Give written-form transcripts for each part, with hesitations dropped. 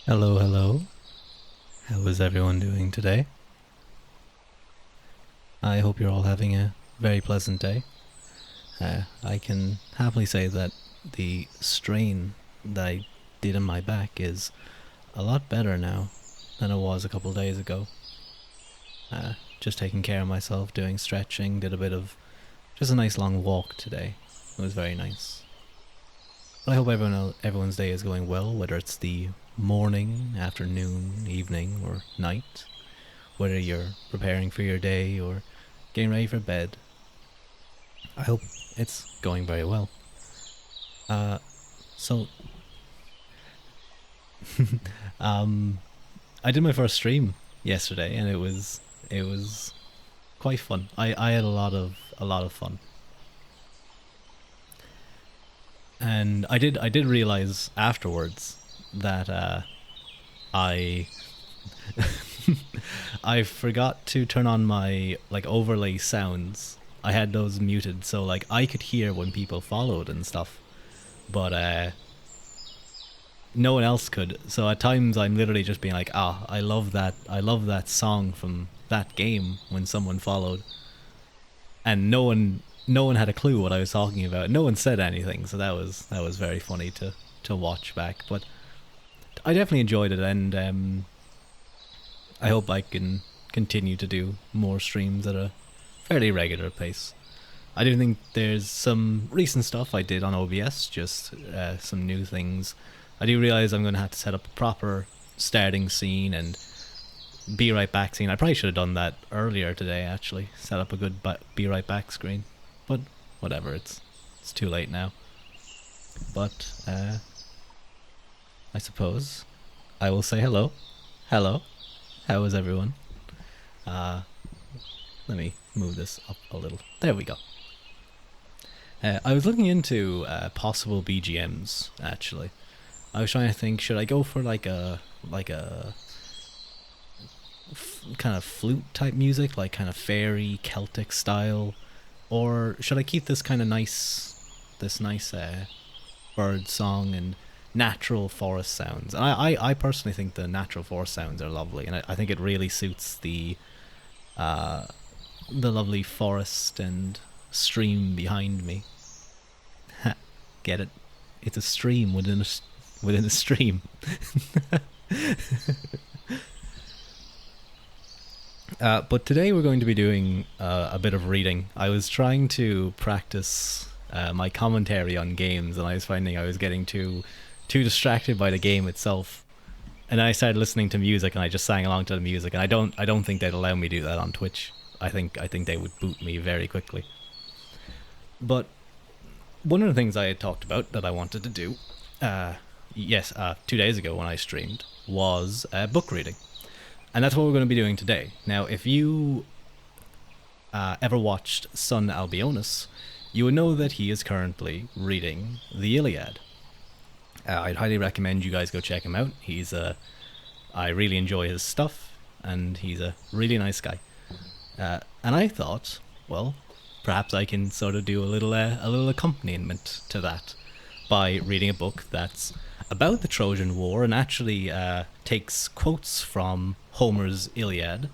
Hello, hello. How is everyone doing today? I hope you're all having a very pleasant day. I can happily say that the strain that I did in my back is a lot better now than it was a couple of days ago. Just taking care of myself, doing stretching, did a bit of just a nice long walk today. It was very nice. But I hope everyone's day is going well, whether it's the morning, afternoon, evening, or night. Whether you're preparing for your day or getting ready for bed. I hope it's going very well. Uh, so, um, I did my first stream yesterday, and it was quite fun. I had a lot of fun, and I did realize afterwards that I I forgot to turn on my like overlay sounds. I had those muted, so like I could hear when people followed and stuff, but no one else could. So at times I'm literally just being like, ah, I love that song from that game when someone followed, and no one had a clue what I was talking about. No one said anything, so that was very funny to watch back. But I definitely enjoyed it, and I hope I can continue to do more streams at a fairly regular pace. I do think there's some recent stuff I did on OBS, just some new things. I do realize I'm going to have to set up a proper starting scene and be right back scene. I probably should have done that earlier today, actually. Set up a good be right back screen. But whatever, it's too late now. But I suppose I will say hello. Hello. How is everyone? Uh, Let me move this up a little. There we go. I was looking into possible BGMs actually. I was trying to think, should I go for like a kind of flute type music, like kind of fairy Celtic style, or should I keep this nice bird song and natural forest sounds? And I personally think the natural forest sounds are lovely, and I think it really suits uh, the lovely forest and stream behind me. Get it? It's a stream within a stream. But today we're going to be doing a bit of reading. I was trying to practice my commentary on games, and I was finding I was getting too distracted by the game itself. And then I started listening to music, and I just sang along to the music. And I don't think they'd allow me to do that on Twitch. I think they would boot me very quickly. But one of the things I had talked about that I wanted to do, yes, 2 days ago when I streamed, was book reading. And that's what we're going to be doing today. Now, if you ever watched Son Albionus, you would know that he is currently reading the Iliad. I'd highly recommend you guys go check him out. I really enjoy his stuff, and he's a really nice guy. And I thought, well, perhaps I can sort of do a little accompaniment to that by reading a book that's about the Trojan War and actually takes quotes from Homer's Iliad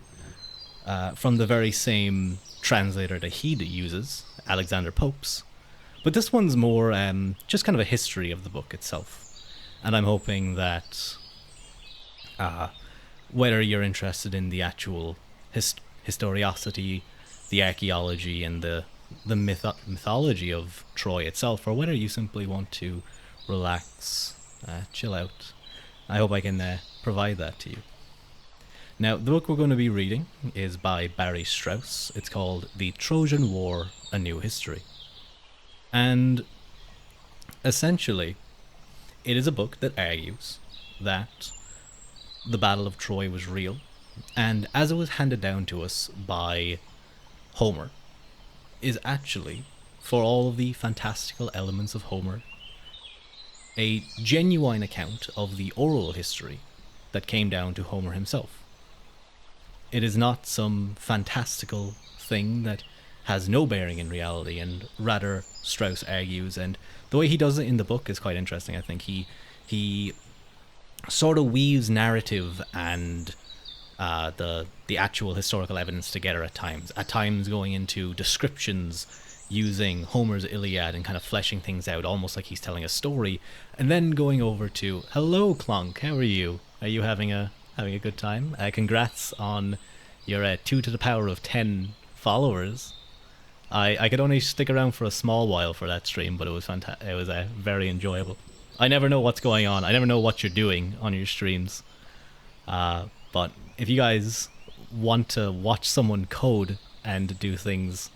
from the very same translator that he uses, Alexander Pope's. But this one's more just kind of a history of the book itself. And I'm hoping that whether you're interested in the actual historiosity, the archaeology, and the mythology of Troy itself, or whether you simply want to relax, chill out, I hope I can provide that to you. Now, the book we're going to be reading is by Barry Strauss. It's called The Trojan War, A New History. And essentially, it is a book that argues that the Battle of Troy was real, and as it was handed down to us by Homer, is actually, for all of the fantastical elements of Homer, a genuine account of the oral history that came down to Homer himself. It is not some fantastical thing that has no bearing in reality, and rather, Strauss argues, and the way he does it in the book is quite interesting. I think he sort of weaves narrative and the actual historical evidence together at times. At times going into descriptions using Homer's Iliad and kind of fleshing things out, almost like he's telling a story, and then going over to "Hello, Clonk. How are you? Are you having a good time? Congrats on your 2 to the power of 10 followers. I could only stick around for a small while for that stream, but it was fantastic. It was very enjoyable. I never know what's going on. I never know what you're doing on your streams. But if you guys want to watch someone code and do things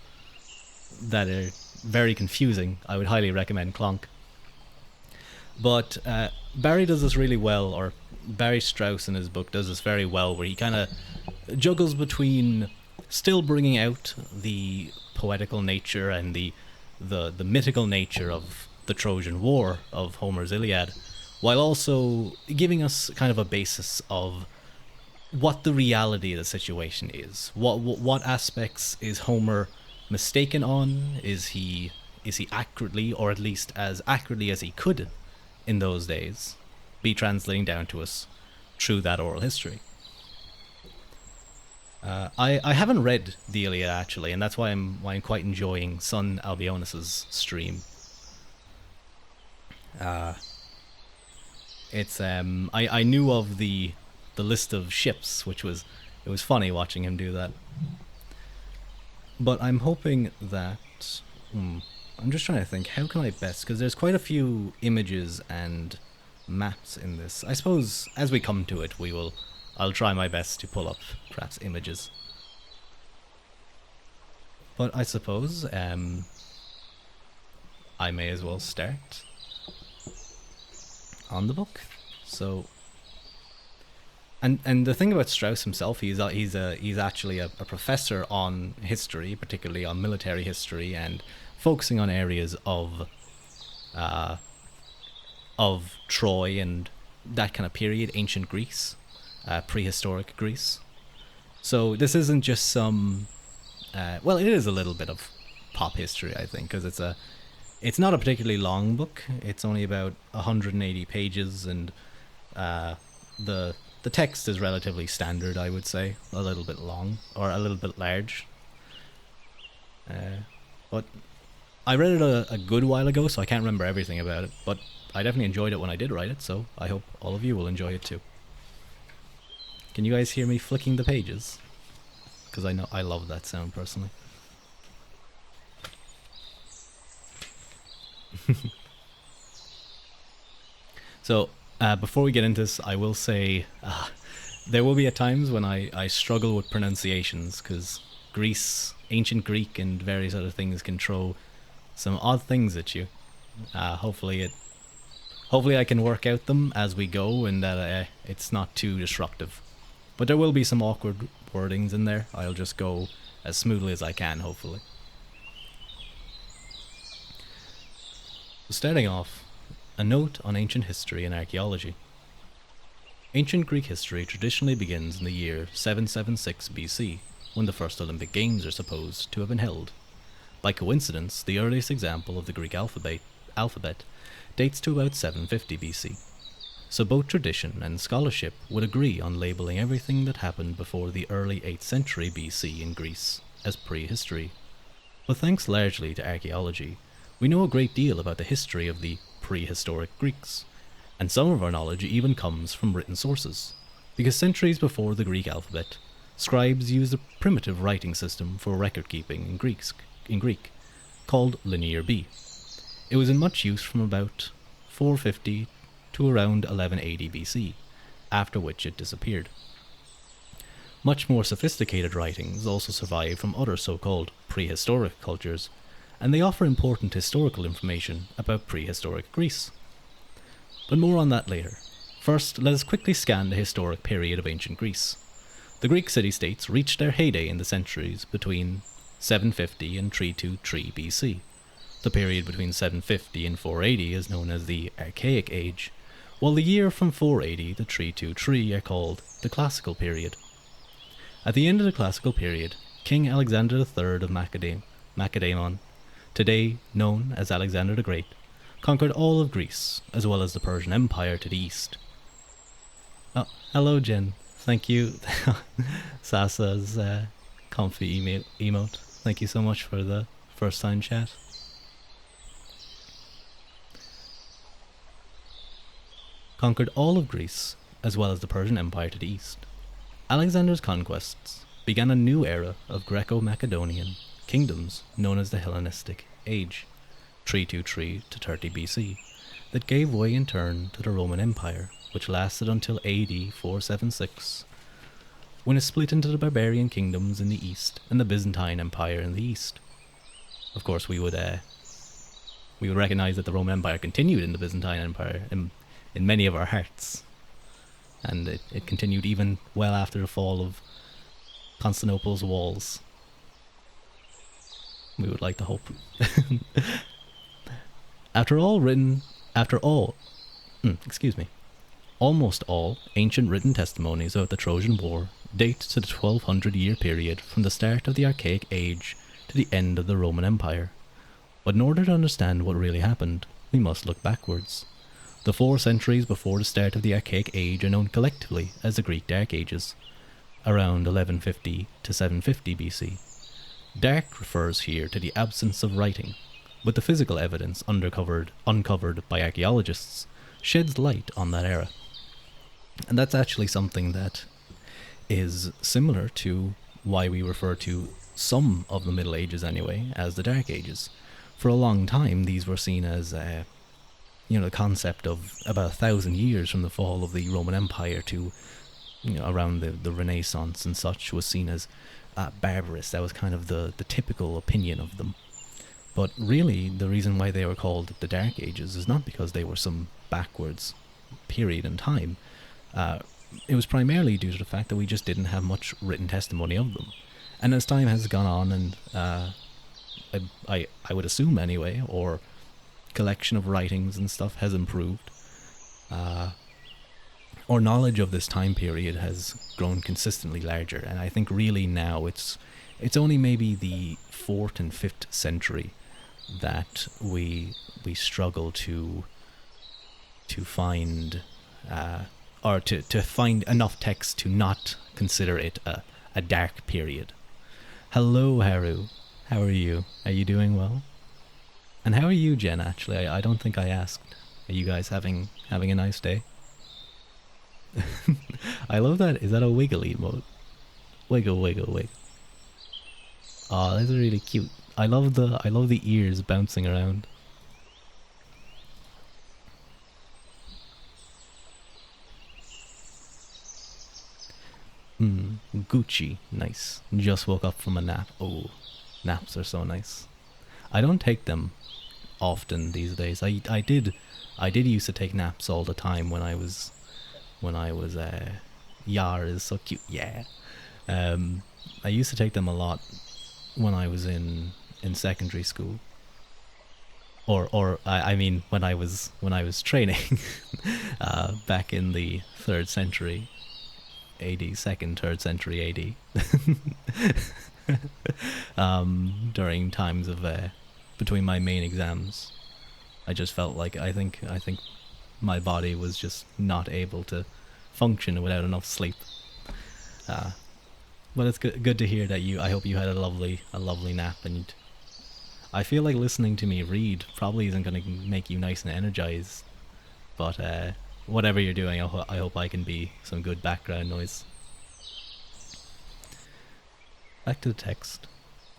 that are very confusing, I would highly recommend Clonk. But Barry does this really well, or Barry Strauss in his book does this very well, where he kind of juggles between still bringing out the poetical nature and the mythical nature of the Trojan War, of Homer's Iliad, while also giving us kind of a basis of what the reality of the situation is. What aspects is Homer mistaken on? Is he accurately, or at least as accurately as he could in those days, be translating down to us through that oral history? I haven't read the Iliad actually, and that's why I'm quite enjoying Son Albionis's stream. It's I knew of the list of ships, which was, it was funny watching him do that. But I'm hoping that I'm just trying to think, how can I best, because there's quite a few images and maps in this. I suppose as we come to it, I'll try my best to pull up perhaps images. But I suppose I may as well start on the book. So, and the thing about Strauss himself, he's actually a professor on history, particularly on military history, and focusing on areas of Troy and that kind of period, ancient Greece, prehistoric Greece. So this isn't just some, well, it is a little bit of pop history, I think, because it's not a particularly long book. It's only about 180 pages, and the text is relatively standard, I would say. A little bit long, or a little bit large. But I read it a good while ago, so I can't remember everything about it. But I definitely enjoyed it when I did write it, so I hope all of you will enjoy it too. Can you guys hear me flicking the pages? Because I know I love that sound personally. So, before we get into this, I will say there will be at times when I struggle with pronunciations, because Greece, ancient Greek, and various other things can throw some odd things at you. Hopefully I can work out them as we go, and that it's not too disruptive. But there will be some awkward wordings in there. I'll just go as smoothly as I can, hopefully. So starting off, a note on ancient history and archaeology. Ancient Greek history traditionally begins in the year 776 BC, when the first Olympic Games are supposed to have been held. By coincidence, the earliest example of the Greek alphabet dates to about 750 BC. So both tradition and scholarship would agree on labeling everything that happened before the early 8th century BC in Greece as prehistory. But thanks largely to archaeology, we know a great deal about the history of the prehistoric Greeks, and some of our knowledge even comes from written sources, because centuries before the Greek alphabet, scribes used a primitive writing system for record-keeping in Greek, called Linear B. It was in much use from about 450 to around 1180 BC, after which it disappeared. Much more sophisticated writings also survive from other so-called prehistoric cultures, and they offer important historical information about prehistoric Greece. But more on that later. First, let us quickly scan the historic period of ancient Greece. The Greek city-states reached their heyday in the centuries between 750 and 323 BC. The period between 750 and 480 is known as the Archaic Age, while the year from 480 to 323 are called the Classical period. At the end of the Classical period, King Alexander III of Macedon, today known as Alexander the Great, conquered all of Greece, as well as the Persian Empire to the east. Oh, hello, Jen. Thank you. Sasa's comfy emote. Thank you so much for the first time chat. Conquered all of Greece, as well as the Persian Empire to the east. Alexander's conquests began a new era of Greco-Macedonian kingdoms known as the Hellenistic Age, 323 to 30 BC, that gave way in turn to the Roman Empire, which lasted until AD 476, when it split into the barbarian kingdoms in the east and the Byzantine Empire in the east. Of course, we would recognize that the Roman Empire continued in the Byzantine Empire in many of our hearts, and it continued even well after the fall of Constantinople's walls. We would like to hope. Almost all ancient written testimonies of the Trojan War date to the 1200-year period from the start of the Archaic Age to the end of the Roman Empire. But in order to understand what really happened, we must look backwards. The 4 centuries before the start of the Archaic Age are known collectively as the Greek Dark Ages, around 1150 to 750 BC. Dark refers here to the absence of writing, but the physical evidence uncovered by archaeologists sheds light on that era. And that's actually something that is similar to why we refer to some of the Middle Ages anyway as the Dark Ages. For a long time, these were seen as, the concept of about 1,000 years from the fall of the Roman Empire to, around the Renaissance and such, was seen as barbarous. That was kind of the typical opinion of them. But really, the reason why they were called the Dark Ages is not because they were some backwards period in time. It was primarily due to the fact that we just didn't have much written testimony of them. And as time has gone on, and I would assume anyway, or collection of writings and stuff has improved, our knowledge of this time period has grown consistently larger. And I think really now it's only maybe the 4th and 5th century that we struggle to find or to find enough text to not consider it a dark period. Hello, Haru. How are you? Are you doing well? And how are you, Jen, actually? I don't think I asked. Are you guys having a nice day? I love that. Is that a wiggle emote? Wiggle, wiggle, wiggle. Oh, that's really cute. I love the ears bouncing around. Gucci, nice. Just woke up from a nap. Oh, naps are so nice. I don't take them often these days. I did used to take naps all the time when I was Yar is so cute. Yeah. I used to take them a lot when I was in secondary school. Or I mean when I was training back in the 3rd century AD, 2nd, 3rd century AD. During times of between my main exams, I just felt like I think my body was just not able to function without enough sleep. But it's good to hear that I hope you had a lovely nap, and I feel like listening to me read probably isn't going to make you nice and energized, but whatever you're doing, I hope I can be some good background noise. Back to the text.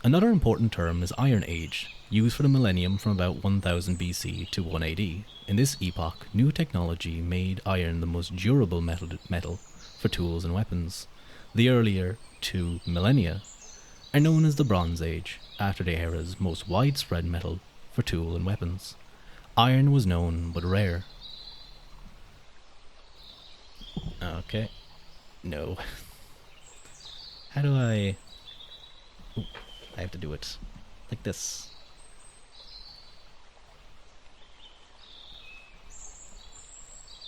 Another important term is Iron Age, used for the millennium from about 1000 BC to 1 AD. In this epoch, new technology made iron the most durable metal for tools and weapons. The earlier 2 millennia are known as the Bronze Age, after the era's most widespread metal for tool and weapons. Iron was known but rare. Okay. No. How do I... Ooh, I have to do it like this.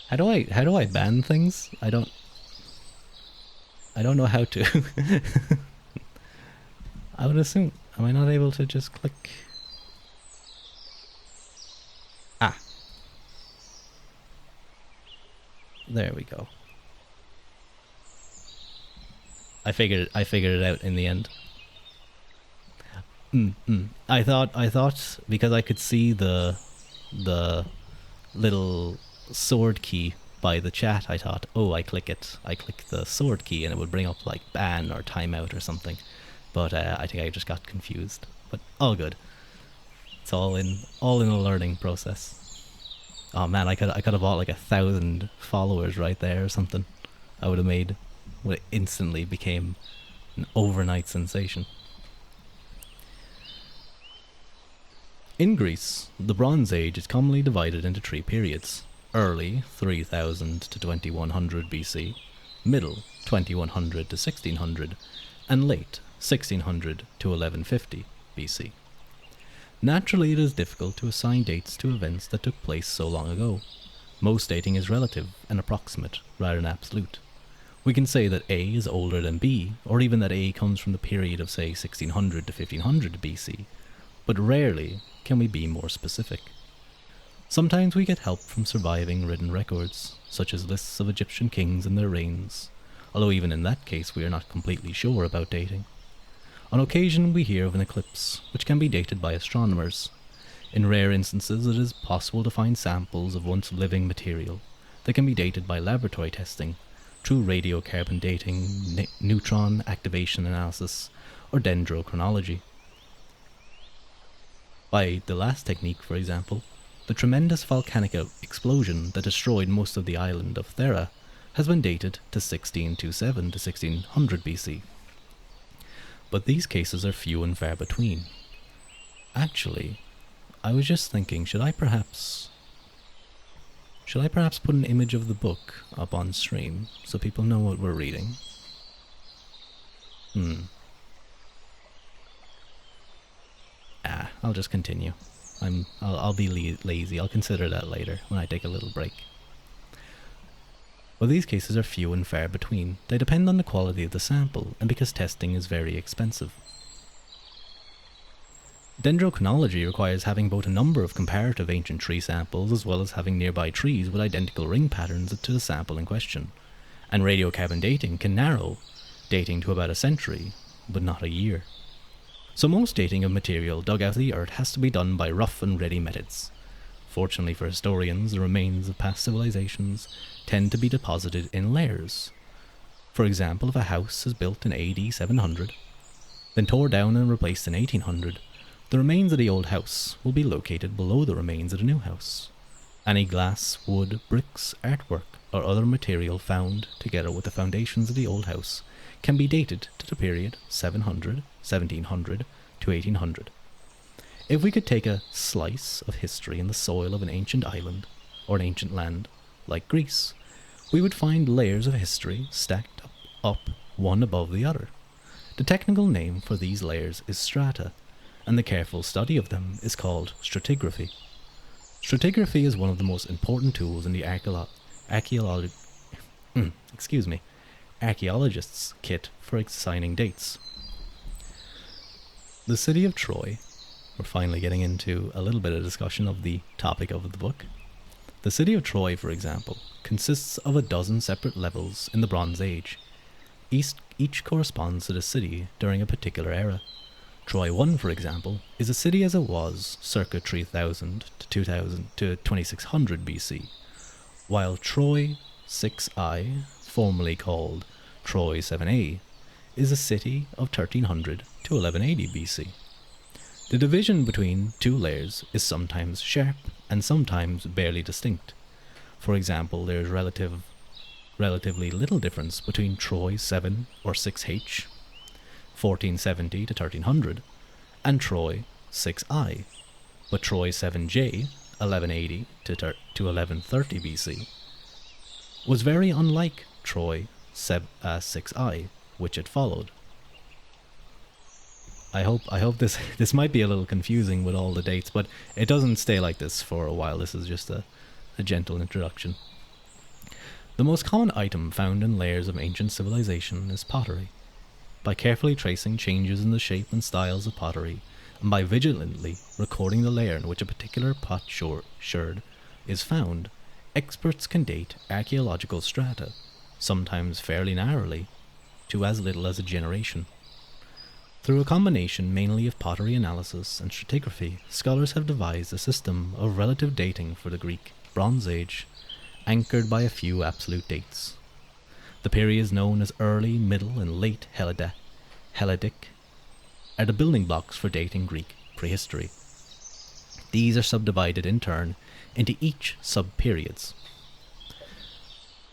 How do I ban things? I don't know how to. I would assume, am I not able to just click? Ah. There we go. I figured it out in the end. I thought because I could see the little sword key by the chat, I thought, oh, I click the sword key, and it would bring up like ban or timeout or something. But I think I just got confused. But all good. It's all in a learning process. Oh man, I could have bought like 1,000 followers right there or something. Would instantly became an overnight sensation. In Greece, the Bronze Age is commonly divided into three periods: early 3000 to 2100 BC, middle 2100 to 1600, and late 1600 to 1150 BC. Naturally, it is difficult to assign dates to events that took place so long ago. Most dating is relative and approximate rather than absolute. We can say that A is older than B, or even that A comes from the period of, say, 1600 to 1500 BC, but rarely can we be more specific. Sometimes we get help from surviving written records, such as lists of Egyptian kings and their reigns, although even in that case we are not completely sure about dating. On occasion we hear of an eclipse, which can be dated by astronomers. In rare instances it is possible to find samples of once living material that can be dated by laboratory testing, through radiocarbon dating, neutron activation analysis, or dendrochronology. By the last technique, for example, the tremendous volcanic explosion that destroyed most of the island of Thera has been dated to 1627 to 1600 BC. But these cases are few and far between. Actually, I was just thinking, should I perhaps put an image of the book up on stream so people know what we're reading? I'll just continue. I'll be lazy. I'll consider that later when I take a little break. Well, these cases are few and far between. They depend on the quality of the sample, and because testing is very expensive. Dendrochronology requires having both a number of comparative ancient tree samples as well as having nearby trees with identical ring patterns to the sample in question. And radiocarbon dating can narrow dating to about a century, but not a year. So most dating of material dug out of the earth has to be done by rough and ready methods. Fortunately for historians, the remains of past civilizations tend to be deposited in layers. For example, if a house is built in AD 700, then tore down and replaced in 1800, the remains of the old house will be located below the remains of the new house. Any glass, wood, bricks, artwork, or other material found together with the foundations of the old house can be dated to the period 700, 1700 to 1800. If we could take a slice of history in the soil of an ancient island, or an ancient land, like Greece, we would find layers of history stacked up one above the other. The technical name for these layers is strata, and the careful study of them is called stratigraphy. Stratigraphy is one of the most important tools in the archaeologists' kit for assigning dates. The city of Troy, we're finally getting into a little bit of discussion of the topic of the book. The city of Troy, for example, consists of a dozen separate levels in the Bronze Age. Each corresponds to the city during a particular era. Troy 1, for example, is a city as it was circa 3000 to 2000 to 2600 BC, while Troy 6I, formerly called Troy 7A, is a city of 1300 to 1180 BC. The division between two layers is sometimes sharp and sometimes barely distinct. For example, there is relatively little difference between Troy 7 or 6H, 1470 to 1300, and Troy 6I, but Troy 7J, 1180 to 1130 BC, was very unlike Troy 6I, which it followed. I hope this might be a little confusing with all the dates, but it doesn't stay like this for a while. This is just a gentle introduction. The most common item found in layers of ancient civilization is pottery. By carefully tracing changes in the shape and styles of pottery, and by vigilantly recording the layer in which a particular potsherd is found, experts can date archaeological strata, sometimes fairly narrowly, to as little as a generation. Through a combination mainly of pottery analysis and stratigraphy, scholars have devised a system of relative dating for the Greek Bronze Age, anchored by a few absolute dates. The periods known as early, middle, and late Helladic are the building blocks for dating Greek prehistory. These are subdivided in turn into each sub-periods.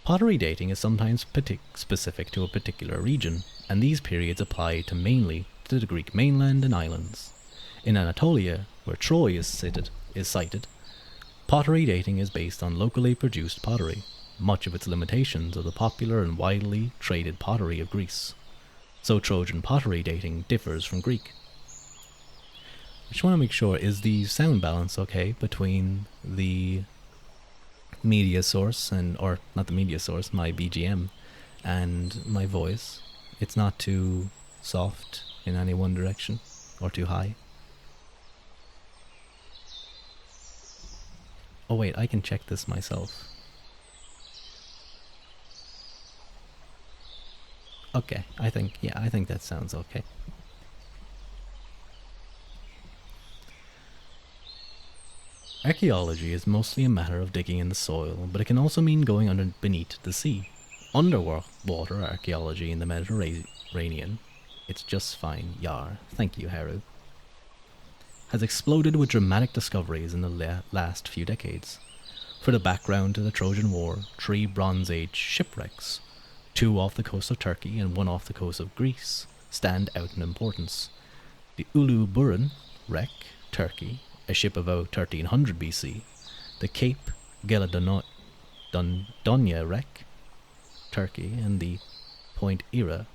Pottery dating is sometimes specific to a particular region, and these periods apply to mainly to the Greek mainland and islands. In Anatolia, where Troy is cited, pottery dating is based on locally produced pottery, much of its limitations of the popular and widely traded pottery of Greece. So Trojan pottery dating differs from Greek. I just want to make sure, is the sound balance okay between the media source or not the media source, my BGM, and my voice? It's not too soft in any one direction or too high. Oh wait, I can check this myself. Okay, I think that sounds okay. Archaeology is mostly a matter of digging in the soil, but it can also mean going beneath the sea. Underwater archaeology in the Mediterranean, it's just fine, Yar, thank you, Haru, has exploded with dramatic discoveries in the last few decades. For the background to the Trojan War, 3 Bronze Age shipwrecks, 2 off the coast of Turkey and 1 off the coast of Greece, stand out in importance. The Ulu Buran wreck, Turkey, a ship about 1300 BC, the Cape Gelidonia wreck, Turkey, and the Point Era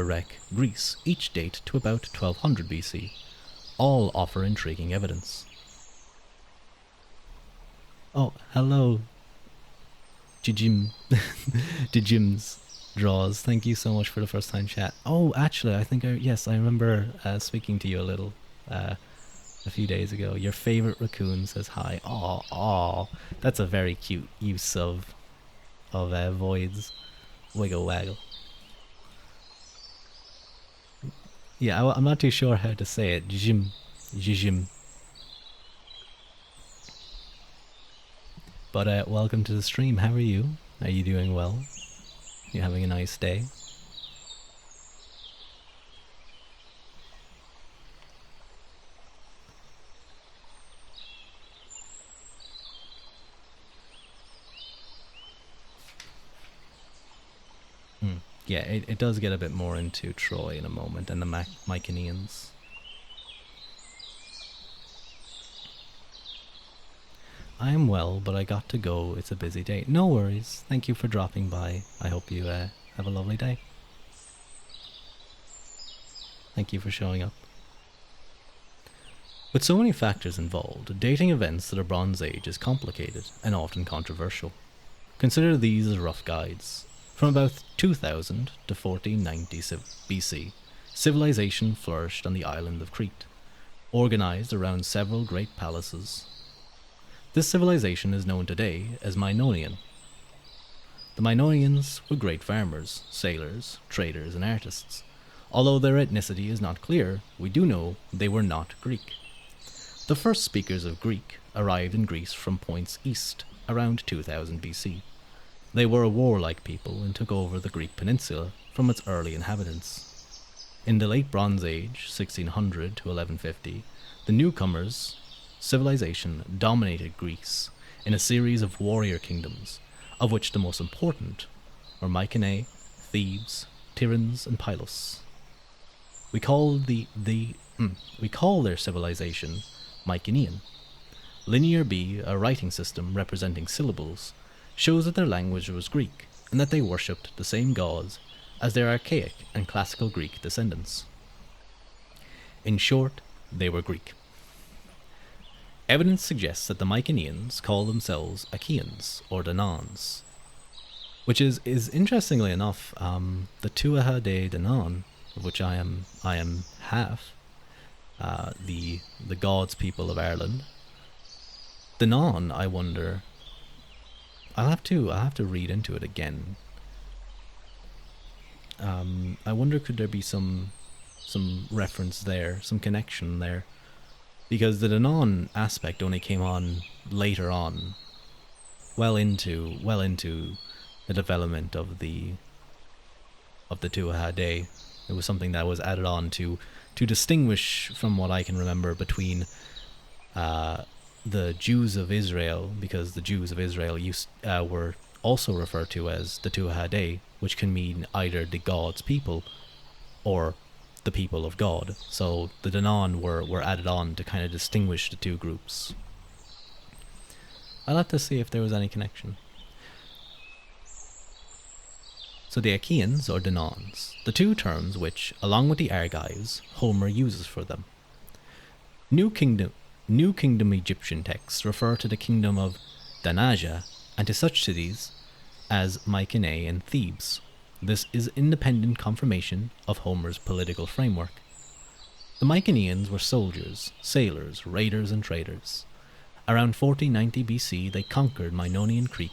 wreck, Greece, each date to about 1200 BC. All offer intriguing evidence. Oh, hello, Jim's Draws. Thank you so much for the first time chat. Oh, actually, I remember speaking to you a little a few days ago. Your favorite raccoon says hi. Aw, that's a very cute use of voids. Wiggle waggle. Yeah, I'm not too sure how to say it. Jim. But welcome to the stream. How are you? Are you doing well? You having a nice day? Yeah, it does get a bit more into Troy in a moment and the Mycenaeans. I am well, but I got to go. It's a busy day. No worries. Thank you for dropping by. I hope you have a lovely day. Thank you for showing up. With so many factors involved, dating events to the Bronze Age is complicated and often controversial. Consider these as rough guides. From about 2000 to 1490 BC, civilization flourished on the island of Crete, organized around several great palaces. This civilization is known today as Minoan. The Minoans were great farmers, sailors, traders, and artists. Although their ethnicity is not clear, we do know they were not Greek. The first speakers of Greek arrived in Greece from points east around 2000 BC. They were a warlike people and took over the Greek peninsula from its early inhabitants. In the late Bronze Age, 1600 to 1150, the newcomers' civilization dominated Greece in a series of warrior kingdoms, of which the most important were Mycenae, Thebes, Tiryns, and Pylos. We call their civilization Mycenaean. Linear B, a writing system representing syllables, shows that their language was Greek and that they worshipped the same gods as their archaic and classical Greek descendants. In short, they were Greek. Evidence suggests that the Mycenaeans call themselves Achaeans or Danans, which is interestingly enough, the Tuatha De Danann, of which I am half, the gods people of Ireland. Danann, I wonder. I'll have to read into it again. I wonder could there be some reference there, some connection there, because the Danann aspect only came on later on, well into the development of the Tuatha Dé. It was something that was added on to distinguish, from what I can remember, between the Jews of Israel, because the Jews of Israel were also referred to as the Tuatha Dé, which can mean either the God's people or the people of God. So the Danann were added on to kind of distinguish the two groups. I'll have to see if there was any connection. So the Achaeans, or Dananns, the two terms which, along with the Argives, Homer uses for them. New Kingdom Egyptian texts refer to the kingdom of Danaja and to such cities as Mycenae and Thebes. This is independent confirmation of Homer's political framework. The Mycenaeans were soldiers, sailors, raiders, and traders. Around 1490 BC, they conquered Minoan Crete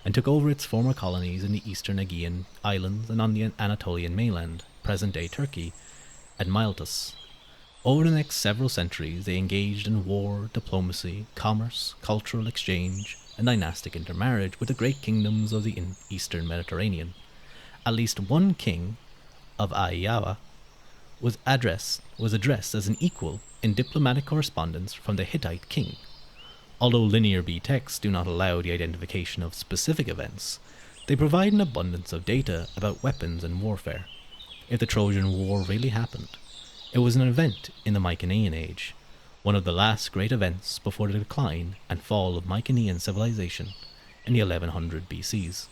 and took over its former colonies in the eastern Aegean islands and on the Anatolian mainland, present-day Turkey, and Miletus. Over the next several centuries, they engaged in war, diplomacy, commerce, cultural exchange, and dynastic intermarriage with the great kingdoms of the eastern Mediterranean. At least one king of Aiawa was addressed as an equal in diplomatic correspondence from the Hittite king. Although Linear B texts do not allow the identification of specific events, they provide an abundance of data about weapons and warfare. If the Trojan War really happened, it was an event in the Mycenaean age, one of the last great events before the decline and fall of Mycenaean civilization in the 1100 BCs,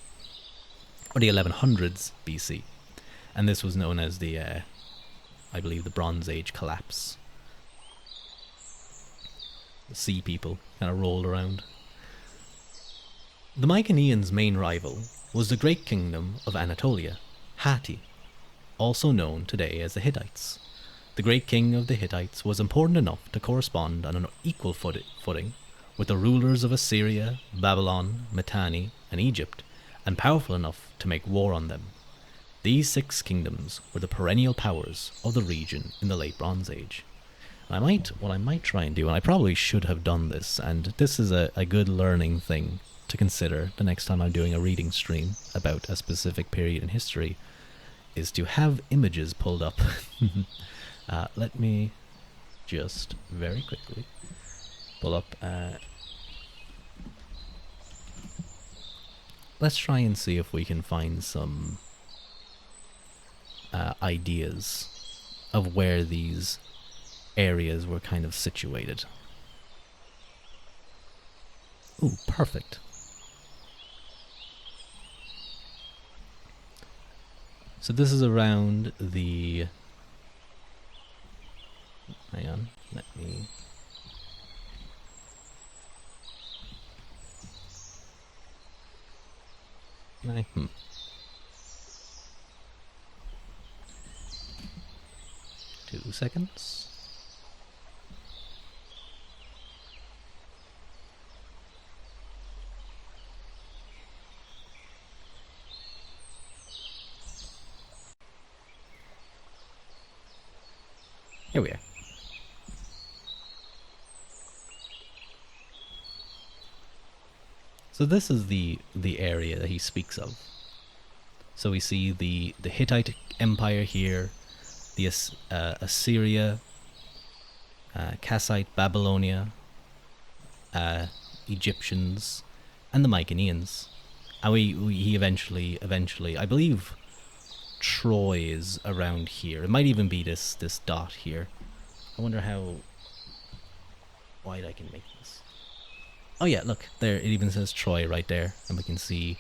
or the 1100s BC, and this was known as the, I believe, the Bronze Age collapse. The sea people kind of rolled around. The Mycenaeans' main rival was the great kingdom of Anatolia, Hatti, also known today as the Hittites. The great king of the Hittites was important enough to correspond on an equal footing with the rulers of Assyria, Babylon, Mitanni, and Egypt, and powerful enough to make war on them. These 6 kingdoms were the perennial powers of the region in the late Bronze Age. What I might try and do, and I probably should have done this, and this is a good learning thing to consider the next time I'm doing a reading stream about a specific period in history, is to have images pulled up. Let me just very quickly pull up. Let's try and see if we can find some ideas of where these areas were kind of situated. Ooh, perfect. So this is around the... Hang on, let me... Hmm. 2 seconds. Here we are. So this is the area that he speaks of. So we see the Hittite Empire here, the Assyria, Kassite, Babylonia, Egyptians, and the Mycenaeans. And he eventually, I believe, Troy is around here. It might even be this dot here. I wonder how wide I can make this. Oh yeah, look, there it even says Troy right there, and we can see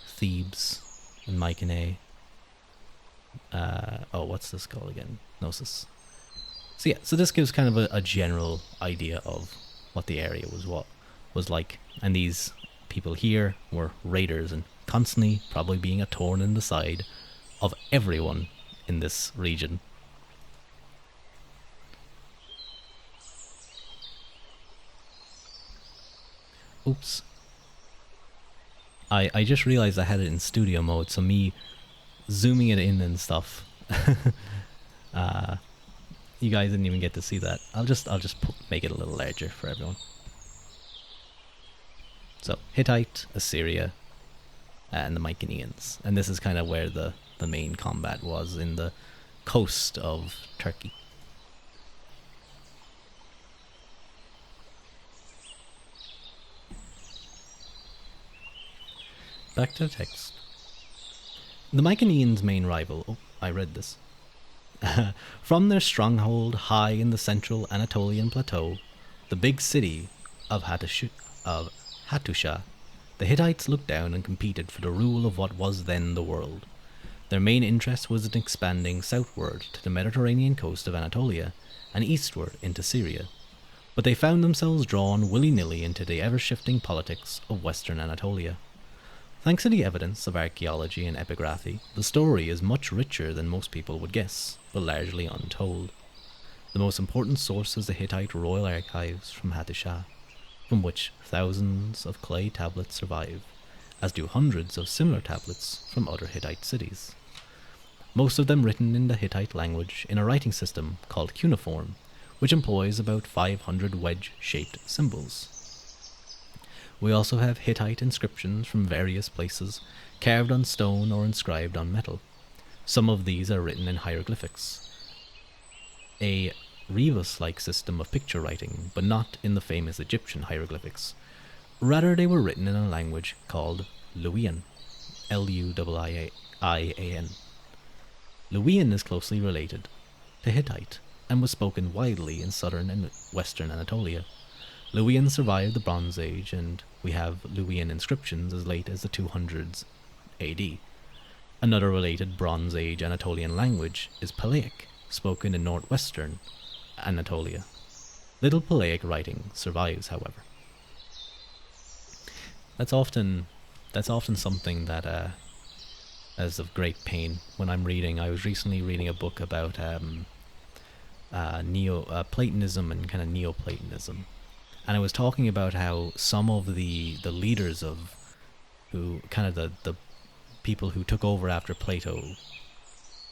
Thebes and Mycenae. What's this called again? Gnosis. So yeah, so this gives kind of a general idea of what the area was like, and these people here were raiders and constantly probably being a thorn in the side of everyone in this region. Oops. I just realized I had it in studio mode, so me zooming it in and stuff. You guys didn't even get to see that. I'll just make it a little larger for everyone. So Hittite, Assyria, and the Mycenaeans, and this is kind of where the main combat was, in the coast of Turkey. Back to the text. The Mycenaeans' main rival. Oh, I read this. From their stronghold high in the central Anatolian plateau, the big city of Hattusha, the Hittites looked down and competed for the rule of what was then the world. Their main interest was in expanding southward to the Mediterranean coast of Anatolia and eastward into Syria, but they found themselves drawn willy-nilly into the ever-shifting politics of western Anatolia. Thanks to the evidence of archaeology and epigraphy, the story is much richer than most people would guess, but largely untold. The most important source is the Hittite royal archives from Hattusha, from which thousands of clay tablets survive, as do hundreds of similar tablets from other Hittite cities. Most of them written in the Hittite language in a writing system called cuneiform, which employs about 500 wedge-shaped symbols. We also have Hittite inscriptions from various places, carved on stone or inscribed on metal. Some of these are written in hieroglyphics, a rebus-like system of picture writing, but not in the famous Egyptian hieroglyphics. Rather, they were written in a language called Luwian, Luiian. Luwian is closely related to Hittite, and was spoken widely in southern and western Anatolia. Luwian survived the Bronze Age, and we have Luwian inscriptions as late as the 200s AD. Another related Bronze Age Anatolian language is Palaic, spoken in northwestern Anatolia. Little Palaic writing survives, however. That's often something that is of great pain when I'm reading. I was recently reading a book about Platonism and kind of Neoplatonism. And I was talking about how some of the leaders of who kind of the people who took over after Plato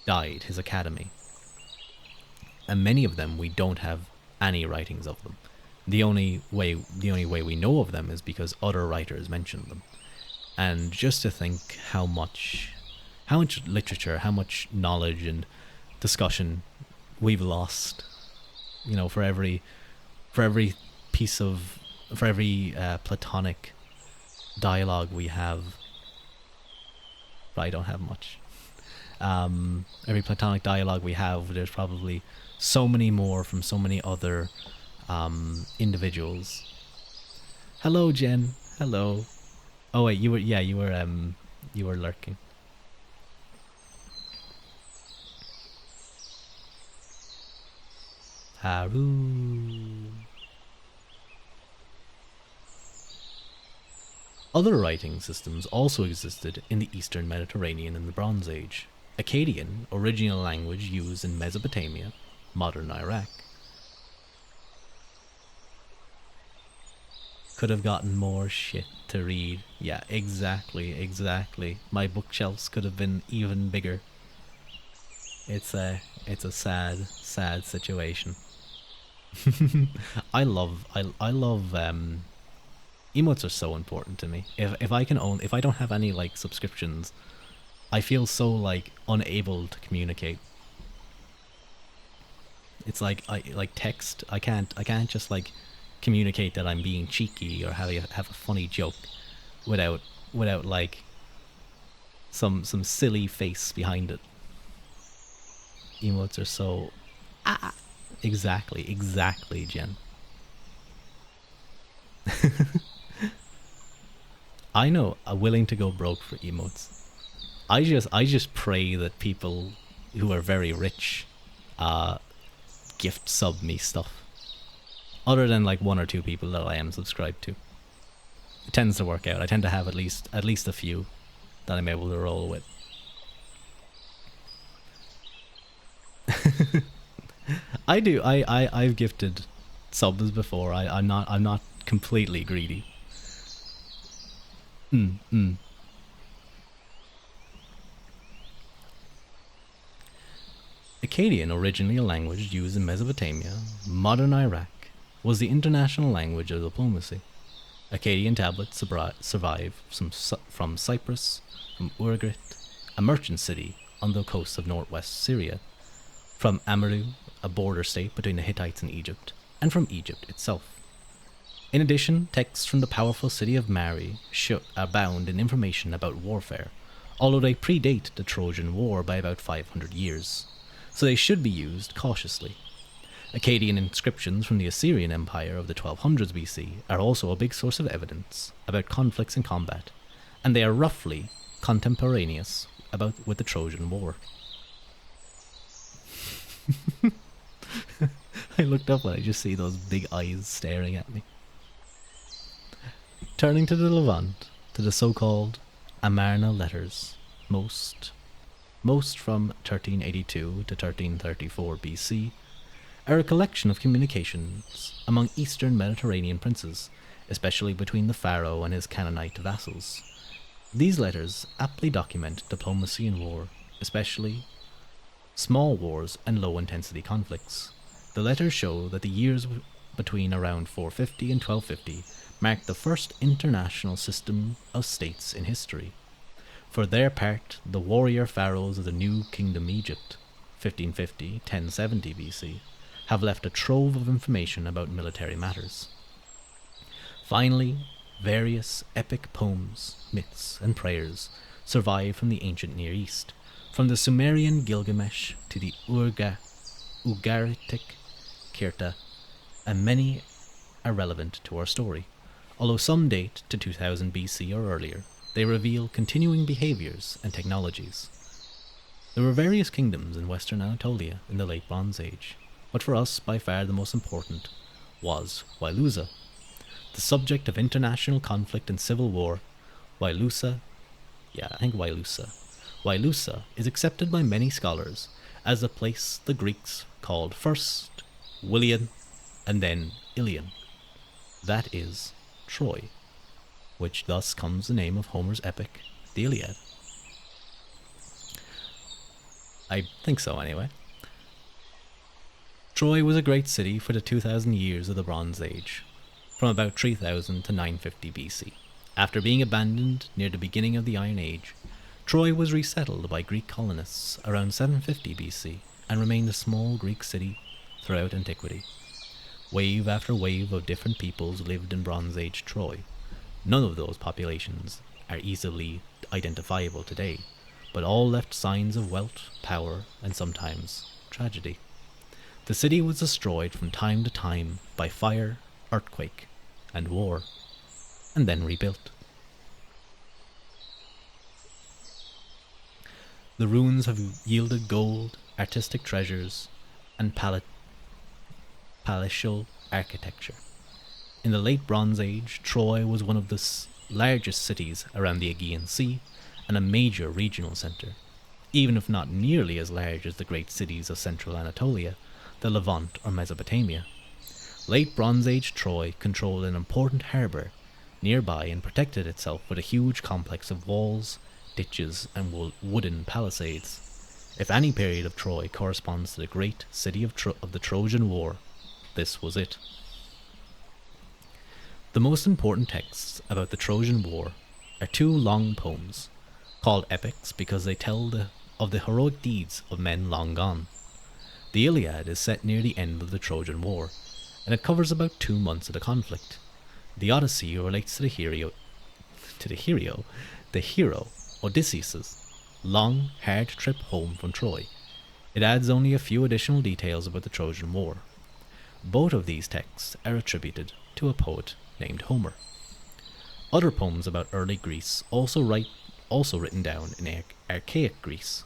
died, his academy. And many of them we don't have any writings of them. The only way we know of them is because other writers mention them. And just to think how much literature, how much knowledge and discussion we've lost, for every Platonic dialogue we have. But I don't have much. Every Platonic dialogue we have, there's probably so many more from so many other individuals. Hello, Jen. Hello. Oh wait, you were lurking. Haru. Other writing systems also existed in the Eastern Mediterranean in the Bronze Age. Akkadian, original language used in Mesopotamia, modern Iraq. Could have gotten more shit to read. Yeah, exactly. My bookshelves could have been even bigger. It's a sad situation. I love emotes are so important to me. If I don't have any like subscriptions, I feel so like unable to communicate. It's like text. I can't just like communicate that I'm being cheeky or have a funny joke without like some silly face behind it. Emotes are so exactly, Jen. I know, I'm willing to go broke for emotes. I just pray that people who are very rich gift sub me stuff. Other than like one or two people that I am subscribed to. It tends to work out. I tend to have at least a few that I'm able to roll with. I do. I've gifted subs before. I'm not completely greedy. Akkadian, originally a language used in Mesopotamia, modern Iraq, was the international language of diplomacy. Akkadian tablets survive from Cyprus, from Urgit, a merchant city on the coast of northwest Syria, from Amurru, a border state between the Hittites and Egypt, and from Egypt itself. In addition, texts from the powerful city of Mari abound in information about warfare, although they predate the Trojan War by about 500 years, so they should be used cautiously. Akkadian inscriptions from the Assyrian Empire of the 1200s BC are also a big source of evidence about conflicts and combat, and they are roughly contemporaneous with the Trojan War. I looked up and I just see those big eyes staring at me. Turning to the Levant, to the so-called Amarna letters, most from 1382 to 1334 BC, are a collection of communications among eastern Mediterranean princes, especially between the pharaoh and his Canaanite vassals. These letters aptly document diplomacy and war, especially small wars and low-intensity conflicts. The letters show that the years between around 450 and 1250 marked the first international system of states in history. For their part, the warrior pharaohs of the New Kingdom Egypt, 1550-1070 BC, have left a trove of information about military matters. Finally, various epic poems, myths, and prayers survive from the ancient Near East, from the Sumerian Gilgamesh to the Ugaritic Kirta, and many are relevant to our story. Although some date to 2000 BC or earlier, they reveal continuing behaviours and technologies. There were various kingdoms in western Anatolia in the Late Bronze Age, but for us, by far the most important was Wailusa. The subject of international conflict and civil war, Wailusa is accepted by many scholars as the place the Greeks called first Willian and then Ilion. That is Troy, which thus comes the name of Homer's epic, the Iliad. I think so, anyway. Troy was a great city for the 2000 years of the Bronze Age, from about 3000 to 950 BC. After being abandoned near the beginning of the Iron Age, Troy was resettled by Greek colonists around 750 BC and remained a small Greek city throughout antiquity. Wave after wave of different peoples lived in Bronze Age Troy. None of those populations are easily identifiable today, but all left signs of wealth, power, and sometimes tragedy. The city was destroyed from time to time by fire, earthquake, and war, and then rebuilt. The ruins have yielded gold, artistic treasures, and palatial architecture. In the late Bronze Age, Troy was one of the largest cities around the Aegean Sea and a major regional centre. Even if not nearly as large as the great cities of central Anatolia, the Levant or Mesopotamia. Late Bronze Age Troy controlled an important harbour nearby and protected itself with a huge complex of walls, ditches, and wooden palisades. If any period of Troy corresponds to the great city of the Trojan War, this was it. The most important texts about the Trojan War are two long poems, called epics because they tell of the heroic deeds of men long gone. The Iliad is set near the end of the Trojan War, and it covers about 2 months of the conflict. The Odyssey relates to the hero Odysseus' long, hard trip home from Troy. It adds only a few additional details about the Trojan War. Both of these texts are attributed to a poet named Homer. Other poems about early Greece also written down in archaic Greece,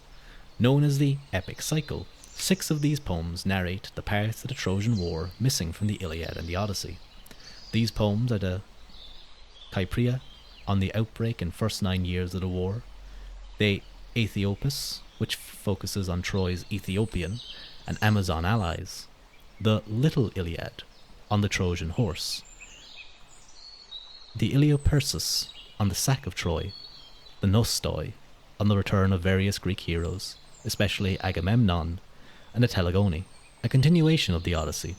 known as the epic cycle. 6 of these poems narrate the parts of the Trojan War missing from the Iliad and the Odyssey. These poems are the Kypria, on the outbreak and first 9 years of the war, the Aethiopus, which focuses on Troy's Ethiopian and Amazon allies, the Little Iliad, on the Trojan horse, the Iliopersus, on the sack of Troy, the Nostoi, on the return of various Greek heroes, especially Agamemnon, and the Telegony, a continuation of the Odyssey.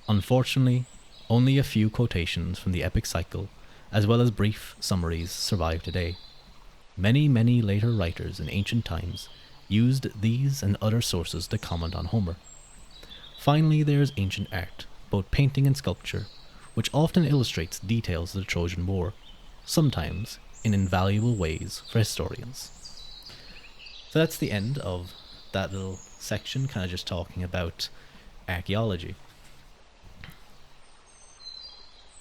Unfortunately, only a few quotations from the epic cycle, as well as brief summaries, survive today. Many, many later writers in ancient times used these and other sources to comment on Homer. Finally, there is ancient art, both painting and sculpture, which often illustrates details of the Trojan War, sometimes in invaluable ways for historians. So that's the end of that little section, kind of just talking about archaeology.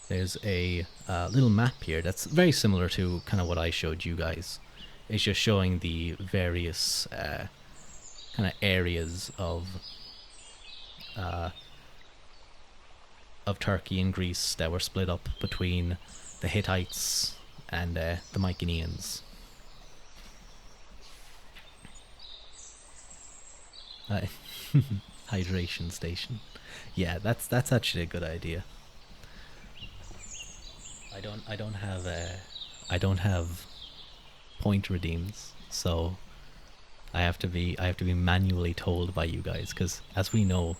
There's a little map here that's very similar to kind of what I showed you guys. It's just showing the various kind of areas of Turkey and Greece that were split up between the Hittites and the Mycenaeans. Hydration station. Yeah, that's actually a good idea. I don't have point redeems, so I have to be manually told by you guys, because as we know,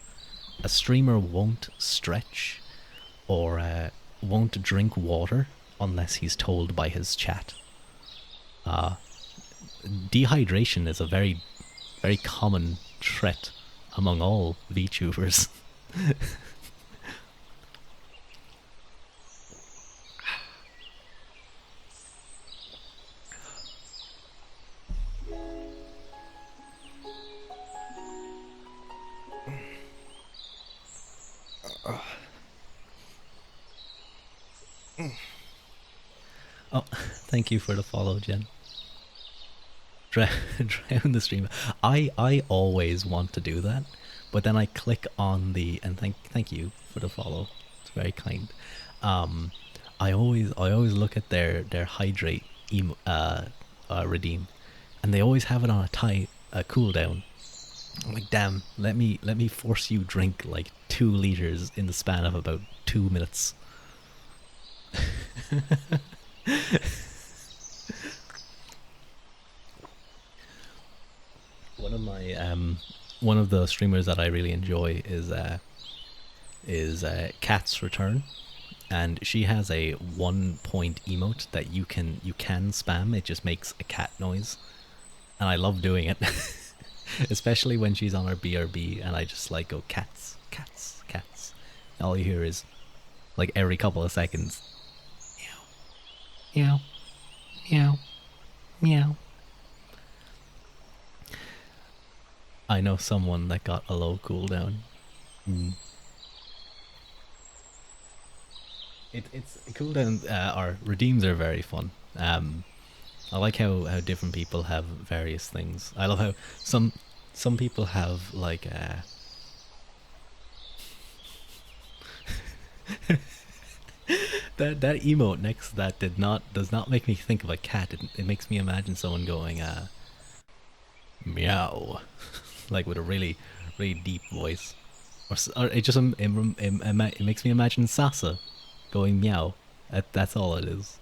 a streamer won't stretch or won't drink water unless he's told by his chat. Dehydration is a very, very common threat among all VTubers. Oh, thank you for the follow, Jen. Drown the stream. I always want to do that, but then I click on the and thank you for the follow. It's very kind. I always look at their hydrate redeem, and they always have it on a cooldown. I'm like, damn, let me force you drink like 2 liters in the span of about 2 minutes. One of my one of the streamers that I really enjoy is Cat's Return, and she has a 1-point emote that you can spam. It just makes a cat noise, and I love doing it. Especially when she's on her BRB and I just like go cats, cats, cats. All you hear is like every couple of seconds, meow, meow, meow. I know someone that got a low cooldown. It's cooldown. Our redeems are very fun. I like how different people have various things. I love how some people have like that emote next to that does not make me think of a cat. It makes me imagine someone going meow, like with a really deep voice, or it just it makes me imagine Sasa going meow. That's all it is.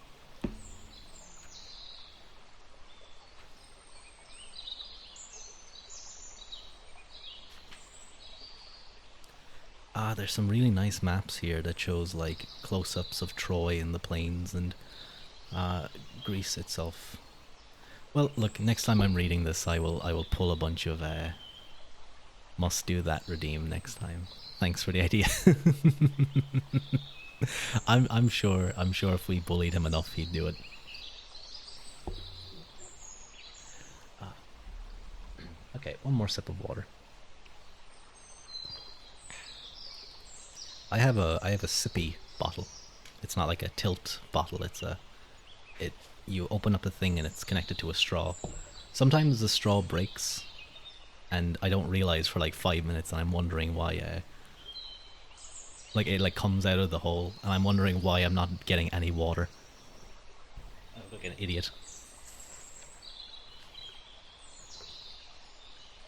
There's some really nice maps here that shows like close-ups of Troy and the plains and Greece itself. Well, look, next time I'm reading this, I will pull a bunch of must do that redeem next time. Thanks for the idea. I'm sure if we bullied him enough, he'd do it. Okay, one more sip of water. I have a sippy bottle. It's not like a tilt bottle. You open up the thing and it's connected to a straw. Sometimes the straw breaks, and I don't realize for like 5 minutes, and I'm wondering why. Like it like comes out of the hole, and I'm wondering why I'm not getting any water. I look like an idiot.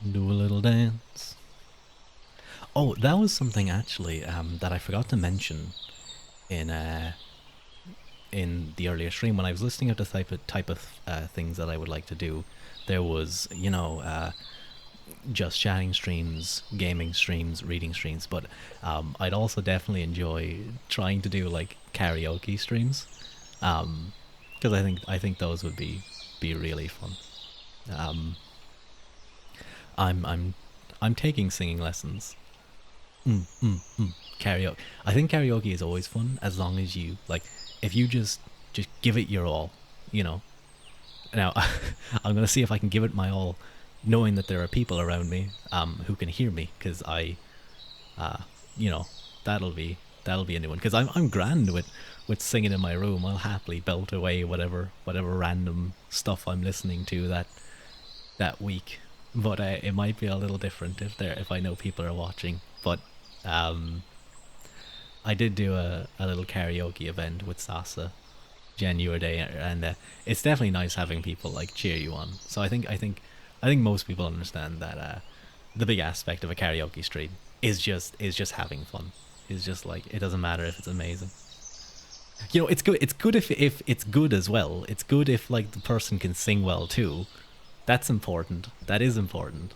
Do a little dance. Oh, that was something actually that I forgot to mention in the earlier stream when I was listing out the type of things that I would like to do. There was, just chatting streams, gaming streams, reading streams, but I'd also definitely enjoy trying to do like karaoke streams, because I think those would be really fun. Um, I'm taking singing lessons. Karaoke. I think karaoke is always fun as long as you like. If you just give it your all, you know. Now, I'm gonna see if I can give it my all, knowing that there are people around me who can hear me, because uh, you know, that'll be a new one. Because I'm grand with singing in my room. I'll happily belt away whatever random stuff I'm listening to that week. But it might be a little different if I know people are watching. But um, I did do a little karaoke event with Sasa January day, and it's definitely nice having people like cheer you on. So I think most people understand that the big aspect of a karaoke stream is just having fun. It's just like it doesn't matter if it's amazing. You know, it's good. It's good if it's good as well. It's good if like the person can sing well too. That's important. That is important.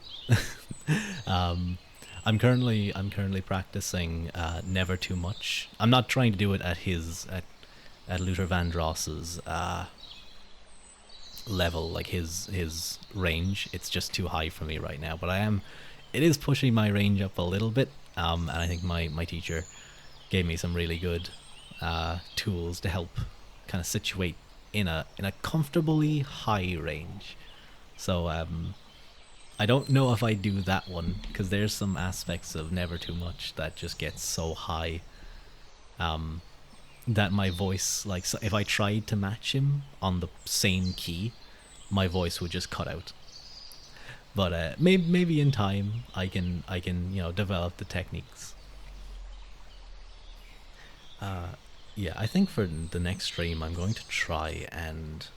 um, I'm currently practicing never too much. I'm not trying to do it at Luther Vandross's level, like his range. It's just too high for me right now. But it is pushing my range up a little bit. And I think my teacher gave me some really good tools to help kind of situate in a comfortably high range. So I don't know if I do that one, because there's some aspects of Never Too Much that just gets so high um, that my voice, like, so if I tried to match him on the same key, my voice would just cut out. But maybe in time I can develop the techniques. Yeah, I think for the next stream I'm going to try and,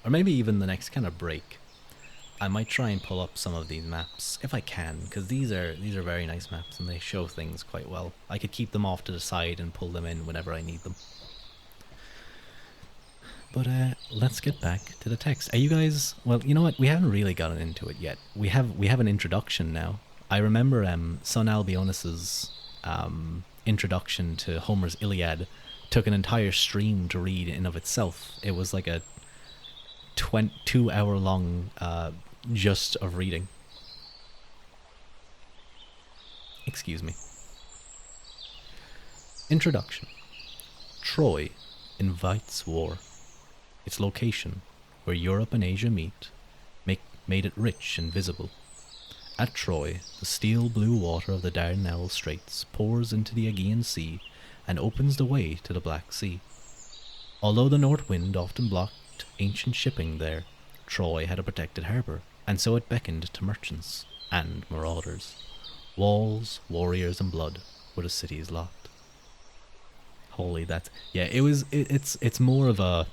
or maybe even the next kind of break, I might try and pull up some of these maps if I can, because these are very nice maps and they show things quite well. I could keep them off to the side and pull them in whenever I need them. But let's get back to the text. Are you guys? Well, you know what? We haven't really gotten into it yet. We have an introduction now. I remember Son Albionis's introduction to Homer's Iliad took an entire stream to read in of itself. It was like a 2 hour long just of reading. Excuse me. Introduction. Troy invites war. Its location, where Europe and Asia meet, made it rich and visible. At Troy, the steel blue water of the Dardanelles Straits pours into the Aegean Sea and opens the way to the Black Sea. Although the north wind often blocked ancient shipping there, Troy had a protected harbour, and so it beckoned to merchants and marauders. Walls, warriors, and blood were the city's lot. Holy, it's more of a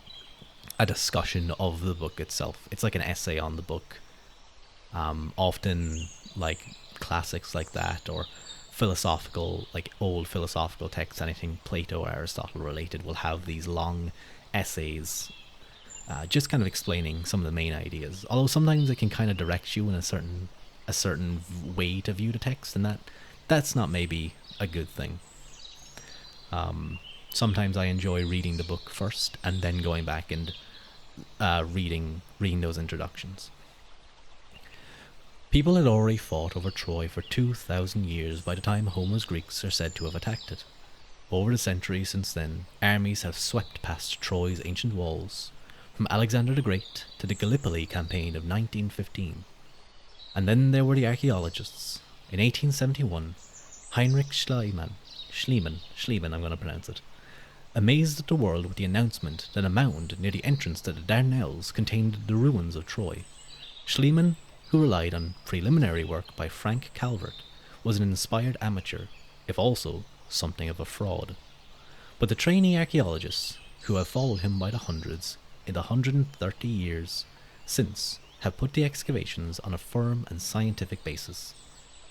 discussion of the book itself. It's like an essay on the book. Often like classics like that, or philosophical, like old philosophical texts, anything Plato or Aristotle related, will have these long essays, just kind of explaining some of the main ideas. Although sometimes it can kind of direct you in a certain way to view the text, and that's not maybe a good thing. Sometimes I enjoy reading the book first and then going back and reading those introductions. People had already fought over Troy for 2,000 years by the time Homer's Greeks are said to have attacked it. Over the centuries since then, armies have swept past Troy's ancient walls, from Alexander the Great to the Gallipoli campaign of 1915. And then there were the archaeologists. In 1871, Heinrich Schliemann, I'm going to pronounce it, amazed the world with the announcement that a mound near the entrance to the Dardanelles contained the ruins of Troy. Schliemann, who relied on preliminary work by Frank Calvert, was an inspired amateur, if also something of a fraud. But the trainee archaeologists, who have followed him by the hundreds in the 130 years since, have put the excavations on a firm and scientific basis,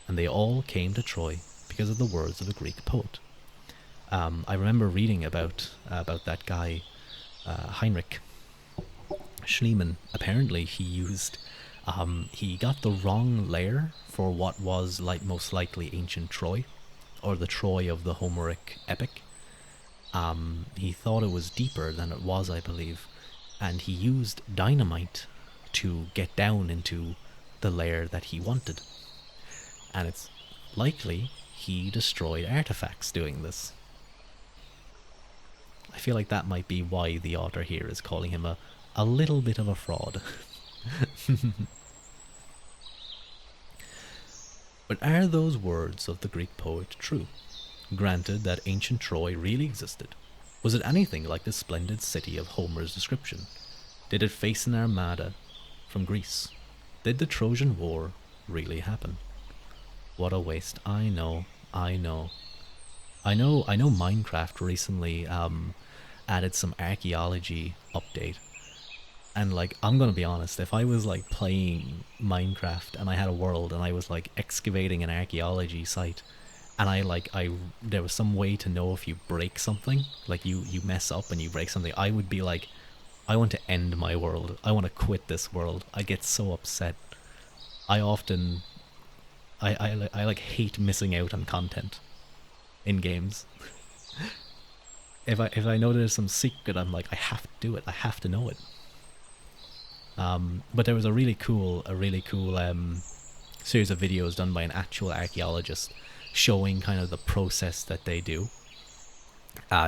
and they all came to Troy because of the words of a Greek poet. I remember reading about that guy, Heinrich Schliemann. Apparently he used He got the wrong layer for what was like most likely ancient Troy, or the Troy of the Homeric epic. He thought it was deeper than it was, I believe, and he used dynamite to get down into the layer that he wanted. And it's likely he destroyed artifacts doing this. I feel like that might be why the author here is calling him a little bit of a fraud. But are those words of the Greek poet true? Granted that ancient Troy really existed, was it anything like the splendid city of Homer's description? Did it face an armada from Greece? Did the Trojan War really happen? What a waste. I know. I know Minecraft recently added some archaeology update. And like, I'm gonna be honest, if I was like playing Minecraft and I had a world and I was like excavating an archaeology site, and there was some way to know if you break something, like you mess up and you break something, I would be like, I want to end my world. I want to quit this world. I get so upset. I often, I like hate missing out on content in games. If I know there's some secret, I'm like, I have to do it. I have to know it. But there was a really cool series of videos done by an actual archaeologist showing kind of the process that they do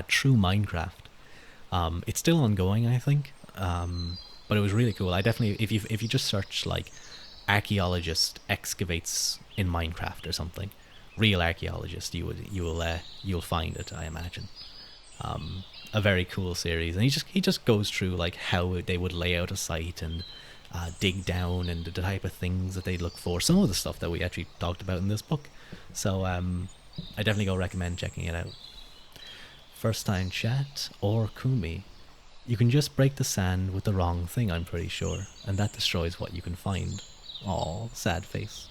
through Minecraft. It's still ongoing, I think, but it was really cool. I definitely, if you just search like archaeologist excavates in Minecraft or something, real archaeologist, you'll find it, I imagine. A very cool series, and he just goes through like how they would lay out a site and dig down and the type of things that they look for. Some of the stuff that we actually talked about in this book. So I definitely go recommend checking it out. First time chat or Kumi. You can just break the sand with the wrong thing, I'm pretty sure, and that destroys what you can find. Aw, sad face.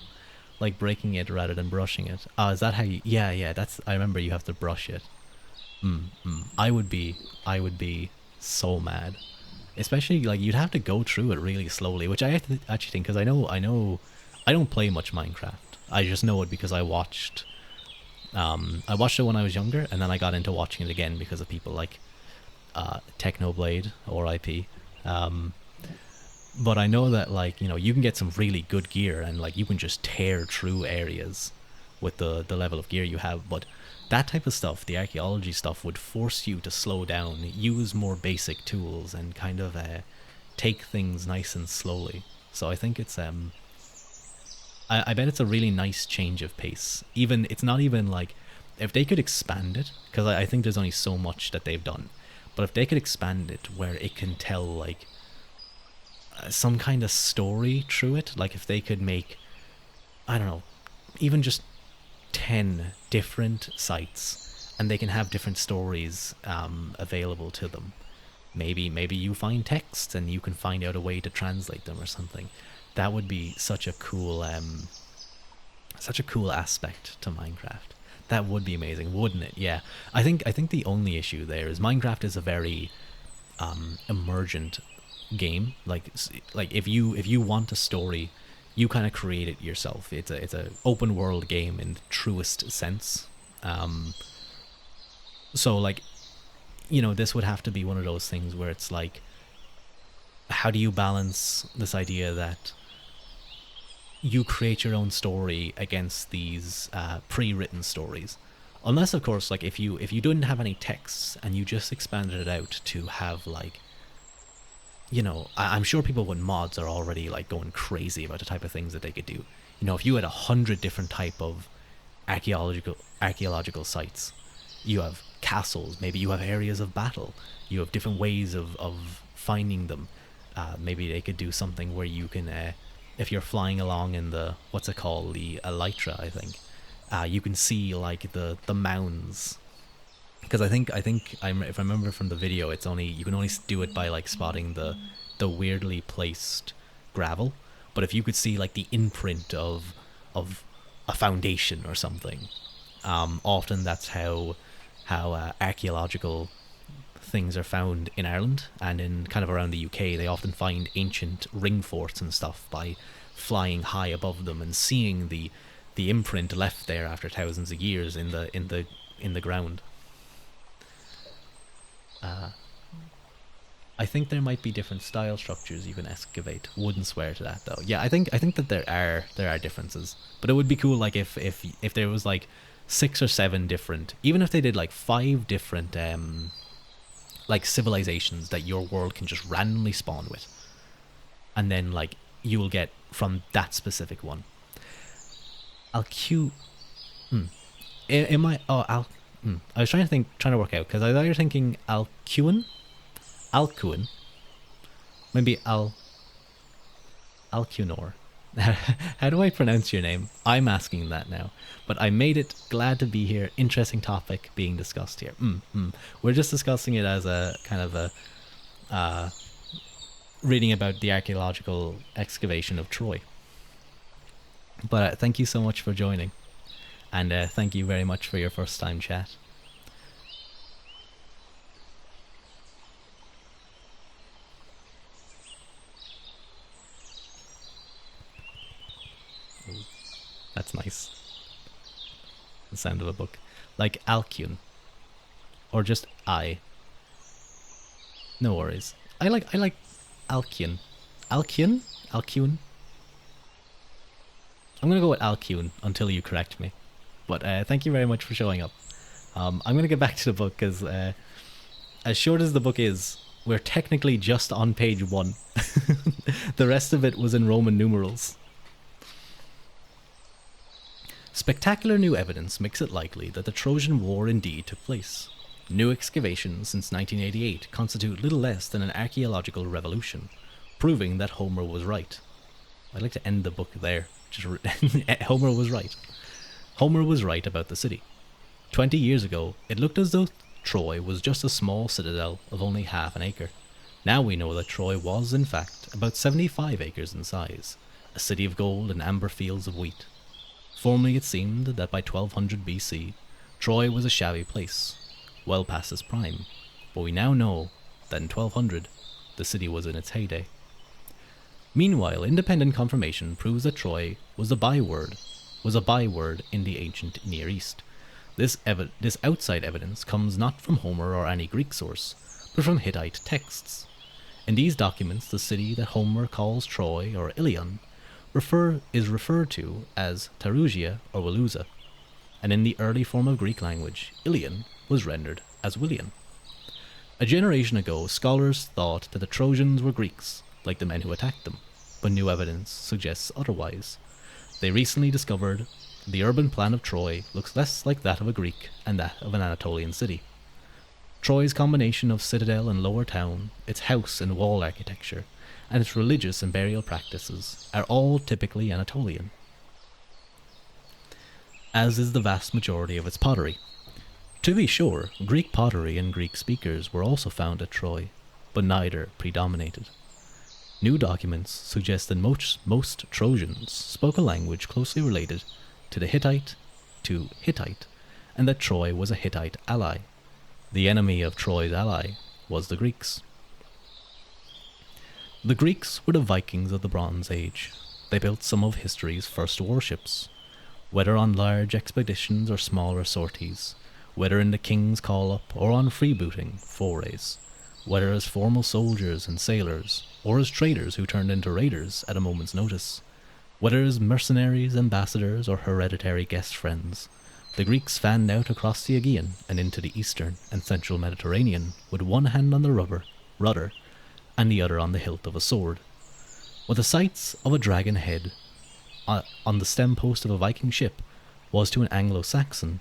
Like breaking it rather than brushing it. Is that how you... Yeah, that's... I remember you have to brush it. I would be so mad. Especially, like, you'd have to go through it really slowly, which I actually think, because I know, I don't play much Minecraft. I just know it because I watched it when I was younger, and then I got into watching it again because of people like Technoblade or IP. But I know that, like, you know, you can get some really good gear and like you can just tear through areas with the level of gear you have, but that type of stuff, the archaeology stuff, would force you to slow down, use more basic tools, and kind of take things nice and slowly. So I think it's I bet it's a really nice change of pace. Even it's not even like, if they could expand it, because I think there's only so much that they've done, but if they could expand it where it can tell like some kind of story through it, like if they could make, I don't know, even just 10 different sites and they can have different stories available to them. Maybe you find texts and you can find out a way to translate them or something. That would be such a cool aspect to Minecraft. That would be amazing, wouldn't it? Yeah. I think the only issue there is Minecraft is a very emergent game. Like if you want a story, you kind of create it yourself. It's a open world game in the truest sense. So like, you know, this would have to be one of those things where it's like, how do you balance this idea that you create your own story against these pre-written stories? Unless, of course, like if you didn't have any texts and you just expanded it out to have like, you know, I'm sure people with mods are already like going crazy about the type of things that they could do. You know, if you had 100 different type of archaeological sites, you have castles, maybe you have areas of battle, you have different ways of finding them. Maybe they could do something where you can, if you're flying along in the, what's it called, the elytra, I think, you can see like the mounds. Because I think if I remember from the video, it's only, you can only do it by like spotting the weirdly placed gravel. But if you could see like the imprint of a foundation or something, often that's how archaeological things are found in Ireland and in kind of around the UK. They often find ancient ring forts and stuff by flying high above them and seeing the imprint left there after thousands of years in the ground. I think there might be different style structures you can excavate. Wouldn't swear to that though. Yeah, I think that there are differences, but it would be cool like if there was like 6 or 7 different, even if they did like 5 different like civilizations that your world can just randomly spawn with, and then like you will get from that specific one. Am I? Oh, I was trying to work out because I thought you were thinking Alcuin, maybe Alcunor. How do I pronounce your name? I'm asking that now. But I made it. Glad to be here. Interesting topic being discussed here. We're just discussing it as a kind of a reading about the archaeological excavation of Troy. But thank you so much for joining, and thank you very much for your first time chat. That's nice. The sound of a book. Like Alcune. Or just I. No worries. I like Alcune. Alcune? Alcune? I'm gonna go with Alcune until you correct me. But thank you very much for showing up. I'm gonna get back to the book because as short as the book is, we're technically just on page 1. The rest of it was in Roman numerals. Spectacular new evidence makes it likely that the Trojan War indeed took place. New excavations since 1988 constitute little less than an archaeological revolution, proving that Homer was right. I'd like to end the book there. Homer was right. Homer was right about the city. 20 years ago, it looked as though Troy was just a small citadel of only half an acre. Now we know that Troy was, in fact, about 75 acres in size, a city of gold and amber fields of wheat. Formerly it seemed that by 1200 BC, Troy was a shabby place, well past its prime, but we now know that in 1200, the city was in its heyday. Meanwhile, independent confirmation proves that Troy was a byword in the ancient Near East. This outside evidence comes not from Homer or any Greek source, but from Hittite texts. In these documents, the city that Homer calls Troy or Ilion is referred to as Tarugia or Waluza, and in the early form of Greek language, Ilion was rendered as Willian. A generation ago, scholars thought that the Trojans were Greeks, like the men who attacked them, but new evidence suggests otherwise. They recently discovered the urban plan of Troy looks less like that of a Greek and that of an Anatolian city. Troy's combination of citadel and lower town, its house and wall architecture, and its religious and burial practices are all typically Anatolian, as is the vast majority of its pottery. To be sure, Greek pottery and Greek speakers were also found at Troy, but neither predominated. New documents suggest that most Trojans spoke a language closely related to Hittite, and that Troy was a Hittite ally. The enemy of Troy's ally was the Greeks. The Greeks were the Vikings of the Bronze Age. They built some of history's first warships, whether on large expeditions or smaller sorties, whether in the king's call-up or on freebooting forays, whether as formal soldiers and sailors, or as traders who turned into raiders at a moment's notice, whether as mercenaries, ambassadors, or hereditary guest friends. The Greeks fanned out across the Aegean and into the eastern and central Mediterranean with one hand on the rudder and the other on the hilt of a sword. What the sights of a dragon head on the stem post of a Viking ship was to an Anglo-Saxon,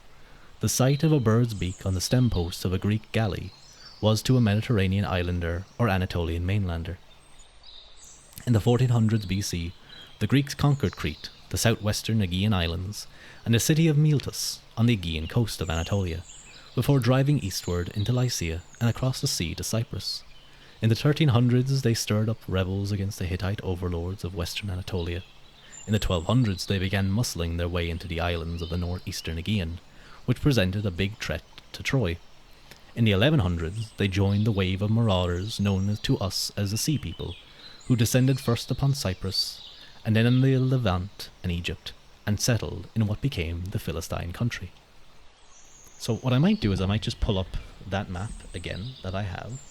the sight of a bird's beak on the stem post of a Greek galley was to a Mediterranean islander or Anatolian mainlander. In the 1400s BC, the Greeks conquered Crete, the southwestern Aegean islands, and the city of Miletus on the Aegean coast of Anatolia, before driving eastward into Lycia and across the sea to Cyprus. In the 1300s, they stirred up rebels against the Hittite overlords of western Anatolia. In the 1200s, they began muscling their way into the islands of the northeastern Aegean, which presented a big threat to Troy. In the 1100s, they joined the wave of marauders known to us as the Sea People, who descended first upon Cyprus and then in the Levant and Egypt, and settled in what became the Philistine country. So what I might do is I might just pull up that map again that I have,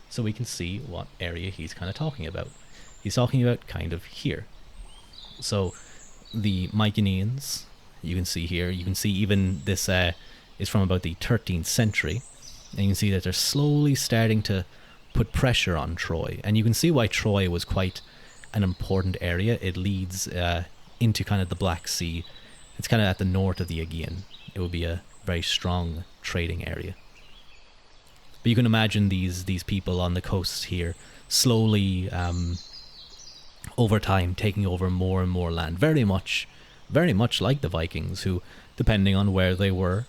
so we can see what area he's kind of talking about. He's talking about kind of here. So the Mycenaeans, you can see here, you can see even this is from about the 13th century, and you can see that they're slowly starting to put pressure on Troy, and you can see why Troy was quite an important area. It leads into kind of the Black Sea. It's kind of at the north of the Aegean. It would be a very strong trading area. But you can imagine these people on the coast here slowly, over time, taking over more and more land. Very much like the Vikings, who, depending on where they were,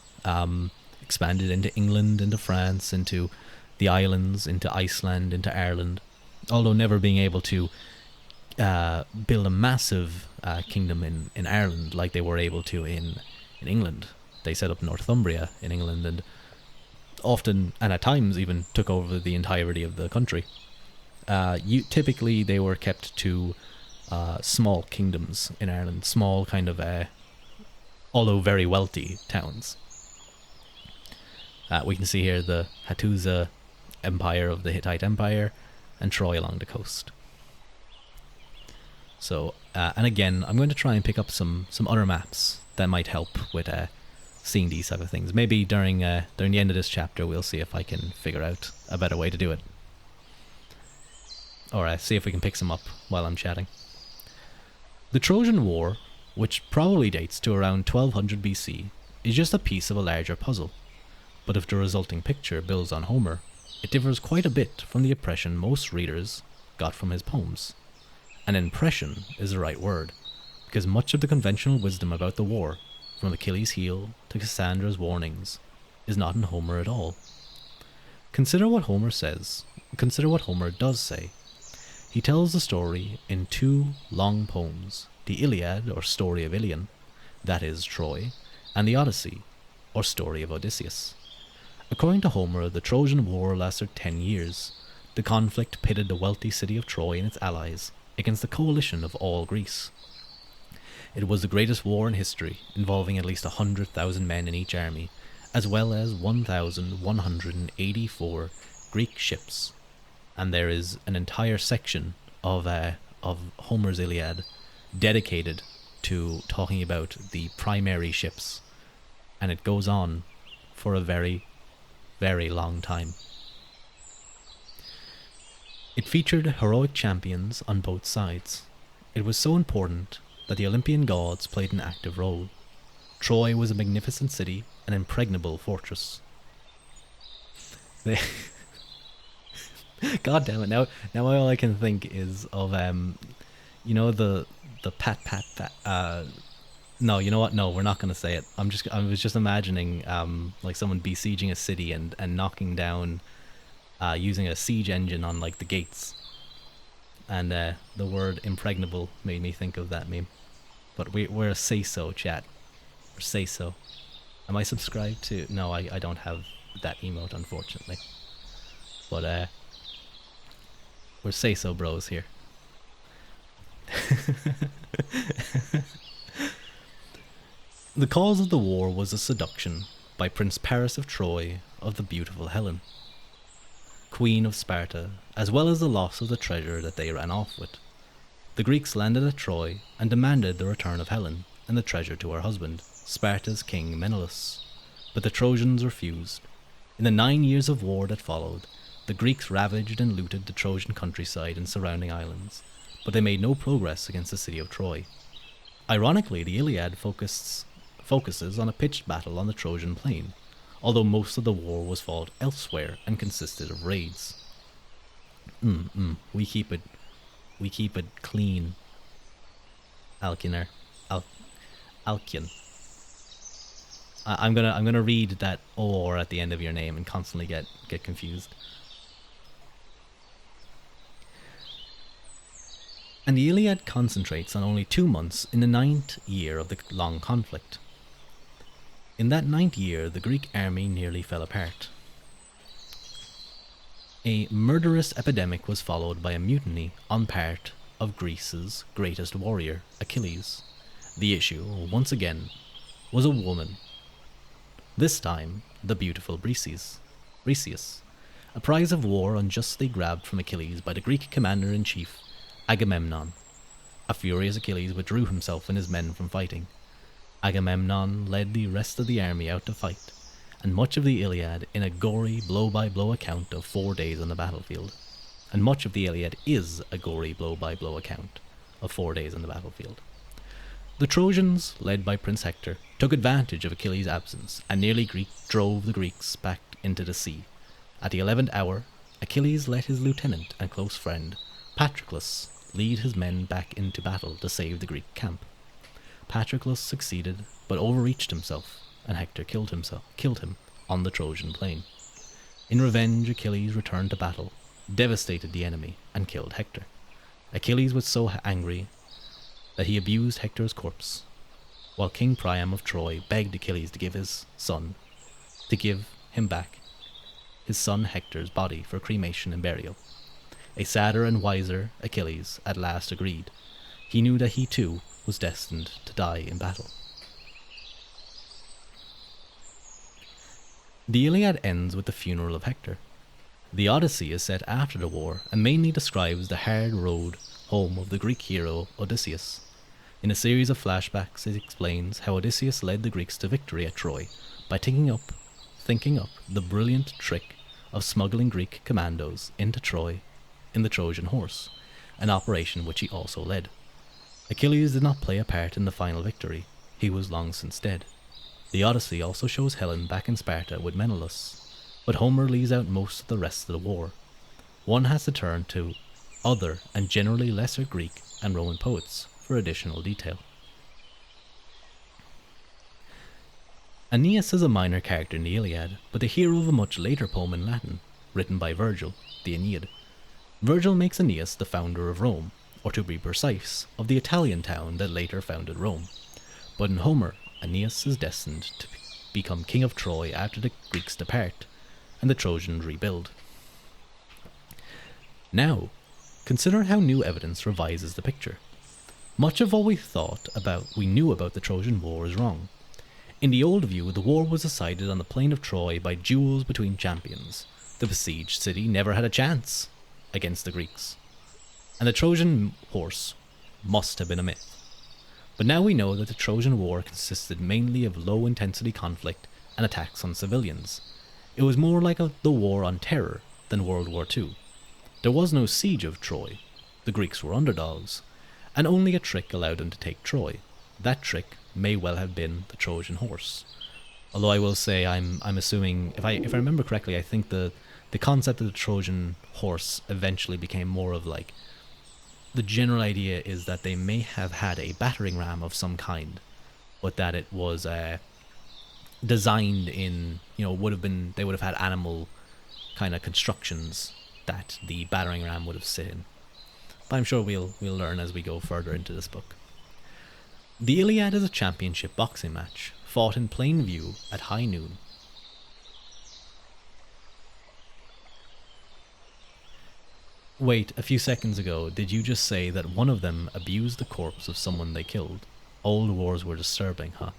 expanded into England, into France, into the islands, into Iceland, into Ireland, although never being able to build a massive kingdom in Ireland like they were able to in England. They set up Northumbria in England, and often, and at times even, took over the entirety of the country. Typically they were kept to small kingdoms in Ireland, small kind of, although very wealthy towns. We can see here the Hattusa Empire of the Hittite Empire, and Troy along the coast. So, and again, I'm going to try and pick up some other maps that might help with seeing these type of things. Maybe during the end of this chapter, we'll see if I can figure out a better way to do it. Or see if we can pick some up while I'm chatting. The Trojan War, which probably dates to around 1200 BC, is just a piece of a larger puzzle. But if the resulting picture builds on Homer, it differs quite a bit from the impression most readers got from his poems. An impression is the right word, because much of the conventional wisdom about the war, from Achilles' heel to Cassandra's warnings, is not in Homer at all. Consider what Homer does say. He tells the story in two long poems, the Iliad, or story of Ilion, that is, Troy, and the Odyssey, or story of Odysseus. According to Homer, the Trojan War lasted 10 years. The conflict pitted the wealthy city of Troy and its allies against the coalition of all Greece. It was the greatest war in history, involving at least 100,000 men in each army, as well as 1,184 Greek ships. And there is an entire section of Homer's Iliad dedicated to talking about the primary ships, and it goes on for a very, very long time. It featured heroic champions on both sides. It was so important that the Olympian gods played an active role. Troy was a magnificent city, an impregnable fortress. God damn it! Now all I can think is of the pat. No, you know what? No, we're not gonna say it. I was just imagining like someone besieging a city and knocking down using a siege engine on like the gates. And the word impregnable made me think of that meme. But we're a say-so chat. Or say-so. Am I subscribed to... No, I don't have that emote, unfortunately. But we're say-so bros here. The cause of the war was a seduction by Prince Paris of Troy of the beautiful Helen, Queen of Sparta, as well as the loss of the treasure that they ran off with. The Greeks landed at Troy and demanded the return of Helen and the treasure to her husband, Sparta's king Menelaus, but the Trojans refused. In the 9 years of war that followed, the Greeks ravaged and looted the Trojan countryside and surrounding islands, but they made no progress against the city of Troy. Ironically, the Iliad focuses on a pitched battle on the Trojan plain, although most of the war was fought elsewhere and consisted of raids. We keep it clean. Alkiner. Alkian. I'm gonna read that or at the end of your name and constantly get confused. And the Iliad concentrates on only 2 months in the 9th year of the long conflict. In that 9th year, the Greek army nearly fell apart. A murderous epidemic was followed by a mutiny on part of Greece's greatest warrior, Achilles. The issue, once again, was a woman. This time, the beautiful Briseis, a prize of war unjustly grabbed from Achilles by the Greek commander-in-chief, Agamemnon. A furious Achilles withdrew himself and his men from fighting. Agamemnon led the rest of the army out to fight, and much of the Iliad in a gory blow-by-blow account of 4 days on the battlefield. And much of the Iliad is a gory blow-by-blow account of 4 days on the battlefield. The Trojans, led by Prince Hector, took advantage of Achilles' absence and nearly drove the Greeks back into the sea. At the 11th hour, Achilles let his lieutenant and close friend, Patroclus, lead his men back into battle to save the Greek camp. Patroclus succeeded, but overreached himself, and Hector killed him on the Trojan plain. In revenge, Achilles returned to battle, devastated the enemy, and killed Hector. Achilles was so angry that he abused Hector's corpse, while King Priam of Troy begged Achilles to give him back his son Hector's body for cremation and burial. A sadder and wiser Achilles at last agreed. He knew that he too was destined to die in battle. The Iliad ends with the funeral of Hector. The Odyssey is set after the war and mainly describes the hard road home of the Greek hero Odysseus. In a series of flashbacks, it explains how Odysseus led the Greeks to victory at Troy by thinking up the brilliant trick of smuggling Greek commandos into Troy in the Trojan Horse, an operation which he also led. Achilles did not play a part in the final victory. He was long since dead. The Odyssey also shows Helen back in Sparta with Menelaus, but Homer leaves out most of the rest of the war. One has to turn to other and generally lesser Greek and Roman poets for additional detail. Aeneas is a minor character in the Iliad, but the hero of a much later poem in Latin, written by Virgil, the Aeneid. Virgil makes Aeneas the founder of Rome, or to be precise, of the Italian town that later founded Rome. But in Homer, Aeneas is destined to become king of Troy after the Greeks depart, and the Trojans rebuild. Now, consider how new evidence revises the picture. Much of what we knew about the Trojan War is wrong. In the old view, the war was decided on the plain of Troy by duels between champions. The besieged city never had a chance against the Greeks, and the Trojan horse must have been a myth. But now we know that the Trojan War consisted mainly of low-intensity conflict and attacks on civilians. It was more like the War on Terror than World War II. There was no siege of Troy. The Greeks were underdogs, and only a trick allowed them to take Troy. That trick may well have been the Trojan horse. Although I will say, I'm assuming, if I remember correctly, I think the concept of the Trojan horse eventually became more of like, the general idea is that they may have had a battering ram of some kind, but that it was designed in, they would have had animal kind of constructions that the battering ram would have sit in. But I'm sure we'll learn as we go further into this book. The Iliad is a championship boxing match, fought in plain view at high noon. Wait, a few seconds ago, did you just say that one of them abused the corpse of someone they killed? Old wars were disturbing, huh?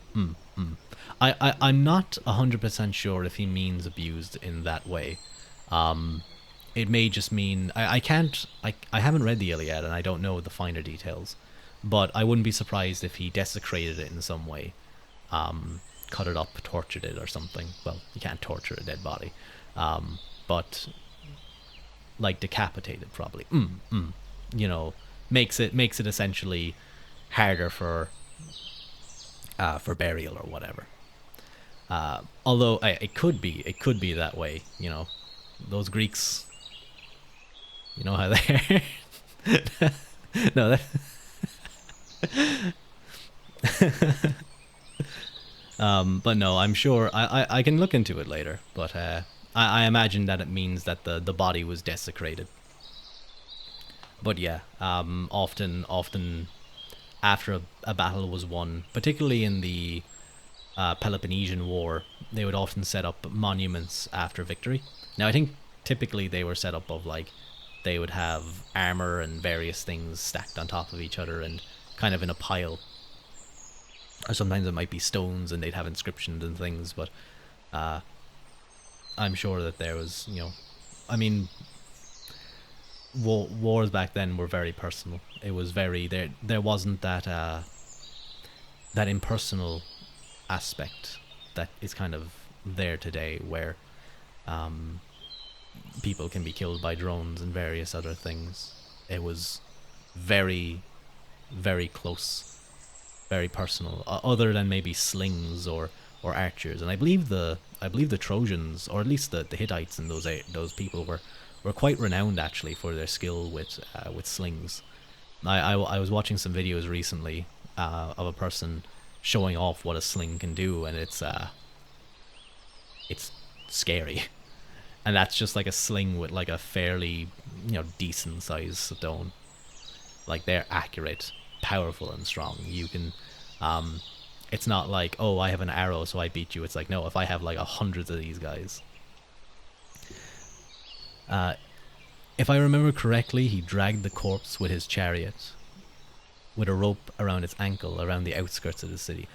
I'm not 100% sure if he means abused in that way. It may just mean... I haven't read the Iliad and I don't know the finer details. But I wouldn't be surprised if he desecrated it in some way. Cut it up, tortured it or something. Well, you can't torture a dead body. But... like decapitated, probably. Makes it essentially harder for burial or whatever. Although it could be that way. Those Greeks. You know how they no. That but no, I'm sure I can look into it later. But I imagine that it means that the body was desecrated. But yeah, often after a battle was won, particularly in the Peloponnesian War, they would often set up monuments after victory. Now I think typically they were set up of like they would have armor and various things stacked on top of each other and kind of in a pile. Or sometimes it might be stones and they'd have inscriptions and things, but I'm sure that there was, I mean, wars back then were very personal. It was very, there wasn't that that impersonal aspect that is kind of there today, where people can be killed by drones and various other things. It was very, very close, very personal, other than maybe slings or archers. And I believe the Trojans, or at least the Hittites and those people were quite renowned actually for their skill with slings. I was watching some videos recently of a person showing off what a sling can do, and it's scary. And that's just like a sling with like a fairly decent sized stone. Like, they're accurate, powerful, and strong. You can it's not like, oh, I have an arrow so I beat you. It's like, no, if I have like hundreds of these guys. If I remember correctly, he dragged the corpse with his chariot with a rope around its ankle around the outskirts of the city.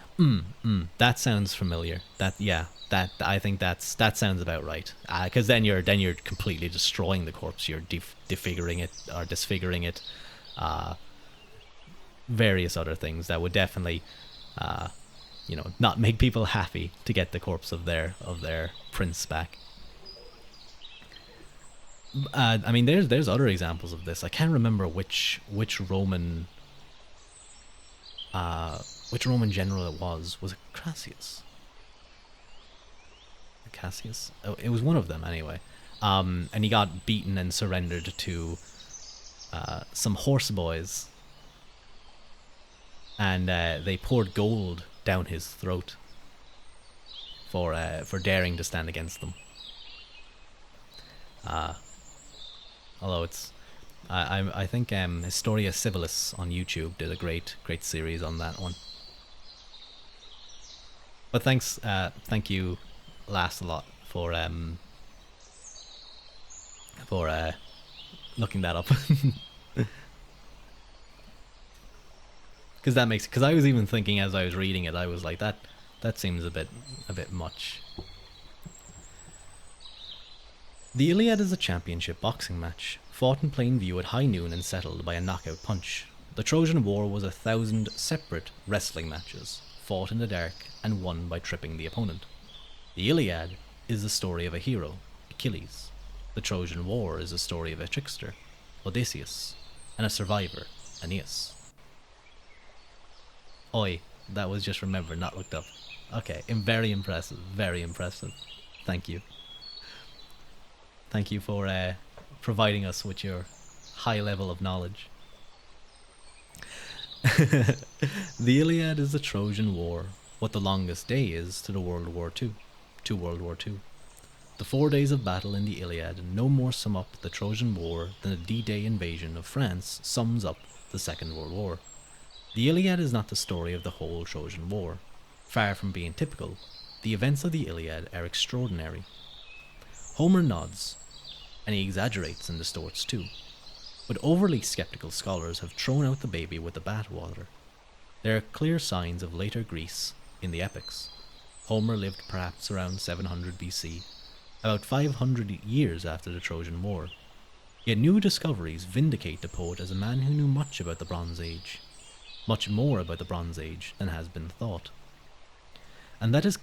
That sounds familiar. I think that sounds about right. Because then you're completely destroying the corpse. You're disfiguring it. Various other things that would definitely, not make people happy to get the corpse of their prince back. I mean, there's other examples of this. I can't remember which Roman general it was. Was it Cassius? Oh, it was one of them anyway. And he got beaten and surrendered to some horse boys, and they poured gold down his throat for daring to stand against them. Although it's, I think Historia Civilis on YouTube did a great series on that one. But thank you, Lancelot, for looking that up. Because I was even thinking as I was reading it, I was like, that seems a bit much. The Iliad is a championship boxing match, fought in plain view at high noon and settled by a knockout punch. The Trojan War was 1,000 separate wrestling matches, fought in the dark and won by tripping the opponent. The Iliad is the story of a hero, Achilles. The Trojan War is the story of a trickster, Odysseus, and a survivor, Aeneas. Oi, that was just remembered, not looked up. Okay, very impressive, very impressive. Thank you. Thank you for providing us with your high level of knowledge. The Iliad is the Trojan War, what the longest day is to World War II. The 4 days of battle in the Iliad no more sum up the Trojan War than the D-Day invasion of France sums up the Second World War. The Iliad is not the story of the whole Trojan War. Far from being typical, the events of the Iliad are extraordinary. Homer nods, and he exaggerates and distorts too. But overly skeptical scholars have thrown out the baby with the bathwater. There are clear signs of later Greece in the epics. Homer lived perhaps around 700 BC, about 500 years after the Trojan War. Yet new discoveries vindicate the poet as a man who knew much about the Bronze Age. Much more about the Bronze Age than has been thought. And that is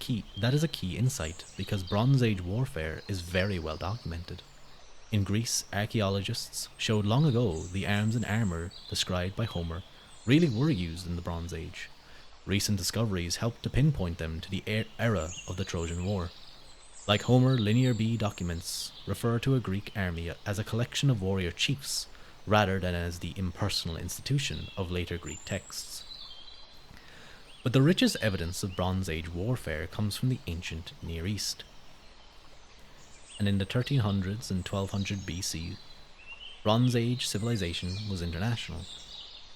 a key insight, because Bronze Age warfare is very well documented. In Greece, archaeologists showed long ago the arms and armour described by Homer really were used in the Bronze Age. Recent discoveries helped to pinpoint them to the era of the Trojan War. Like Homer, Linear B documents refer to a Greek army as a collection of warrior chiefs, rather than as the impersonal institution of later Greek texts. But the richest evidence of Bronze Age warfare comes from the ancient Near East. And in the 1300s and 1200 BC, Bronze Age civilization was international.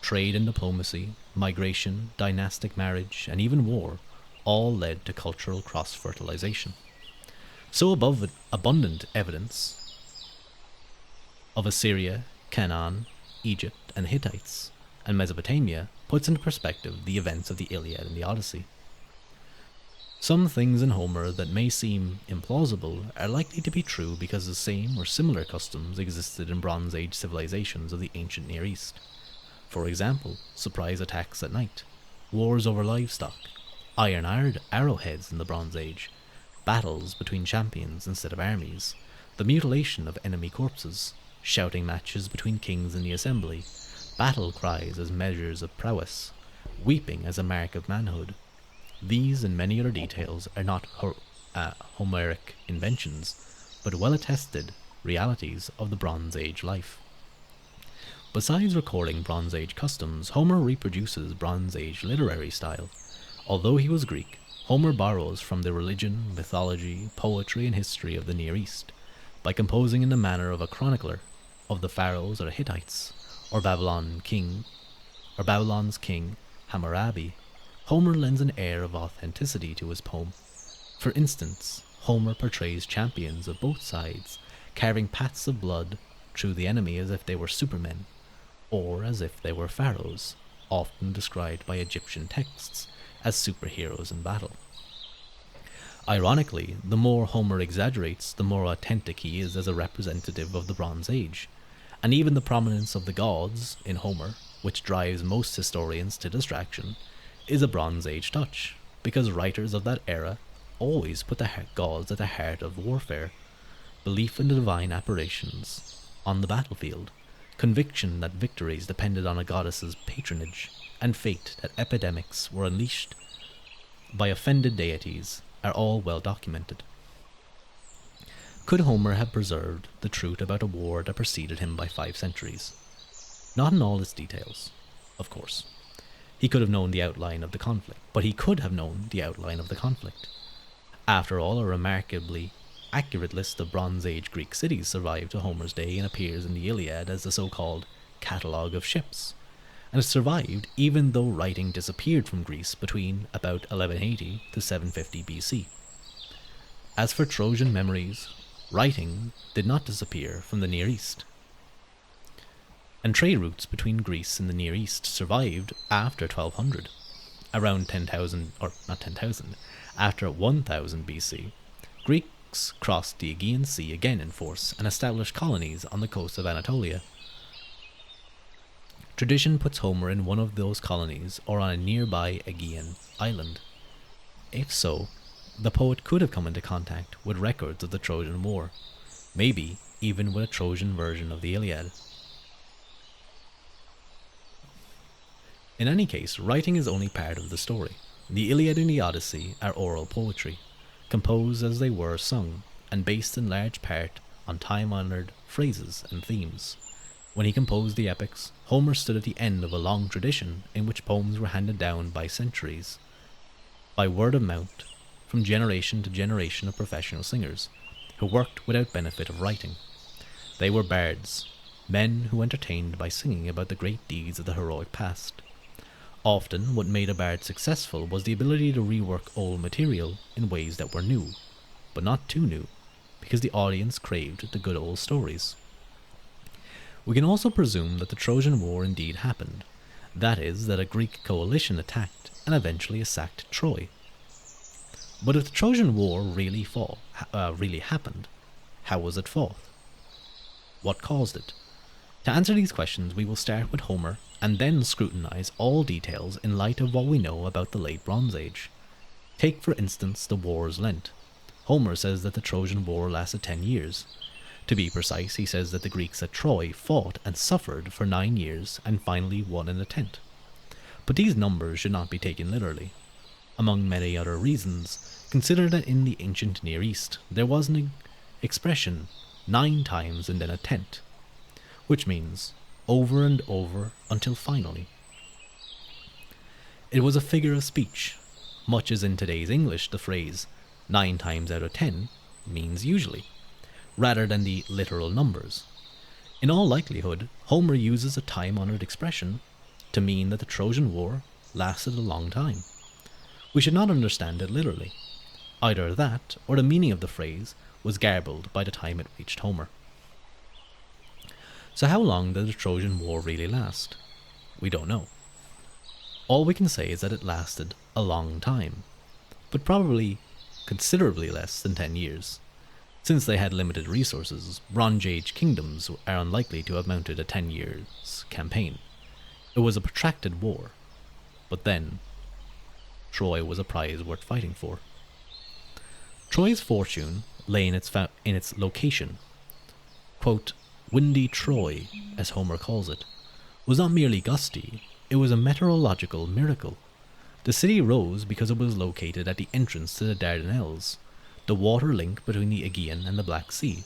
Trade and diplomacy, migration, dynastic marriage, and even war all led to cultural cross-fertilization. So abundant evidence of Assyria, Canaan, Egypt, and Hittites, and Mesopotamia puts into perspective the events of the Iliad and the Odyssey. Some things in Homer that may seem implausible are likely to be true because the same or similar customs existed in Bronze Age civilizations of the ancient Near East. For example, surprise attacks at night, wars over livestock, iron arrowheads in the Bronze Age, battles between champions instead of armies, the mutilation of enemy corpses, shouting matches between kings in the assembly, battle cries as measures of prowess, weeping as a mark of manhood. These and many other details are not Homeric inventions, but well-attested realities of the Bronze Age life. Besides recording Bronze Age customs, Homer reproduces Bronze Age literary style. Although he was Greek, Homer borrows from the religion, mythology, poetry, and history of the Near East, by composing in the manner of a chronicler of the pharaohs or Hittites, or Babylon's king Hammurabi. Homer lends an air of authenticity to his poem. For instance, Homer portrays champions of both sides, carving paths of blood through the enemy as if they were supermen, or as if they were pharaohs, often described by Egyptian texts as superheroes in battle. Ironically, the more Homer exaggerates, the more authentic he is as a representative of the Bronze Age, and even the prominence of the gods in Homer, which drives most historians to distraction, is a Bronze Age touch, because writers of that era always put the gods at the heart of warfare, belief in the divine apparitions on the battlefield, conviction that victories depended on a goddess's patronage, and fate that epidemics were unleashed by offended deities are all well documented. Could Homer have preserved the truth about a war that preceded him by 5 centuries? Not in all its details, of course. He could have known the outline of the conflict, but he could have known the outline of the conflict. After all, a remarkably accurate list of Bronze Age Greek cities survived to Homer's day and appears in the Iliad as the so-called catalogue of ships, and it survived even though writing disappeared from Greece between about 1180 to 750 BC. As for Trojan memories, writing did not disappear from the Near East, and trade routes between Greece and the Near East survived after 1200. Around 10,000, or not 10,000, after 1000 BC, Greeks crossed the Aegean Sea again in force and established colonies on the coast of Anatolia. Tradition puts Homer in one of those colonies or on a nearby Aegean island. If so, the poet could have come into contact with records of the Trojan War, maybe even with a Trojan version of the Iliad. In any case, writing is only part of the story. The Iliad and the Odyssey are oral poetry, composed as they were sung, and based in large part on time-honored phrases and themes. When he composed the epics, Homer stood at the end of a long tradition in which poems were handed down by centuries, by word of mouth, from generation to generation of professional singers, who worked without benefit of writing. They were bards, men who entertained by singing about the great deeds of the heroic past. Often, what made a bard successful was the ability to rework old material in ways that were new, but not too new, because the audience craved the good old stories. We can also presume that the Trojan War indeed happened, that is, that a Greek coalition attacked and eventually sacked Troy. But if the Trojan War really happened, how was it fought? What caused it? To answer these questions, we will start with Homer and then scrutinize all details in light of what we know about the Late Bronze Age. Take, for instance, the war's length. Homer says that the Trojan War lasted 10 years. To be precise, he says that the Greeks at Troy fought and suffered for 9 years and finally won in the 10th. But these numbers should not be taken literally. Among many other reasons, consider that in the ancient Near East there was an expression 9 times and then a 10th, which means over and over until finally. It was a figure of speech, much as in today's English the phrase 9 times out of 10 means usually, rather than the literal numbers. In all likelihood, Homer uses a time-honored expression to mean that the Trojan War lasted a long time. We should not understand it literally. Either that, or the meaning of the phrase was garbled by the time it reached Homer. So how long did the Trojan War really last? We don't know. All we can say is that it lasted a long time, but probably considerably less than 10 years. Since they had limited resources, Bronze Age kingdoms are unlikely to have mounted a 10 years campaign. It was a protracted war, but then Troy was a prize worth fighting for. Troy's fortune lay in its location. Quote, windy Troy, as Homer calls it, was not merely gusty, it was a meteorological miracle. The city rose because it was located at the entrance to the Dardanelles, the water link between the Aegean and the Black Sea.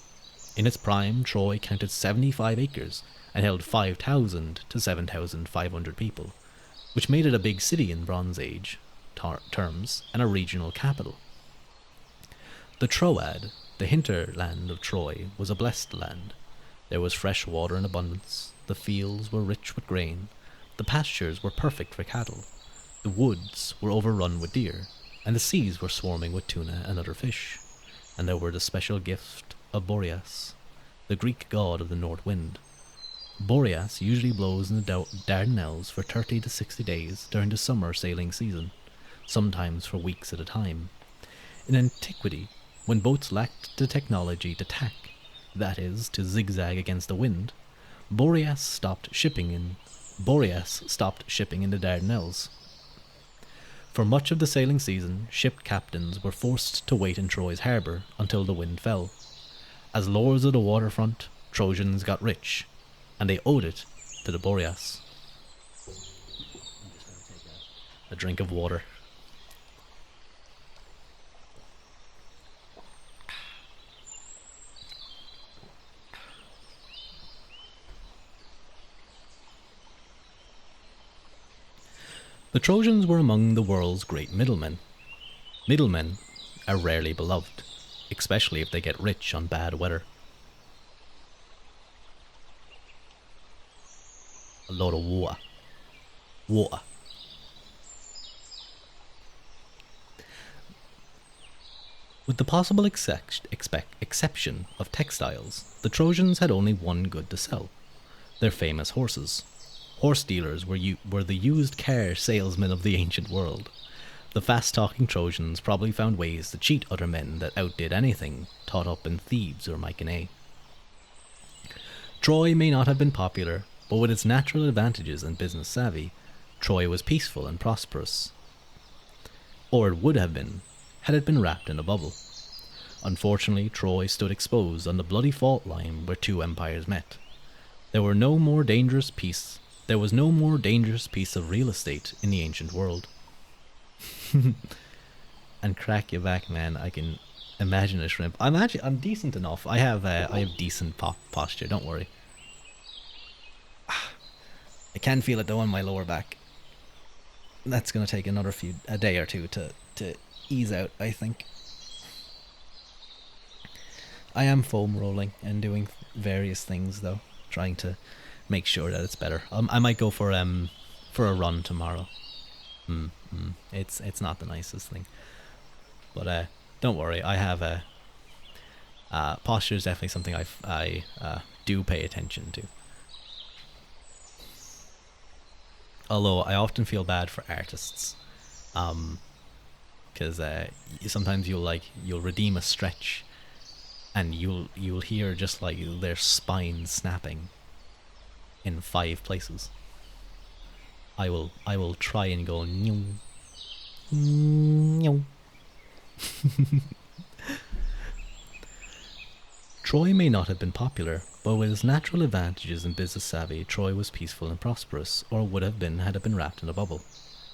In its prime, Troy counted 75 acres and held 5,000 to 7,500 people, which made it a big city in Bronze Age terms and a regional capital. The Troad, the hinterland of Troy, was a blessed land. There was fresh water in abundance, the fields were rich with grain, the pastures were perfect for cattle, the woods were overrun with deer, and the seas were swarming with tuna and other fish. And there were the special gift of Boreas, the Greek god of the north wind. Boreas usually blows in the Dardanelles for 30 to 60 days during the summer sailing season, sometimes for weeks at a time. In antiquity, when boats lacked the technology to tack, that is, to zigzag against the wind, Boreas stopped shipping in the Dardanelles. For much of the sailing season, ship captains were forced to wait in Troy's harbour until the wind fell. As lords of the waterfront, Trojans got rich, and they owed it to the Boreas. I'm just going to take a drink of water. The Trojans were among the world's great middlemen. Middlemen are rarely beloved, especially if they get rich on bad weather. A lot of water. Water. With the possible exception of textiles, the Trojans had only one good to sell: their famous horses. Horse dealers were the used car salesmen of the ancient world. The fast-talking Trojans probably found ways to cheat other men that outdid anything taught up in Thebes or Mycenae. Troy may not have been popular, but with its natural advantages and business savvy, Troy was peaceful and prosperous. Or it would have been, had it been wrapped in a bubble. Unfortunately, Troy stood exposed on the bloody fault line where two empires met. There was no more dangerous piece of real estate in the ancient world. And crack your back, man. I can imagine a shrimp. I'm decent enough. I have decent posture. Don't worry. I can feel it though on my lower back. That's gonna take a day or two to ease out, I think. I am foam rolling and doing various things though, trying to make sure that it's better. I might go for a run tomorrow. It's not the nicest thing, but don't worry. I have posture is definitely something I do pay attention to. Although I often feel bad for artists, because sometimes you'll redeem a stretch, and you'll hear just like their spine snapping in 5 places. I will try and go nyum, nyum. Troy may not have been popular, but with its natural advantages and business savvy, Troy was peaceful and prosperous, or would have been had it been wrapped in a bubble.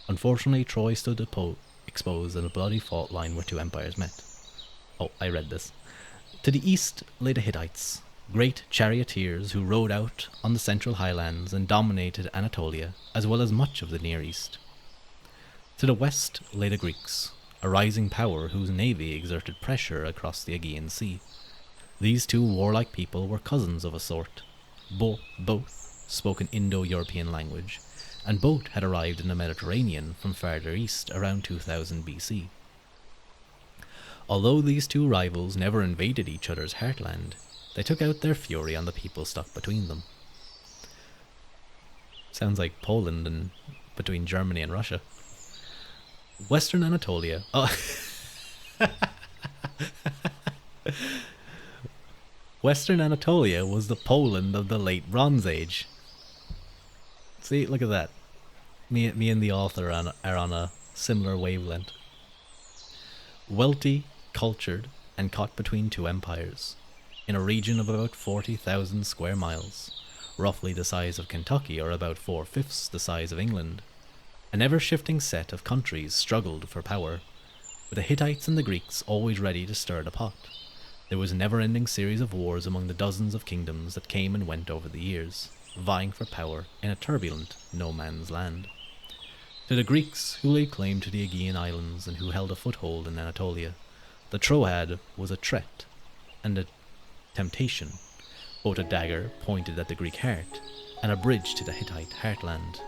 Unfortunately, Troy stood exposed in a bloody fault line where two empires met. Oh, I read this. To the east lay the Hittites, great charioteers who rode out on the central highlands and dominated Anatolia, as well as much of the Near East. To the west lay the Greeks, a rising power whose navy exerted pressure across the Aegean Sea. These two warlike people were cousins of a sort. Both spoke an Indo-European language, and both had arrived in the Mediterranean from farther east around 2000 BC. Although these two rivals never invaded each other's heartland, they took out their fury on the people stuck between them. Sounds like Poland and between Germany and Russia. Western Anatolia. Oh, Western Anatolia was the Poland of the late Bronze Age. See, look at that. Me and the author are on a similar wavelength. Wealthy, cultured, and caught between two empires, in a region of about 40,000 square miles, roughly the size of Kentucky or about 4/5 the size of England. An ever-shifting set of countries struggled for power, with the Hittites and the Greeks always ready to stir the pot. There was a never-ending series of wars among the dozens of kingdoms that came and went over the years, vying for power in a turbulent no-man's land. To the Greeks, who laid claim to the Aegean Islands and who held a foothold in Anatolia, the Troad was a threat and a temptation, both a dagger pointed at the Greek heart and a bridge to the Hittite heartland.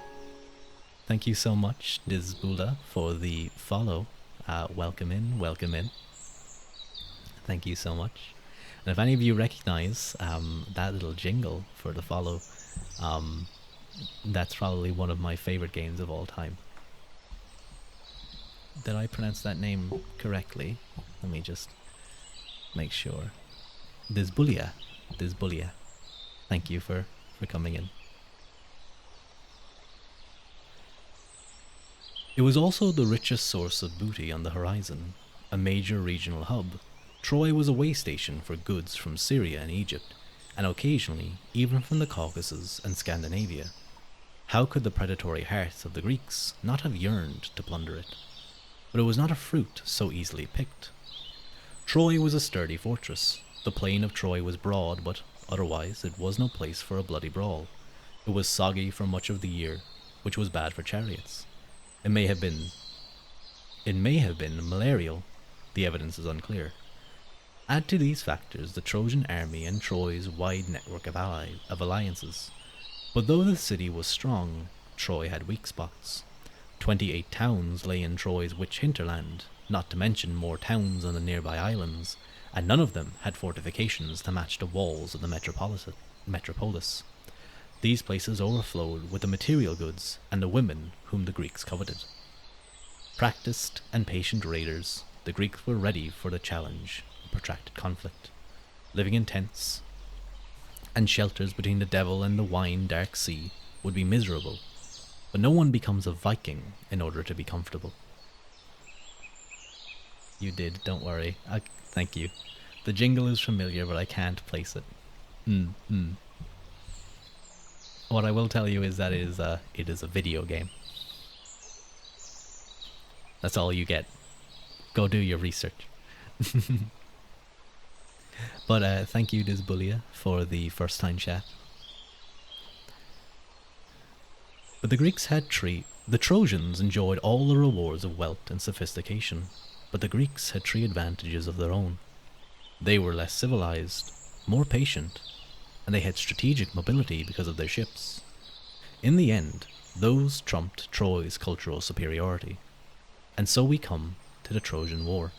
Thank you so much, Dizbula, for the follow. Welcome in, welcome in. Thank you so much. And if any of you recognize that little jingle for the follow, that's probably one of my favorite games of all time. Did I pronounce that name correctly? Let me just make sure. Dizbulia. Dizbulia. Thank you for coming in. It was also the richest source of booty on the horizon, a major regional hub. Troy was a way station for goods from Syria and Egypt, and occasionally even from the Caucasus and Scandinavia. How could the predatory hearts of the Greeks not have yearned to plunder it? But it was not a fruit so easily picked. Troy was a sturdy fortress. The plain of Troy was broad, but otherwise it was no place for a bloody brawl. It was soggy for much of the year, which was bad for chariots. It may have been malarial. The evidence is unclear. Add to these factors the Trojan army and Troy's wide network of alliances. But though the city was strong, Troy had weak spots. 28 towns lay in Troy's rich hinterland, not to mention more towns on the nearby islands, and none of them had fortifications to match the walls of the metropolis. These places overflowed with the material goods and the women whom the Greeks coveted. Practiced and patient raiders, the Greeks were ready for the challenge of protracted conflict, living in tents and shelters between the devil and the wine-dark sea would be miserable. But no one becomes a Viking in order to be comfortable. You did, don't worry. Thank you. The jingle is familiar, but I can't place it. What I will tell you is that it is a video game. That's all you get. Go do your research. But thank you, Dizbulia, for the first time chat. But the Greeks had the Trojans enjoyed all the rewards of wealth and sophistication, but the Greeks had three advantages of their own. They were less civilized, more patient, and they had strategic mobility because of their ships. In the end, those trumped Troy's cultural superiority. And so we come to the Trojan War.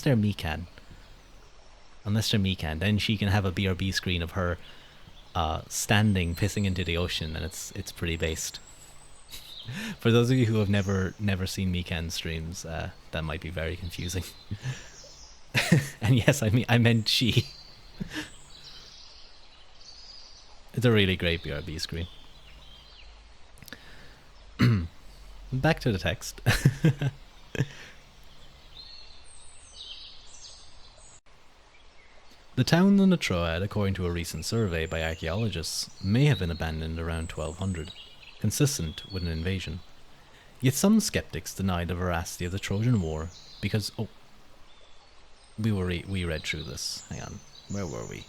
unless they're Mikan. Unless they're Mikan, then she can have a BRB screen of her standing, pissing into the ocean, and it's pretty based. For those of you who have never seen Mikan streams, that might be very confusing. And yes, I meant she. It's a really great BRB screen. Back to the text. The town on the Troad, according to a recent survey by archaeologists, may have been abandoned around 1200, consistent with an invasion. Yet some skeptics deny the veracity of the Trojan War because... Oh, we read through this. Hang on, where were we?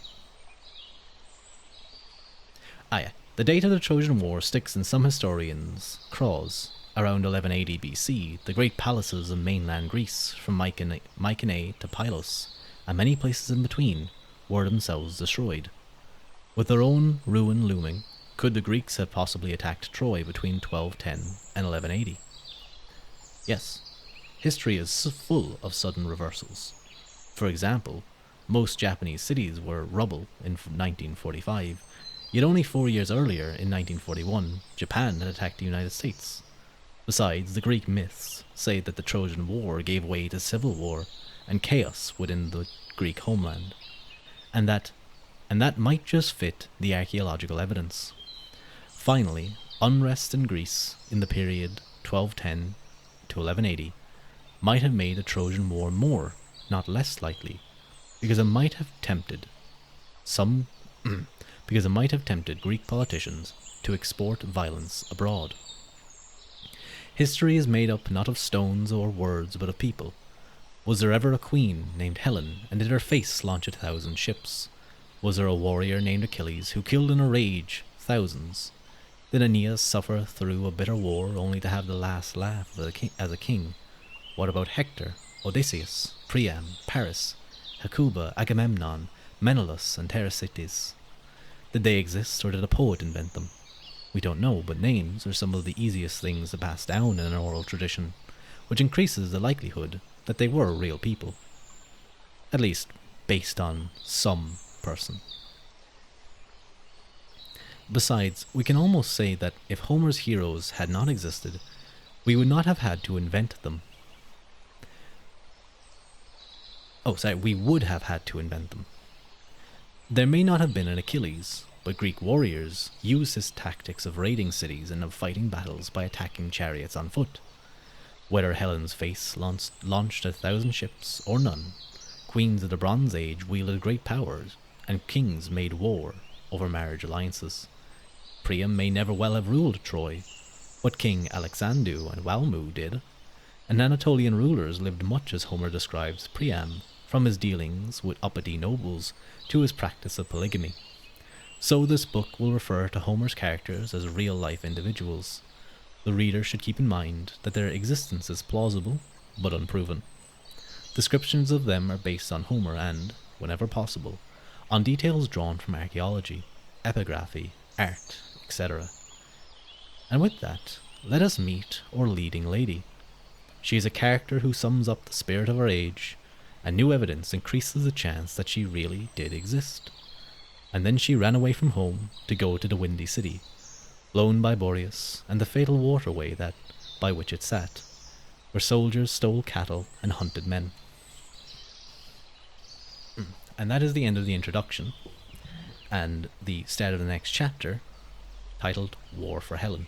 Ah yeah, the date of the Trojan War sticks in some historians' craws. Around 1180 BC, the great palaces of mainland Greece, from Mycenae to Pylos, and many places in between, were themselves destroyed. With their own ruin looming, could the Greeks have possibly attacked Troy between 1210 and 1180? Yes, history is full of sudden reversals. For example, most Japanese cities were rubble in 1945, yet only 4 years earlier, in 1941, Japan had attacked the United States. Besides, the Greek myths say that the Trojan War gave way to civil war and chaos within the Greek homeland, and that might just fit the archaeological evidence. Finally, unrest in Greece in the period 1210 to 1180 might have made a Trojan War more, not less likely, because it might have tempted Greek politicians to export violence abroad. History is made up not of stones or words, but of people. Was there ever a queen named Helen, and did her face launch 1,000 ships? Was there a warrior named Achilles, who killed in a rage thousands? Did Aeneas suffer through a bitter war, only to have the last laugh as a king? What about Hector, Odysseus, Priam, Paris, Hecuba, Agamemnon, Menelaus, and Thersites? Did they exist, or did a poet invent them? We don't know, but names are some of the easiest things to pass down in an oral tradition, which increases the likelihood that they were real people. At least, based on some person. Besides, we can almost say that if Homer's heroes had not existed, we would not have had to invent them. We would have had to invent them. There may not have been an Achilles, but Greek warriors used his tactics of raiding cities and of fighting battles by attacking chariots on foot. Whether Helen's face launched 1,000 ships or none, queens of the Bronze Age wielded great powers, and kings made war over marriage alliances. Priam may never well have ruled Troy, but King Alexandru and Walmu did, and Anatolian rulers lived much as Homer describes Priam, from his dealings with uppity nobles to his practice of polygamy. So this book will refer to Homer's characters as real-life individuals. The reader should keep in mind that their existence is plausible, but unproven. Descriptions of them are based on Homer and, whenever possible, on details drawn from archaeology, epigraphy, art, etc. And with that, let us meet our leading lady. She is a character who sums up the spirit of our age, and new evidence increases the chance that she really did exist. And then she ran away from home to go to the Windy City, blown by Boreas and the fatal waterway by which it sat, where soldiers stole cattle and hunted men. And that is the end of the introduction, and the start of the next chapter, titled War for Helen.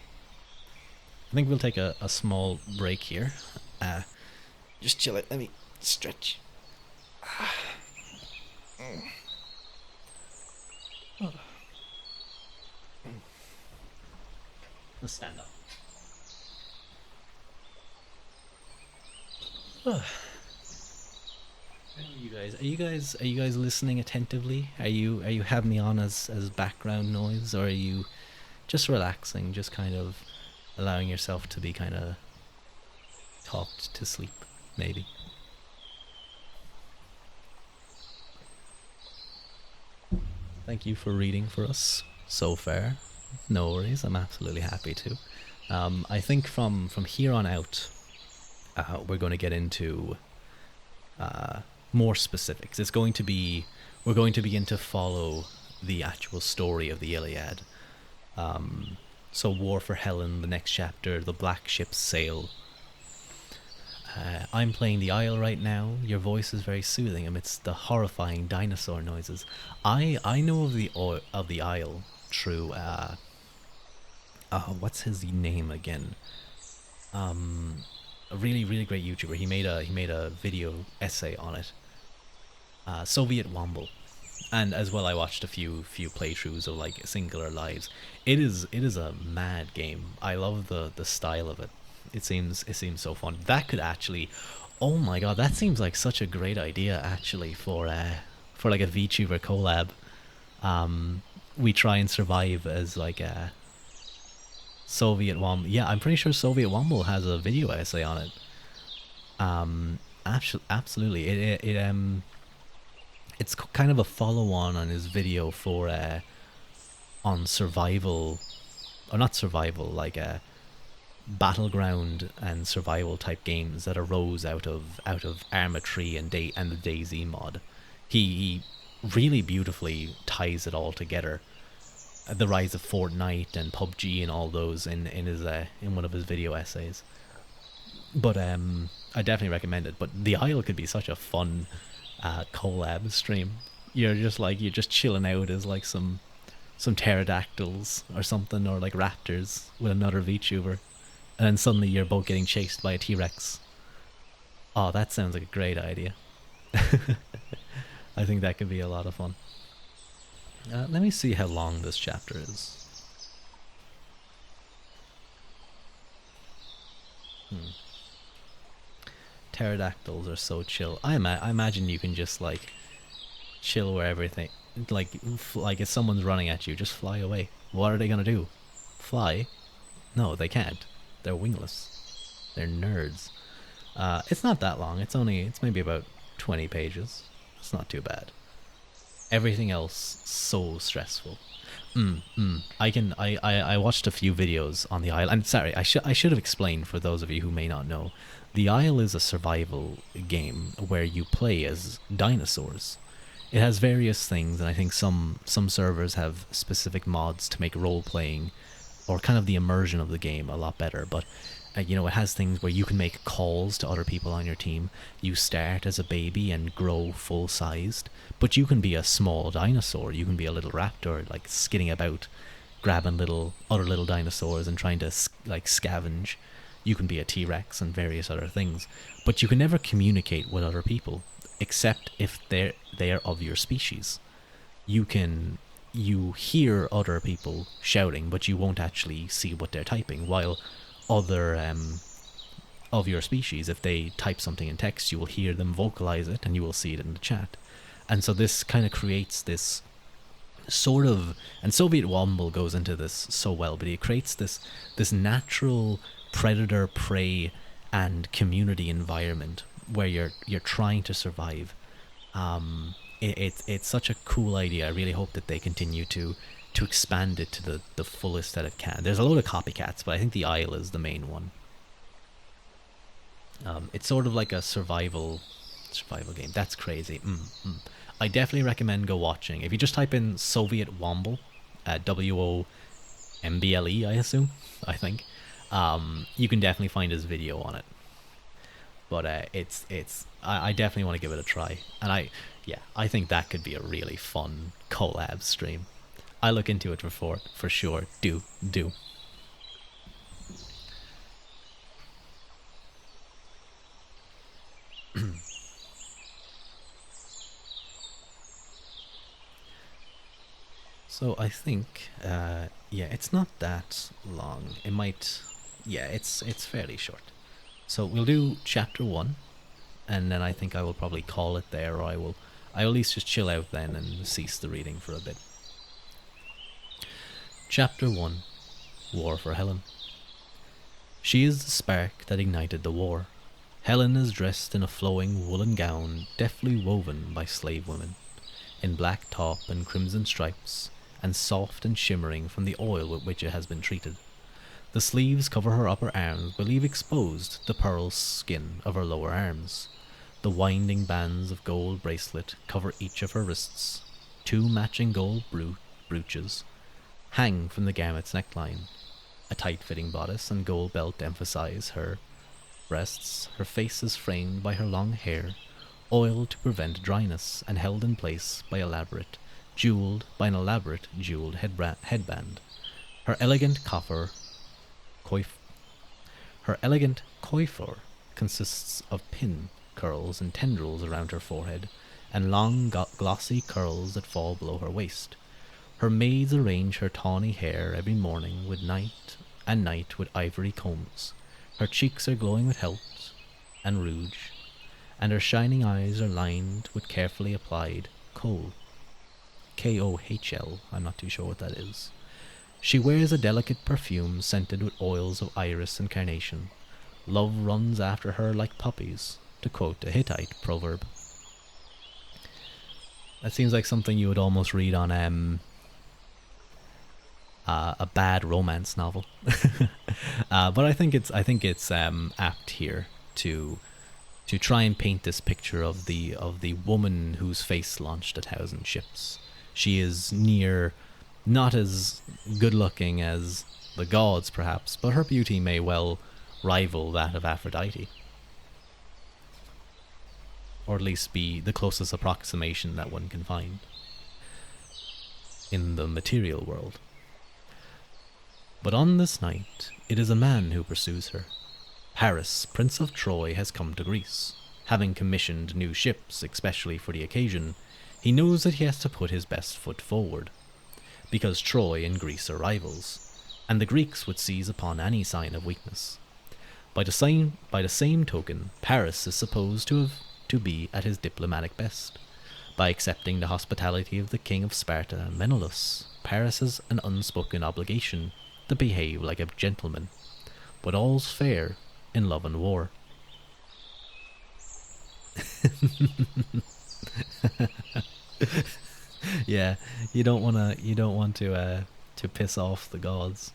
I think we'll take a small break here. Just chill it, let me stretch. Let's stand up. Are you guys listening attentively? Are you having me on as background noise, or are you just relaxing, just kind of allowing yourself to be kind of talked to sleep, maybe? Thank you for reading for us so far. No worries, I'm absolutely happy to. I think from here on out, we're going to get into more specifics. It's going to be, we're going to begin to follow the actual story of the Iliad. So War for Helen, the next chapter, the Black Ships Sail. I'm playing the Isle right now. Your voice is very soothing amidst the horrifying dinosaur noises. I know of the Isle through what's his name again? A really great YouTuber. He made a video essay on it. Soviet Womble. And as well, I watched a few playthroughs of like Singular Lives. It is a mad game. I love the style of it. It seems so fun. That could actually, oh my god, that seems like such a great idea actually for like a VTuber collab. We try and survive as like a Soviet Womble. Yeah, I'm pretty sure Soviet Womble has a video essay on it. Absolutely. It's kind of a follow-on on his video for on survival, or not survival, like battleground and survival type games that arose out of Arma Tree and the DayZ mod. He really beautifully ties it all together. The rise of Fortnite and PUBG and all those in his in one of his video essays. But I definitely recommend it. But the Isle could be such a fun collab stream. You're just chilling out as like some pterodactyls or something, or like raptors with another VTuber, and then suddenly you're both getting chased by a T-Rex. Oh, that sounds like a great idea. I think that could be a lot of fun. Let me see how long this chapter is. Pterodactyls are so chill. I imagine you can just like chill where everything, like if someone's running at you, just fly away. What are they gonna do? Fly? No, they can't. They're wingless. They're nerds. It's not that long. It's maybe about 20 pages. It's not too bad. Everything else so stressful. I watched a few videos on the Isle. I'm sorry, I should have explained for those of you who may not know. The Isle is a survival game where you play as dinosaurs. It has various things, and I think some servers have specific mods to make role playing or kind of the immersion of the game a lot better. But you know, it has things where you can make calls to other people on your team. You start as a baby and grow full-sized, but you can be a small dinosaur. You can be a little raptor, like skidding about, grabbing other little dinosaurs and trying to like scavenge. You can be a T-Rex and various other things, but you can never communicate with other people except if they're of your species. You hear other people shouting, but you won't actually see what they're typing, while other of your species, if they type something in text, you will hear them vocalize it and you will see it in the chat. And so this kind of creates this sort of, and Soviet Womble goes into this so well, but it creates this natural predator prey and community environment where you're trying to survive. It's such a cool idea. I really hope that they continue to expand it to the fullest that it can. There's a load of copycats, but I think the Isle is the main one. It's sort of like a survival game. That's crazy. I definitely recommend go watching. If you just type in Soviet Womble, WOMBLE, I assume, I think, you can definitely find his video on it. But I definitely want to give it a try, and I think that could be a really fun collab stream. I look into it for sure. Do. So I think, it's not that long. It might, it's fairly short. So we'll do chapter 1, and then I think I will probably call it there, or I'll at least just chill out then and cease the reading for a bit. Chapter 1, War for Helen. She is the spark that ignited the war. Helen is dressed in a flowing woolen gown deftly woven by slave women, in black top and crimson stripes, and soft and shimmering from the oil with which it has been treated. The sleeves cover her upper arms but leave exposed the pearl skin of her lower arms. The winding bands of gold bracelet cover each of her wrists. 2 matching gold brooches hang from the garment's neckline. A tight-fitting bodice and gold belt emphasize her breasts. Her face is framed by her long hair, oiled to prevent dryness and held in place by an elaborate jeweled headband. Her elegant coiffure consists of pin curls and tendrils around her forehead, and long glossy curls that fall below her waist. Her maids arrange her tawny hair every morning with night with ivory combs. Her cheeks are glowing with health and rouge, and her shining eyes are lined with carefully applied kohl. Kohl. I'm not too sure what that is. She wears a delicate perfume scented with oils of iris and carnation. Love runs after her like puppies, to quote a Hittite proverb. That seems like something you would almost read on a bad romance novel. But I think it's apt here to try and paint this picture of the woman whose face launched 1,000 ships. She is not as good looking as the gods perhaps, but her beauty may well rival that of Aphrodite, or at least be the closest approximation that one can find in the material world. But on this night, it is a man who pursues her. Paris, Prince of Troy, has come to Greece. Having commissioned new ships especially for the occasion, he knows that he has to put his best foot forward, because Troy and Greece are rivals, and the Greeks would seize upon any sign of weakness. By the same token, Paris is supposed to be at his diplomatic best. By accepting the hospitality of the king of Sparta, Menelaus, Paris has an unspoken obligation to behave like a gentleman. But all's fair in love and war. Yeah, you don't want to piss off the gods.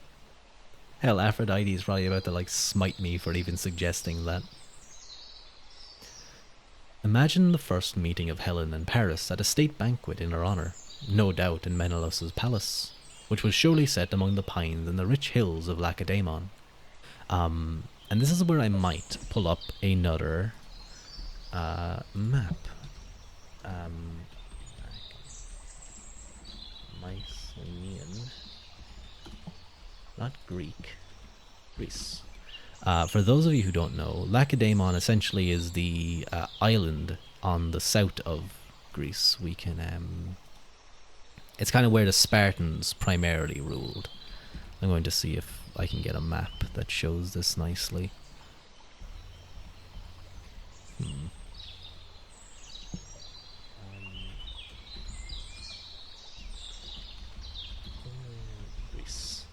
Hell, Aphrodite is probably about to smite me for even suggesting that. Imagine the first meeting of Helen and Paris at a state banquet in her honor, no doubt in Menelaus's palace, which was surely set among the pines and the rich hills of Lacedaemon. And this is where I might pull up another map. Mycenaean, not Greek, Greece. For those of you who don't know, Lacedaemon essentially is the island on the south of Greece. We can, it's kind of where the Spartans primarily ruled. I'm going to see if I can get a map that shows this nicely. Greece.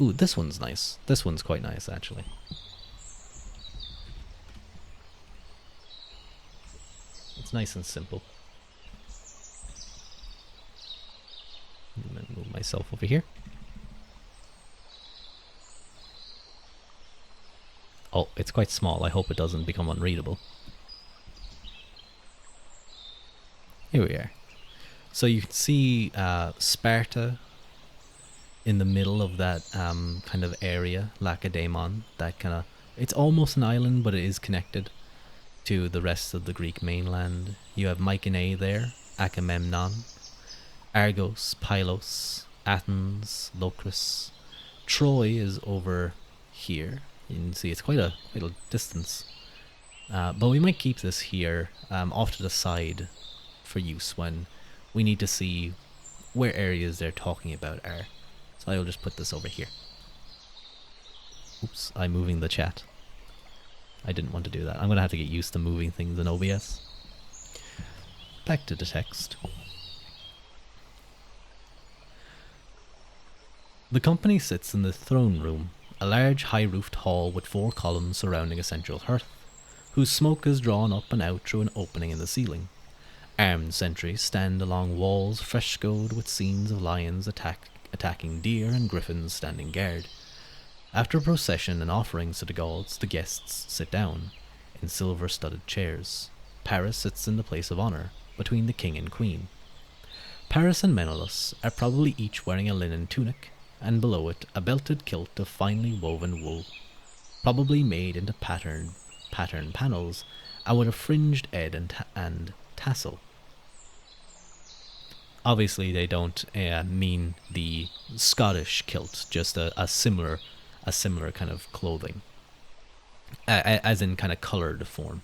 Ooh, this one's nice. This one's quite nice, actually. It's nice and simple. I'm gonna move myself over here. Oh, it's quite small. I hope it doesn't become unreadable. Here we are. So you can see Sparta in the middle of that kind of area, Lacedaemon. That kind of, it's almost an island, but it is connected to the rest of the Greek mainland. You have Mycenae there, Agamemnon, Argos, Pylos, Athens, Locris. Troy is over here. You can see it's quite a distance. But we might keep this here off to the side for use when we need to see where areas they're talking about are. So I'll just put this over here. Oops, I'm moving the chat. I didn't want to do that. I'm going to have to get used to moving things in OBS. Back to the text. The company sits in the throne room, a large high-roofed hall with 4 columns surrounding a central hearth, whose smoke is drawn up and out through an opening in the ceiling. Armed sentries stand along walls frescoed with scenes of lions attacking deer and griffins standing guard. After a procession and offerings to the gods, the guests sit down in silver-studded chairs. Paris sits in the place of honor between the king and queen. Paris and Menelaus are probably each wearing a linen tunic, and below it a belted kilt of finely woven wool, probably made into pattern panels, and with a fringed edge and tassel. Obviously, they don't mean the Scottish kilt, just a similar kind of clothing, as in kind of coloured form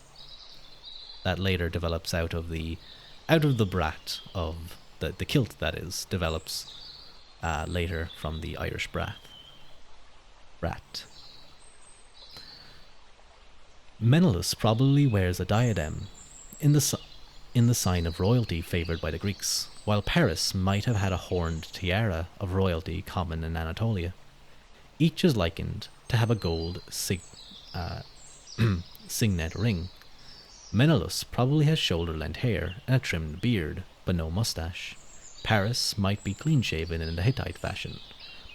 that later develops out of the brat of the kilt, that is, develops later from the Irish brat. Menelaus probably wears a diadem in the sign of royalty favoured by the Greeks, while Paris might have had a horned tiara of royalty common in Anatolia. Each is likened to have a gold signet ring. Menelaus probably has shoulder-length hair and a trimmed beard, but no moustache. Paris might be clean-shaven in the Hittite fashion,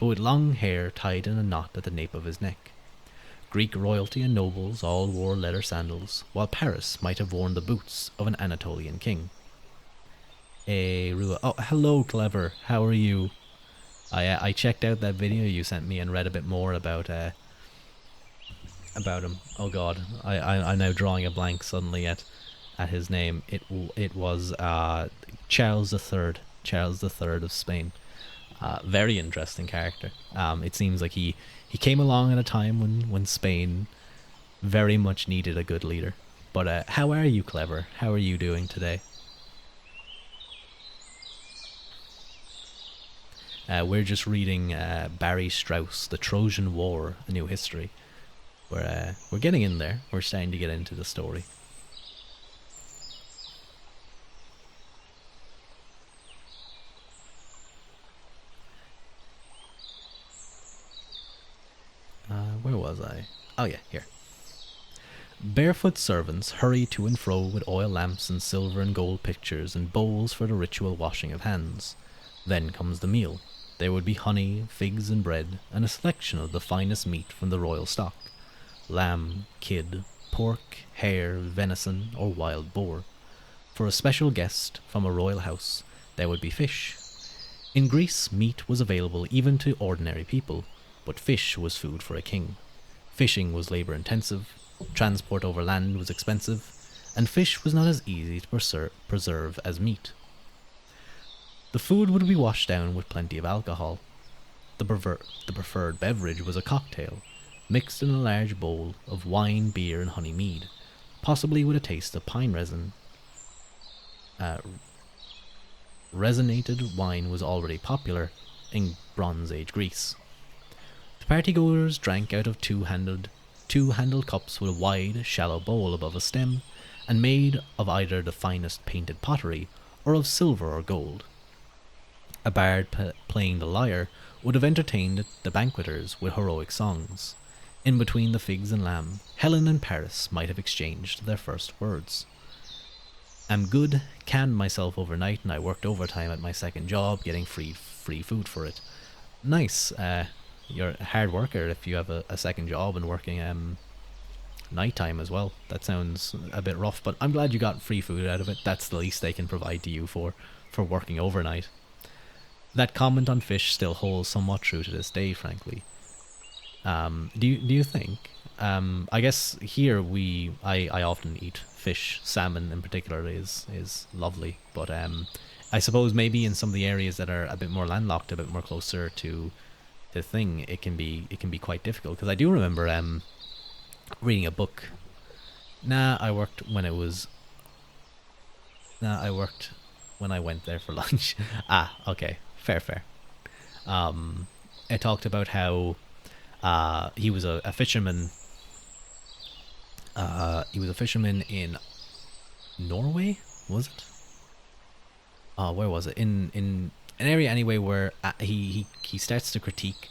but with long hair tied in a knot at the nape of his neck. Greek royalty and nobles all wore leather sandals, while Paris might have worn the boots of an Anatolian king. Oh, hello, Clever. How are you? I checked out that video you sent me and read a bit more about him. Oh God, I'm now drawing a blank suddenly at his name. It was Charles III. Charles III of Spain. Very interesting character. It seems like he came along at a time when Spain very much needed a good leader. But how are you, Clever? How are you doing today? We're just reading Barry Strauss, The Trojan War, A New History. We're getting in there. We're starting to get into the story. Where was I? Oh yeah, here. Barefoot servants hurry to and fro with oil lamps and silver and gold pictures and bowls for the ritual washing of hands. Then comes the meal. There would be honey, figs and bread, and a selection of the finest meat from the royal stock. Lamb, kid, pork, hare, venison, or wild boar. For a special guest from a royal house, there would be fish. In Greece, meat was available even to ordinary people, but fish was food for a king. Fishing was labour-intensive, transport over land was expensive, and fish was not as easy to preserve as meat. The food would be washed down with plenty of alcohol. The preferred beverage was a cocktail, mixed in a large bowl of wine, beer, and honey mead, possibly with a taste of pine resin. Resinated wine was already popular in Bronze Age Greece. The partygoers drank out of two-handled cups with a wide, shallow bowl above a stem, and made of either the finest painted pottery or of silver or gold. A bard playing the lyre would have entertained the banqueters with heroic songs. In between the figs and lamb, Helen and Paris might have exchanged their first words. "I'm good, canned myself overnight, and I worked overtime at my second job, getting free food for it." Nice. You're a hard worker if you have a second job and working nighttime as well. That sounds a bit rough, but I'm glad you got free food out of it. That's the least they can provide to you for working overnight. That comment on fish still holds somewhat true to this day, frankly. Do you think? I guess here I often eat fish. Salmon in particular is lovely, but I suppose maybe in some of the areas that are a bit more landlocked, a bit more closer to the thing, it can be quite difficult. Because I do remember reading a book. I worked when I went there for lunch. Okay, fair. It talked about how he was a fisherman. He was a fisherman in Norway, was it? Where was it? In an area anyway where he starts to critique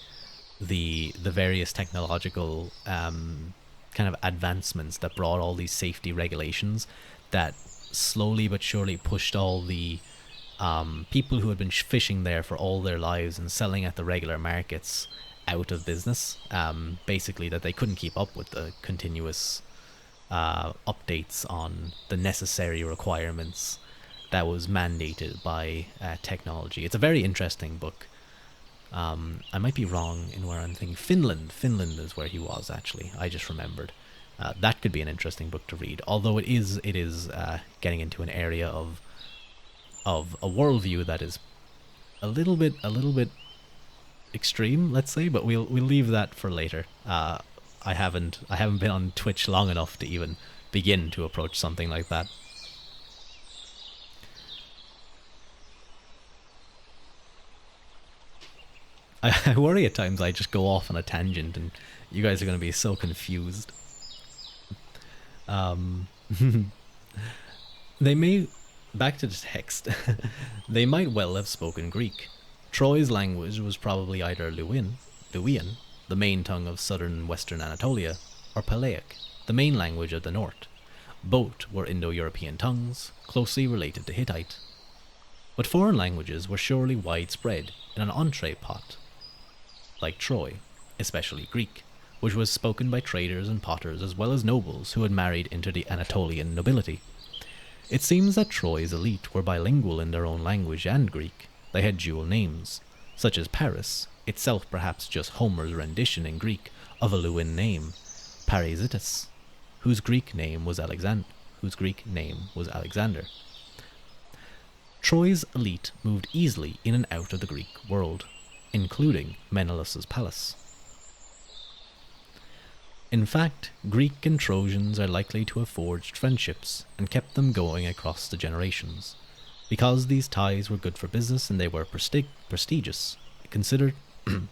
the various technological kind of advancements that brought all these safety regulations that slowly but surely pushed all the people who had been fishing there for all their lives and selling at the regular markets out of business. Basically, that they couldn't keep up with the continuous updates on the necessary requirements that was mandated by technology. It's a very interesting book. I might be wrong in where I'm thinking. Finland is where he was, actually. I just remembered. That could be an interesting book to read. Although it is getting into an area of a worldview that is a little bit extreme, let's say. But we'll leave that for later. I haven't been on Twitch long enough to even begin to approach something like that. I worry at times I just go off on a tangent and you guys are going to be so confused. They may... Back to the text. They might well have spoken Greek. Troy's language was probably either Luwian, the main tongue of southern and western Anatolia, or Palaic, the main language of the north. Both were Indo-European tongues, closely related to Hittite. But foreign languages were surely widespread in an entree pot, like Troy, especially Greek, which was spoken by traders and potters as well as nobles who had married into the Anatolian nobility. It seems that Troy's elite were bilingual in their own language and Greek. They had dual names, such as Paris, itself perhaps just Homer's rendition in Greek of a Luwian name, Parasitus, whose Greek name was Alexander. Troy's elite moved easily in and out of the Greek world, including Menelaus's palace. In fact, Greek and Trojans are likely to have forged friendships and kept them going across the generations, because these ties were good for business and they were prestigious. Consider the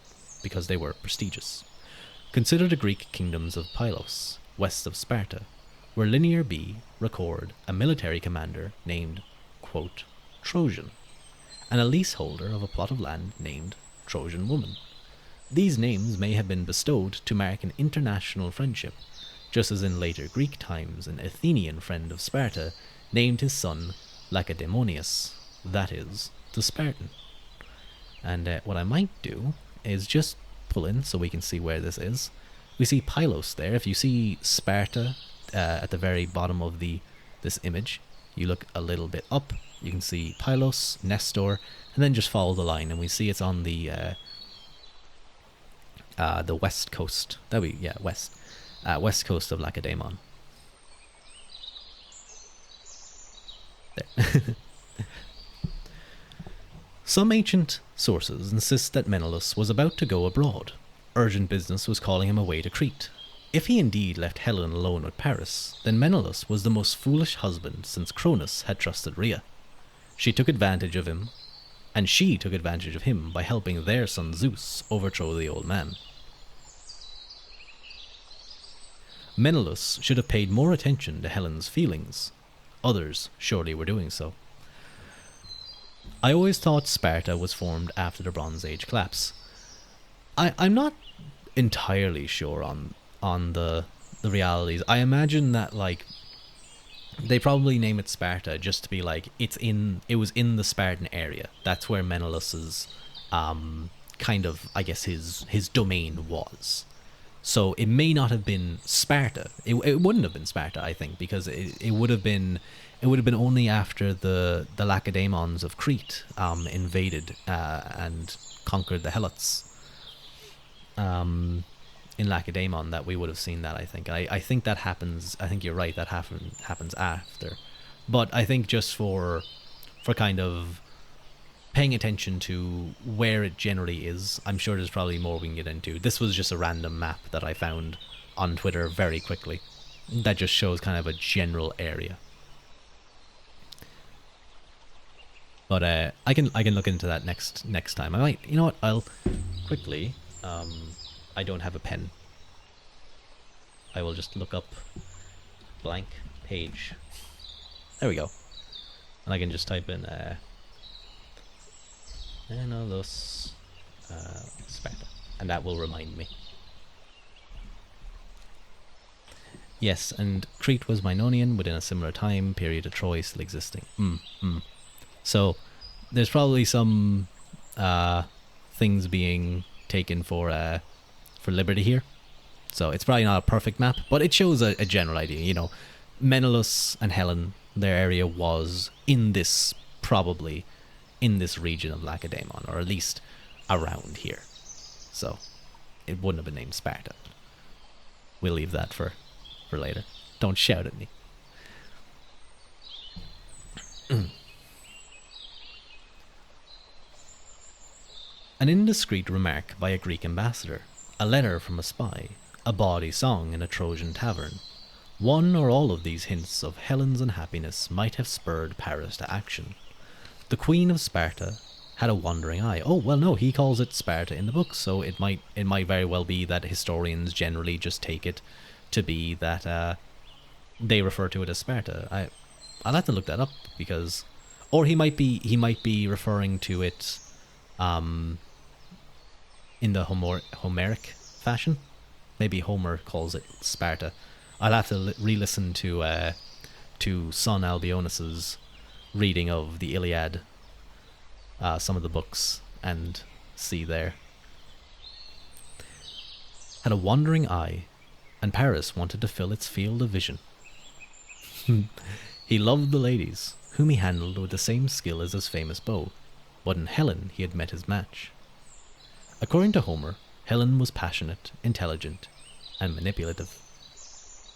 Greek kingdoms of Pylos, west of Sparta, where Linear B record a military commander named, quote, Trojan, and a leaseholder of a plot of land named Trojan Woman. These names may have been bestowed to mark an international friendship, just as in later Greek times an Athenian friend of Sparta named his son Lacedaemonius, that is, the Spartan. And what I might do is just pull in so we can see where this is. We see Pylos there. If you see Sparta at the very bottom of this image, you look a little bit up, you can see Pylos, Nestor, and then just follow the line, and we see it's on the west coast. West coast of Lacedaemon. There. Some ancient sources insist that Menelaus was about to go abroad. Urgent business was calling him away to Crete. If he indeed left Helen alone with Paris, then Menelaus was the most foolish husband since Cronus had trusted Rhea. She took advantage of him, and she took advantage of him by helping their son Zeus overthrow the old man. Menelaus should have paid more attention to Helen's feelings. Others surely were doing so. I always thought Sparta was formed after the Bronze Age collapse. I'm not entirely sure on the realities. I imagine that, like, they probably name it Sparta just to be like, it was in the Spartan area. That's where Menelaus's kind of, I guess, his domain was. So it may not have been Sparta. It wouldn't have been Sparta, I think, because it would have been only after the Lacedaemons of Crete invaded and conquered the Helots in Lacedaemon that we would have seen that, I think. I think that happens. I think you're right, that happens after. But I think just for kind of paying attention to where it generally is, I'm sure there's probably more we can get into. This was just a random map that I found on Twitter very quickly. That just shows kind of a general area. But I can look into that next time. I might, you know what? I'll quickly. I don't have a pen. I will just look up blank page. There we go. And I can just type in Menelaus Sparta, and that will remind me. Yes, and Crete was Minoan within a similar time period to Troy still existing. So there's probably some things being taken for liberty here. So it's probably not a perfect map, but it shows a general idea. You know, Menelaus and Helen, their area was probably in this region of Lacedaemon, or at least around here. So it wouldn't have been named Sparta. We'll leave that for later. Don't shout at me. An indiscreet remark by a Greek ambassador, a letter from a spy, a bawdy song in a Trojan tavern. One or all of these hints of Helen's unhappiness might have spurred Paris to action. The Queen of Sparta had a wandering eye. Oh, well, no, he calls it Sparta in the book, so it might very well be that historians generally just take it to be that they refer to it as Sparta. I'll have to look that up because, or he might be referring to it in the Homeric fashion. Maybe Homer calls it Sparta. I'll have to re-listen to Son Albionus's reading of the Iliad, some of the books, and see there. Had a wandering eye, and Paris wanted to fill its field of vision. He loved the ladies, whom he handled with the same skill as his famous bow, but in Helen he had met his match. According to Homer, Helen was passionate, intelligent, and manipulative.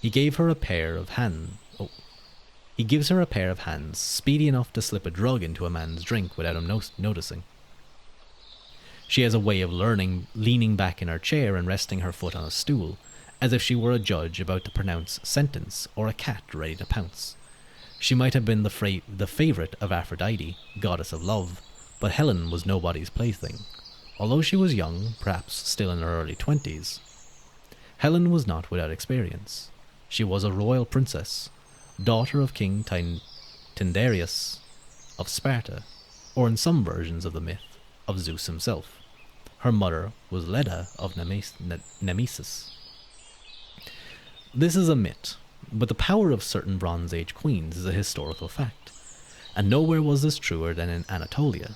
He gives her a pair of hands speedy enough to slip a drug into a man's drink without him noticing. She has a way of leaning back in her chair and resting her foot on a stool, as if she were a judge about to pronounce sentence or a cat ready to pounce. She might have been the favourite of Aphrodite, goddess of love, but Helen was nobody's plaything. Although she was young, perhaps still in her early 20s, Helen was not without experience. She was a royal princess, daughter of King Tyndareus of Sparta, or in some versions of the myth, of Zeus himself. Her mother was Leda of Nemesis. This is a myth, but the power of certain Bronze Age queens is a historical fact, and nowhere was this truer than in Anatolia,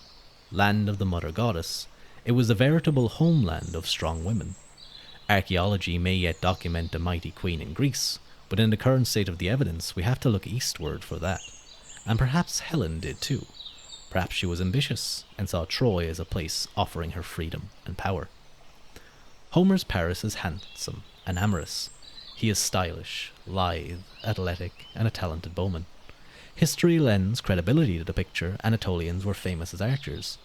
land of the mother goddess. It was a veritable homeland of strong women. Archaeology may yet document a mighty queen in Greece, but in the current state of the evidence we have to look eastward for that. And perhaps Helen did too. Perhaps she was ambitious, and saw Troy as a place offering her freedom and power. Homer's Paris is handsome and amorous. He is stylish, lithe, athletic, and a talented bowman. History lends credibility to the picture. Anatolians were famous as archers.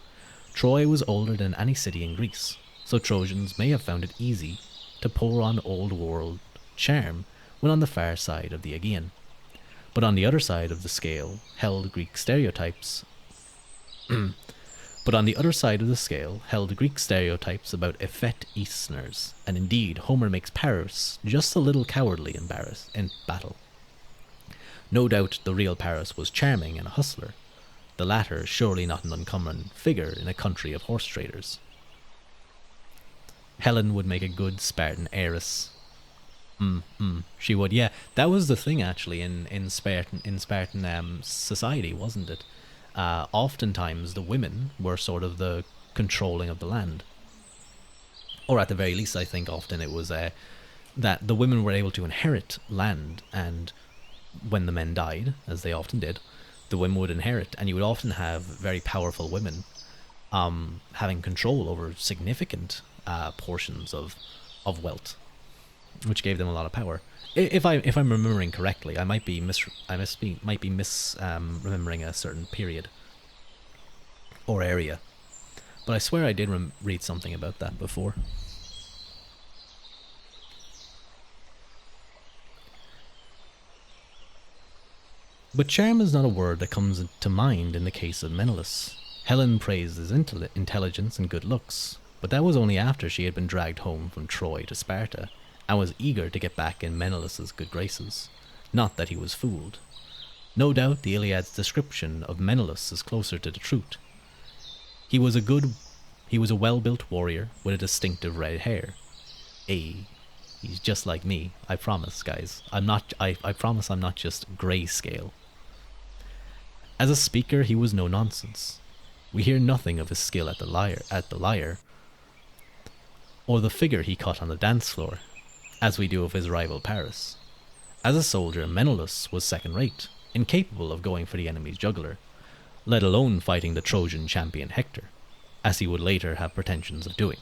Troy was older than any city in Greece, so Trojans may have found it easy to pour on old world charm when on the far side of the Aegean. But on the other side of the scale held Greek stereotypes about effete Easterners, and indeed Homer makes Paris just a little cowardly in battle. No doubt the real Paris was charming and a hustler, the latter surely not an uncommon figure in a country of horse traders. Helen would make a good Spartan heiress. She would, yeah. That was the thing actually in Spartan society, wasn't it? Oftentimes the women were sort of the controlling of the land. Or at the very least, I think often it was that the women were able to inherit land, and when the men died, as they often did, the women would inherit, and you would often have very powerful women having control over significant portions of wealth, which gave them a lot of power. If I'm remembering correctly, I might be remembering a certain period or area, but I swear I did read something about that before. But charm is not a word that comes to mind in the case of Menelaus. Helen praised his intelligence and good looks, but that was only after she had been dragged home from Troy to Sparta, and was eager to get back in Menelaus's good graces. Not that he was fooled. No doubt the Iliad's description of Menelaus is closer to the truth. He was a well-built warrior with a distinctive red hair. He's just like me. I promise, guys. I promise I'm not just grayscale. As a speaker, he was no nonsense. We hear nothing of his skill at the lyre, or the figure he cut on the dance floor, as we do of his rival Paris. As a soldier, Menelaus was second-rate, incapable of going for the enemy's jugular, let alone fighting the Trojan champion Hector, as he would later have pretensions of doing.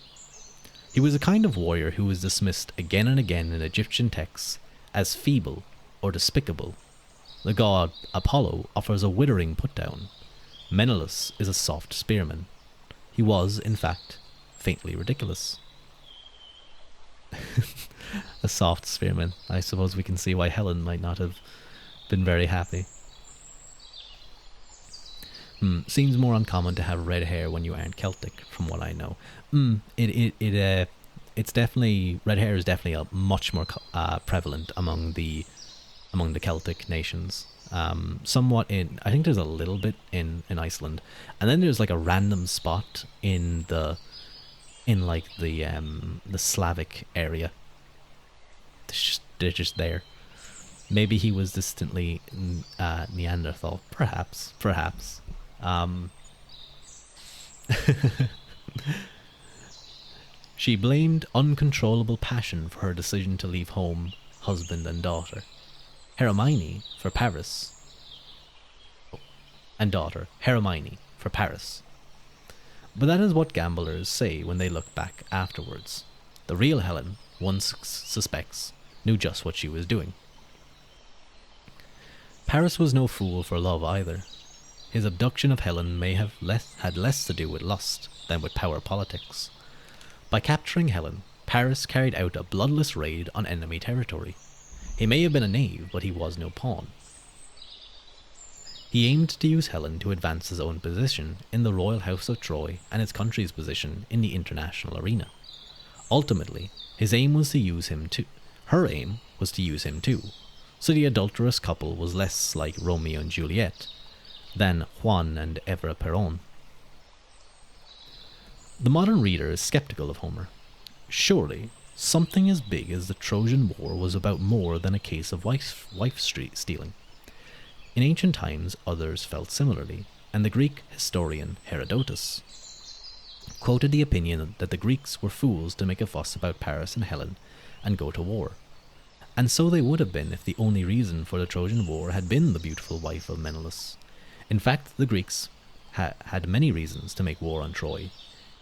He was a kind of warrior who was dismissed again and again in Egyptian texts as feeble or despicable. The god Apollo offers a withering put-down. Menelaus is a soft spearman. He was, in fact, faintly ridiculous. A soft spearman. I suppose we can see why Helen might not have been very happy. Seems more uncommon to have red hair when you aren't Celtic, from what I know. It's definitely, red hair is definitely a much more prevalent among the Celtic nations. Somewhat I think there's a little bit in Iceland, and then there's like a random spot in the Slavic area. They're just there. Maybe he was distantly Neanderthal, perhaps. She blamed uncontrollable passion for her decision to leave home, husband and daughter. Hermione for Paris. And daughter, Hermione for Paris. But that is what gamblers say when they look back afterwards. The real Helen, one suspects, knew just what she was doing. Paris was no fool for love either. His abduction of Helen may have had less to do with lust than with power politics. By capturing Helen, Paris carried out a bloodless raid on enemy territory. He may have been a knave, but he was no pawn. He aimed to use Helen to advance his own position in the royal house of Troy and his country's position in the international arena. Ultimately, his aim was to use him too. Her aim was to use him too, so the adulterous couple was less like Romeo and Juliet than Juan and Evra Perón. The modern reader is skeptical of Homer. Surely, something as big as the Trojan War was about more than a case of wife stealing. In ancient times, others felt similarly, and the Greek historian Herodotus quoted the opinion that the Greeks were fools to make a fuss about Paris and Helen and go to war. And so they would have been if the only reason for the Trojan War had been the beautiful wife of Menelaus. In fact, the Greeks had many reasons to make war on Troy,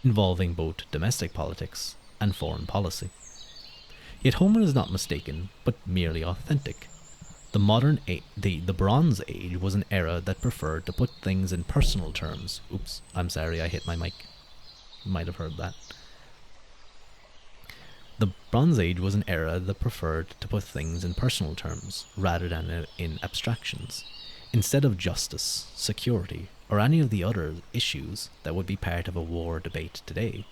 involving both domestic politics and foreign policy. Yet Homer is not mistaken, but merely authentic. The Bronze Age was an era that preferred to put things in personal terms. Oops, I'm sorry, I hit my mic. You might have heard that. The Bronze Age was an era that preferred to put things in personal terms, rather than in abstractions. Instead of justice, security, or any of the other issues that would be part of a war debate today,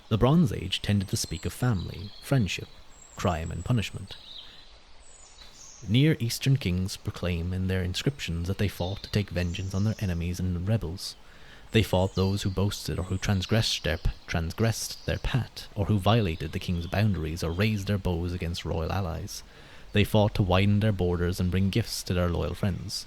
the Bronze Age tended to speak of family, friendship, crime and punishment. Near Eastern kings proclaim in their inscriptions that they fought to take vengeance on their enemies and rebels. They fought those who boasted or who transgressed their pact, or who violated the king's boundaries or raised their bows against royal allies. They fought to widen their borders and bring gifts to their loyal friends.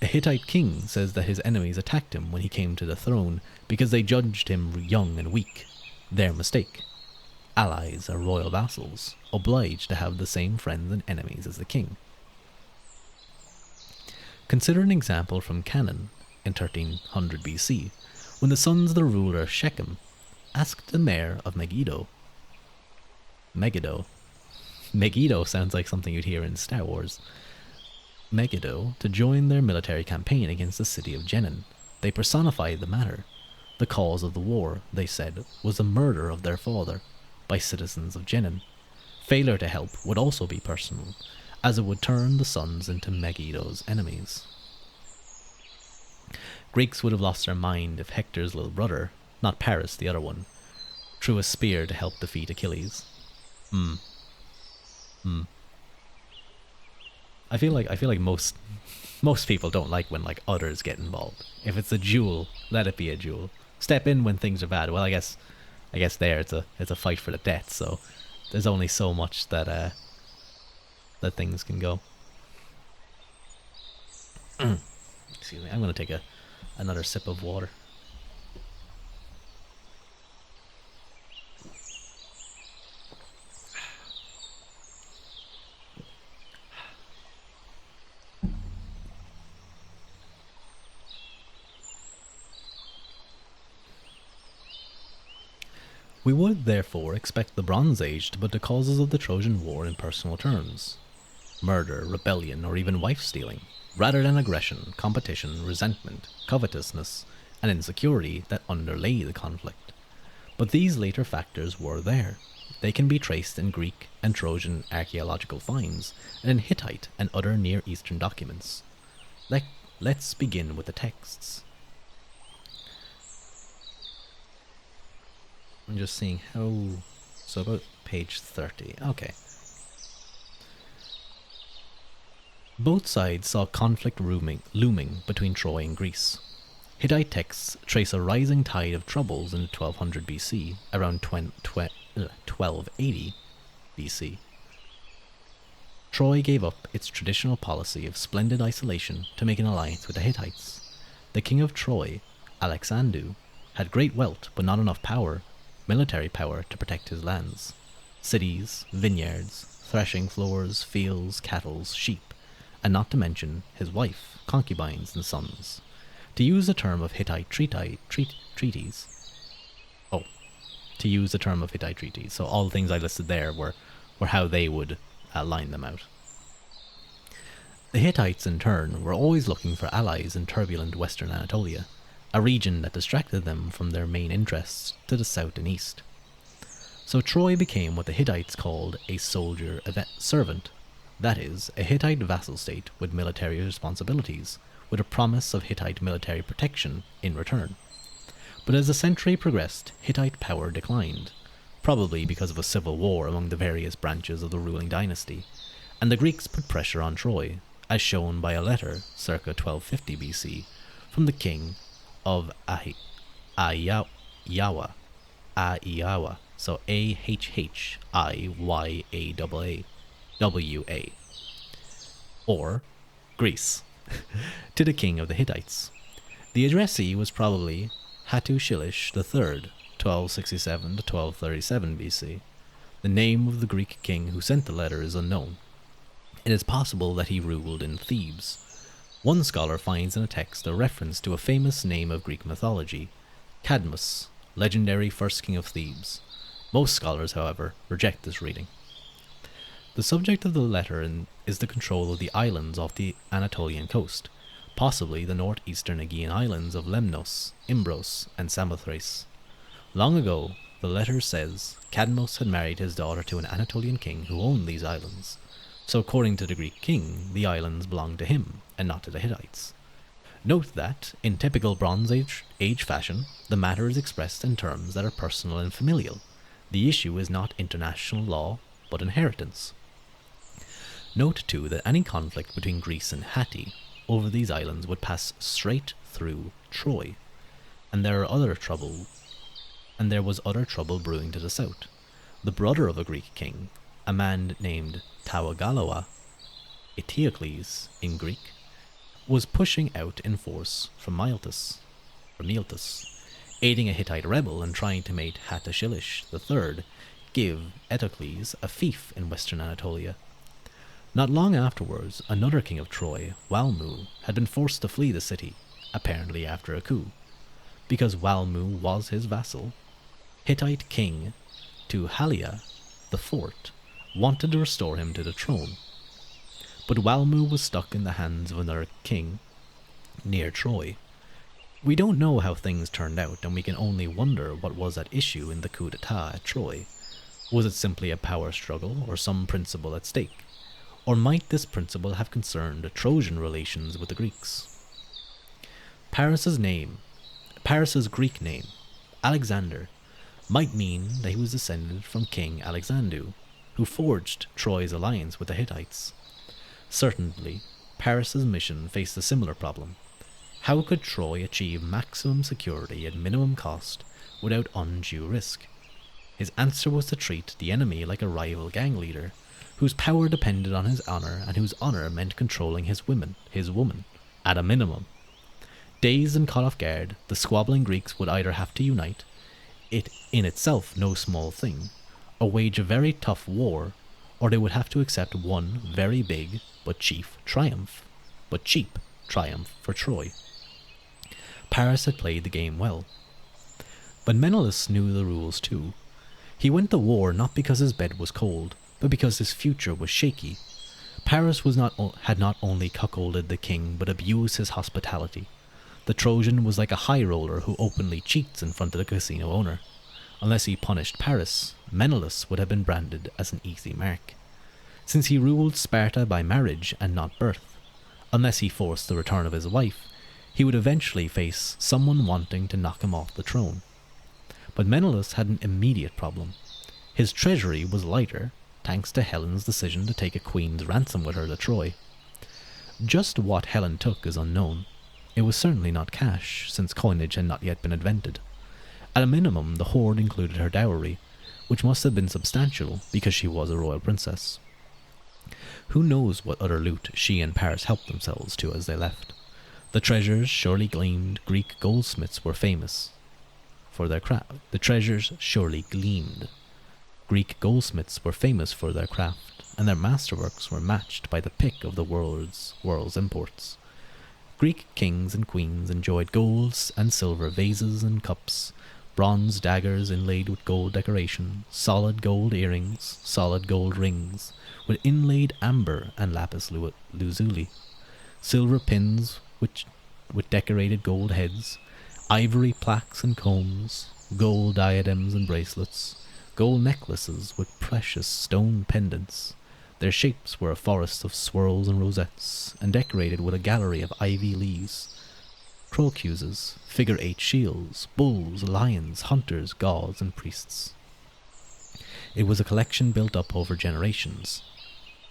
A Hittite king says that his enemies attacked him when he came to the throne because they judged him young and weak. Their mistake. Allies are royal vassals, obliged to have the same friends and enemies as the king. Consider an example from Canaan in 1300 BC, when the sons of the ruler Shechem asked the mayor of Megiddo sounds like something you'd hear in Star Wars. Megiddo to join their military campaign against the city of Jenin. They personified the matter. The cause of the war, they said, was the murder of their father by citizens of Jenin. Failure to help would also be personal, as it would turn the sons into Megiddo's enemies. Greeks would have lost their mind if Hector's little brother, not Paris, the other one, threw a spear to help defeat Achilles. I feel like most people don't like when like others get involved. If it's a duel, let it be a duel. Step in when things are bad. Well, I guess there it's a fight for the death, so there's only so much that that things can go. Excuse me, I'm gonna take another sip of water. We would therefore expect the Bronze Age to put the causes of the Trojan War in personal terms: murder, rebellion, or even wife-stealing, rather than aggression, competition, resentment, covetousness, and insecurity that underlay the conflict. But these later factors were there. They can be traced in Greek and Trojan archaeological finds, and in Hittite and other Near Eastern documents. Let's begin with the texts. I'm just seeing how... So about page 30. Okay. Both sides saw conflict looming between Troy and Greece. Hittite texts trace a rising tide of troubles in 1200 BC, around 1280 BC. Troy gave up its traditional policy of splendid isolation to make an alliance with the Hittites. The king of Troy, Alexander, had great wealth but not enough military power to protect his lands. Cities, vineyards, threshing floors, fields, cattle, sheep, and not to mention his wife, concubines, and sons. To use the term of Hittite treaties. So all the things I listed there were how they would line them out. The Hittites, in turn, were always looking for allies in turbulent western Anatolia, a region that distracted them from their main interests to the south and east. So Troy became what the Hittites called a soldier servant, that is, a Hittite vassal state with military responsibilities, with a promise of Hittite military protection in return. But as the century progressed, Hittite power declined, probably because of a civil war among the various branches of the ruling dynasty, and the Greeks put pressure on Troy, as shown by a letter, circa 1250 BC, from the king of Aiyawa, so Ahhiyawa, or Greece, to the king of the Hittites. The addressee was probably Hattushilish III, 1267 to 1237 BC. The name of the Greek king who sent the letter is unknown. It is possible that he ruled in Thebes. One scholar finds in a text a reference to a famous name of Greek mythology, Cadmus, legendary first king of Thebes. Most scholars, however, reject this reading. The subject of the letter is the control of the islands off the Anatolian coast, possibly the northeastern Aegean islands of Lemnos, Imbros, and Samothrace. Long ago, the letter says, Cadmus had married his daughter to an Anatolian king who owned these islands. So according to the Greek king, the islands belonged to him, and not to the Hittites. Note that, in typical Bronze Age fashion, the matter is expressed in terms that are personal and familial. The issue is not international law, but inheritance. Note too that any conflict between Greece and Hatti over these islands would pass straight through Troy, and there was other trouble brewing to the south. The brother of a Greek king, a man named Tawagalawa, Eteocles in Greek, was pushing out in force from Miletus, aiding a Hittite rebel and trying to make Hattushilish III give Eteocles a fief in western Anatolia. Not long afterwards, another king of Troy, Walmu, had been forced to flee the city, apparently after a coup. Because Walmu was his vassal, Hittite king Tuhalia IV wanted to restore him to the throne. But Walmu was stuck in the hands of another king near Troy. We don't know how things turned out, and we can only wonder what was at issue in the coup d'etat at Troy. Was it simply a power struggle, or some principle at stake? Or might this principle have concerned Trojan relations with the Greeks? Paris's Greek name, Alexander, might mean that he was descended from King Alexander, who forged Troy's alliance with the Hittites. Certainly, Paris's mission faced a similar problem. How could Troy achieve maximum security at minimum cost without undue risk? His answer was to treat the enemy like a rival gang leader, whose power depended on his honor and whose honor meant controlling his woman, at a minimum. Dazed and caught off guard, the squabbling Greeks would either have to unite, it in itself no small thing, or wage a very tough war, or they would have to accept one very big but cheap triumph for Troy. Paris had played the game well. But Menelaus knew the rules too. He went to war not because his bed was cold, but because his future was shaky. Paris had not only cuckolded the king, but abused his hospitality. The Trojan was like a high roller who openly cheats in front of the casino owner. Unless he punished Paris, Menelaus would have been branded as an easy mark. Since he ruled Sparta by marriage and not birth, unless he forced the return of his wife, he would eventually face someone wanting to knock him off the throne. But Menelaus had an immediate problem. His treasury was lighter, thanks to Helen's decision to take a queen's ransom with her to Troy. Just what Helen took is unknown. It was certainly not cash, since coinage had not yet been invented. At a minimum, the hoard included her dowry, which must have been substantial because she was a royal princess. Who knows what other loot she and Paris helped themselves to as they left. The treasures surely gleamed. Greek goldsmiths were famous for their craft. Greek goldsmiths were famous for their craft, and their masterworks were matched by the pick of the world's imports. Greek kings and queens enjoyed gold and silver vases and cups, bronze daggers inlaid with gold decoration, solid gold earrings, solid gold rings, with inlaid amber and lapis lazuli, silver pins with decorated gold heads, ivory plaques and combs, gold diadems and bracelets, gold necklaces with precious stone pendants. Their shapes were a forest of swirls and rosettes, and decorated with a gallery of ivy leaves, crocuses, figure-8 shields, bulls, lions, hunters, gods, and priests. It was a collection built up over generations,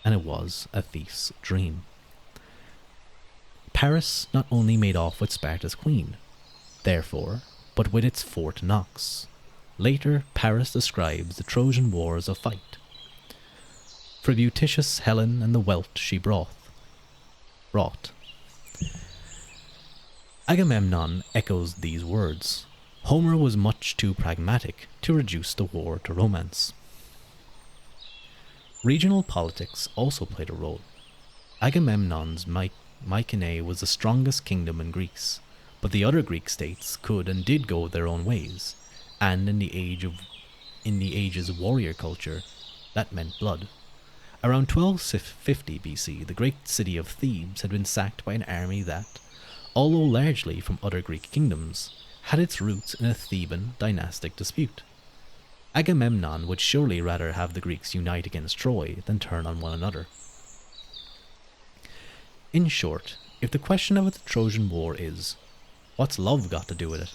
and it was a thief's dream. Paris not only made off with Sparta's queen, therefore, but with its Fort Knox. Later, Paris describes the Trojan War as a fight. For beauticious Helen and the wealth she brought. Agamemnon echoes these words. Homer was much too pragmatic to reduce the war to romance. Regional politics also played a role. Agamemnon's Mycenae was the strongest kingdom in Greece, but the other Greek states could and did go their own ways, and in the age's warrior culture, that meant blood. Around 1250 BC, the great city of Thebes had been sacked by an army that, although largely from other Greek kingdoms, had its roots in a Theban dynastic dispute. Agamemnon would surely rather have the Greeks unite against Troy than turn on one another. In short, if the question of the Trojan War is, what's love got to do with it?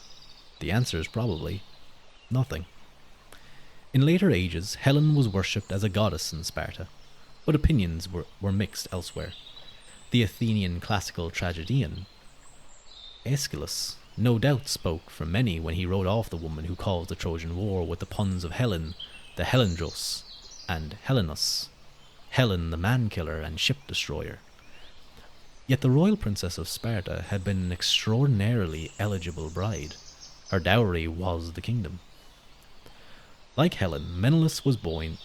The answer is probably nothing. In later ages, Helen was worshipped as a goddess in Sparta, but opinions were mixed elsewhere. The Athenian classical tragedian Aeschylus no doubt spoke for many when he wrote off the woman who caused the Trojan War with the puns of Helen, the Helendros, and Helenus, Helen the man-killer and ship-destroyer. Yet the royal princess of Sparta had been an extraordinarily eligible bride. Her dowry was the kingdom. Like Helen, Menelaus was born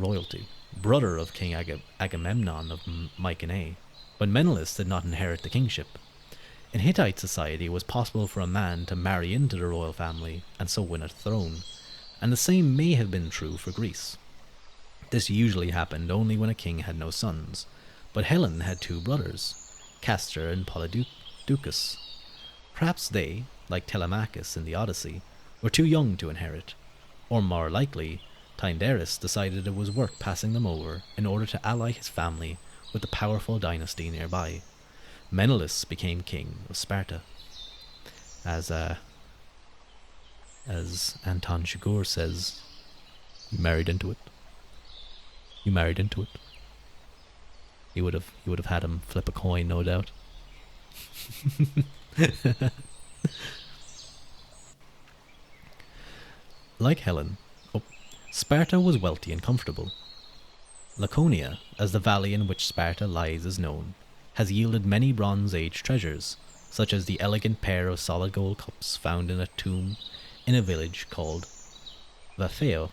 royalty, brother of King Agamemnon of Mycenae, but Menelaus did not inherit the kingship. In Hittite society, it was possible for a man to marry into the royal family and so win a throne, and the same may have been true for Greece. This usually happened only when a king had no sons, but Helen had 2 brothers, Castor and Polydeucus. Perhaps they, like Telemachus in the Odyssey, were too young to inherit, or more likely, Tyndareus decided it was worth passing them over in order to ally his family with the powerful dynasty nearby. Menelaus became king of Sparta. As Anton Chigurh says, you married into it. You married into it. You would have had him flip a coin, no doubt. Like Helen, Sparta was wealthy and comfortable. Laconia, as the valley in which Sparta lies is known, has yielded many Bronze Age treasures, such as the elegant pair of solid gold cups found in a tomb in a village called Vafio.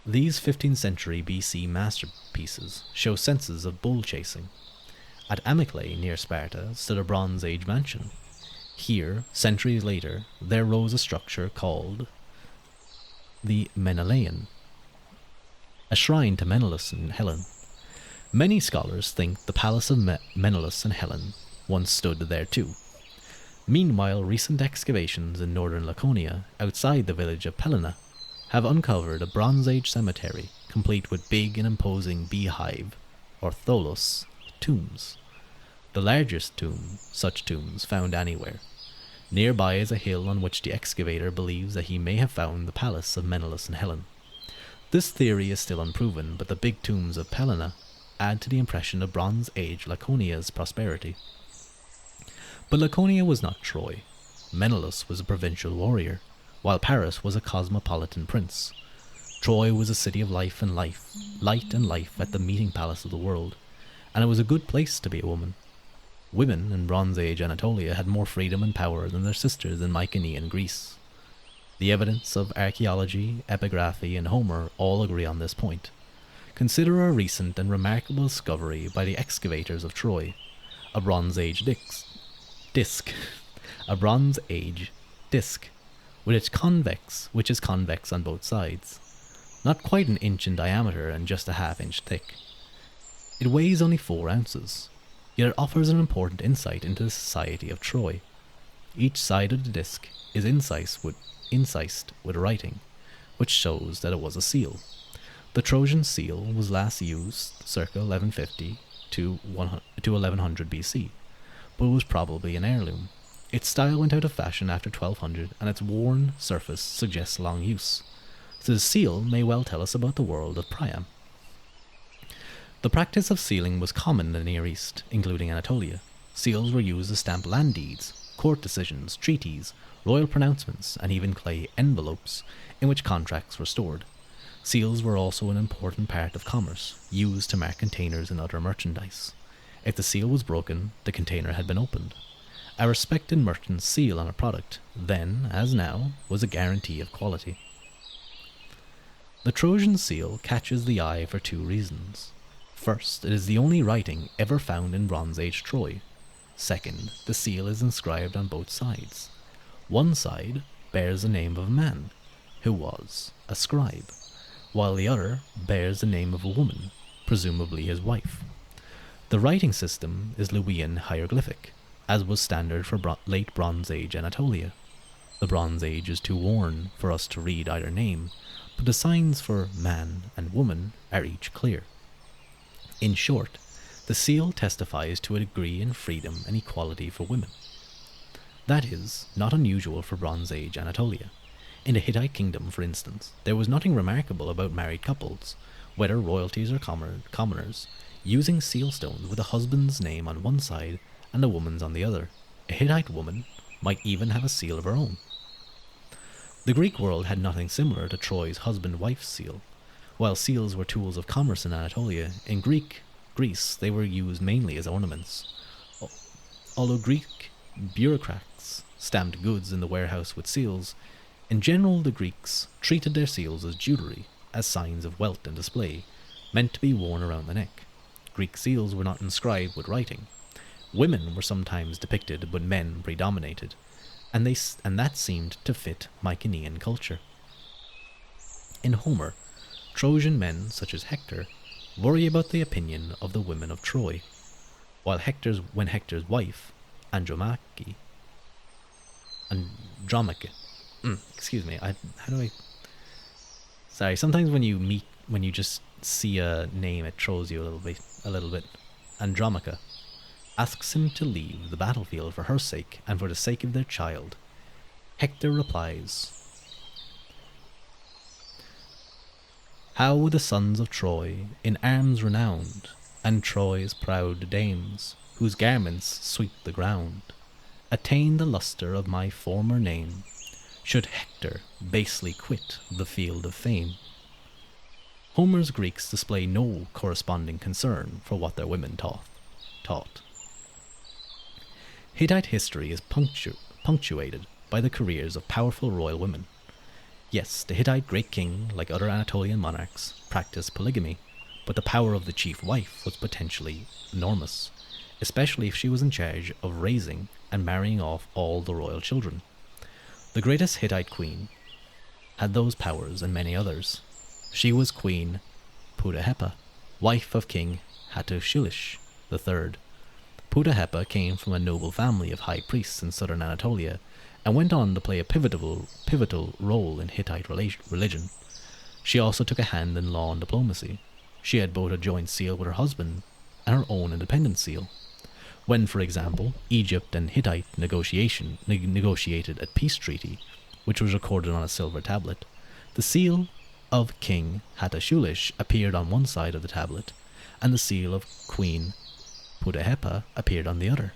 These 15th century BC masterpieces show senses of bull chasing. At Amyclae, near Sparta, stood a Bronze Age mansion. Here, centuries later, there rose a structure called the Menelaean, a shrine to Menelaus and Helen. Many scholars think the palace of Menelaus and Helen once stood there too. Meanwhile, recent excavations in northern Laconia, outside the village of Pellena, have uncovered a Bronze Age cemetery complete with big and imposing beehive, or tholos, tombs. The largest such tombs found anywhere. Nearby is a hill on which the excavator believes that he may have found the palace of Menelaus and Helen. This theory is still unproven, but the big tombs of Pellena add to the impression of Bronze Age Laconia's prosperity. But Laconia was not Troy. Menelaus was a provincial warrior, while Paris was a cosmopolitan prince. Troy was a city of light and life at the meeting palace of the world, and it was a good place to be a woman. Women in Bronze Age Anatolia had more freedom and power than their sisters in Mycenae and Greece. The evidence of archaeology, epigraphy, and Homer all agree on this point. Consider a recent and remarkable discovery by the excavators of Troy, a Bronze Age disc, which is convex on both sides, not quite an inch in diameter and just a half-inch thick. It weighs only 4 ounces, yet it offers an important insight into the society of Troy. Each side of the disc is incised with writing, which shows that it was a seal. The Trojan seal was last used circa 1150 to 1100 BC, but was probably an heirloom. Its style went out of fashion after 1200, and its worn surface suggests long use. So the seal may well tell us about the world of Priam. The practice of sealing was common in the Near East, including Anatolia. Seals were used to stamp land deeds, court decisions, treaties, royal pronouncements, and even clay envelopes in which contracts were stored. Seals were also an important part of commerce, used to mark containers and other merchandise. If the seal was broken, the container had been opened. A respected merchant's seal on a product, then, as now, was a guarantee of quality. The Trojan seal catches the eye for 2 reasons. First, it is the only writing ever found in Bronze Age Troy. Second, the seal is inscribed on both sides. One side bears the name of a man, who was a scribe, while the other bears the name of a woman, presumably his wife. The writing system is Luwian hieroglyphic, as was standard for late Bronze Age Anatolia. The Bronze Age is too worn for us to read either name, but the signs for man and woman are each clear. In short, the seal testifies to a degree in freedom and equality for women. That is not unusual for Bronze Age Anatolia. In the Hittite kingdom, for instance, there was nothing remarkable about married couples, whether royalties or commoners, using seal stones with a husband's name on one side and a woman's on the other. A Hittite woman might even have a seal of her own. The Greek world had nothing similar to Troy's husband-wife seal. While seals were tools of commerce in Anatolia, in Greece they were used mainly as ornaments. Although Greek bureaucrats stamped goods in the warehouse with seals, in general the Greeks treated their seals as jewelry, as signs of wealth and display, meant to be worn around the neck. Greek seals were not inscribed with writing. Women were sometimes depicted, but men predominated, and that seemed to fit Mycenaean culture. In Homer, Trojan men such as Hector worry about the opinion of the women of Troy, while when Hector's wife, Andromache, sorry, sometimes when you just see a name, it throws you a little bit. Andromache asks him to leave the battlefield for her sake and for the sake of their child. Hector replies, "How would the sons of Troy, in arms renowned, and Troy's proud dames, whose garments sweep the ground, attain the lustre of my former name, should Hector basely quit the field of fame. Homer's Greeks display no corresponding concern for what their women taught. Hittite history is punctuated by the careers of powerful royal women. Yes, the Hittite great king, like other Anatolian monarchs, practiced polygamy, but the power of the chief wife was potentially enormous, especially if she was in charge of raising and marrying off all the royal children. The greatest Hittite queen had those powers and many others. She was Queen Puddaheppa, wife of King Hattusilish III. Puddaheppa came from a noble family of high priests in southern Anatolia and went on to play a pivotal role in Hittite religion. She also took a hand in law and diplomacy. She had both a joint seal with her husband and her own independent seal. When, for example, Egypt and Hittite negotiated a peace treaty, which was recorded on a silver tablet, the seal of King Hattusilish appeared on one side of the tablet, and the seal of Queen Puddaheppa appeared on the other.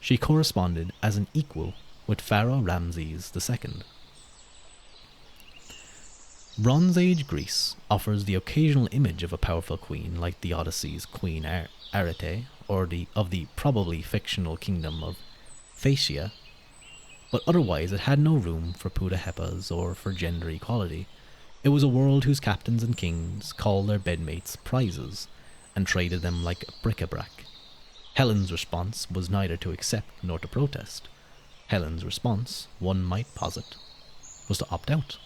She corresponded as an equal with Pharaoh Ramses II. Bronze Age Greece offers the occasional image of a powerful queen like the Odyssey's Queen Arete, or of the probably fictional kingdom of Phaeacia, but otherwise it had no room for Puddaheppas or for gender equality. It was a world whose captains and kings called their bedmates prizes and traded them like bric-a-brac. Helen's response was neither to accept nor to protest. Helen's response, one might posit, was to opt out.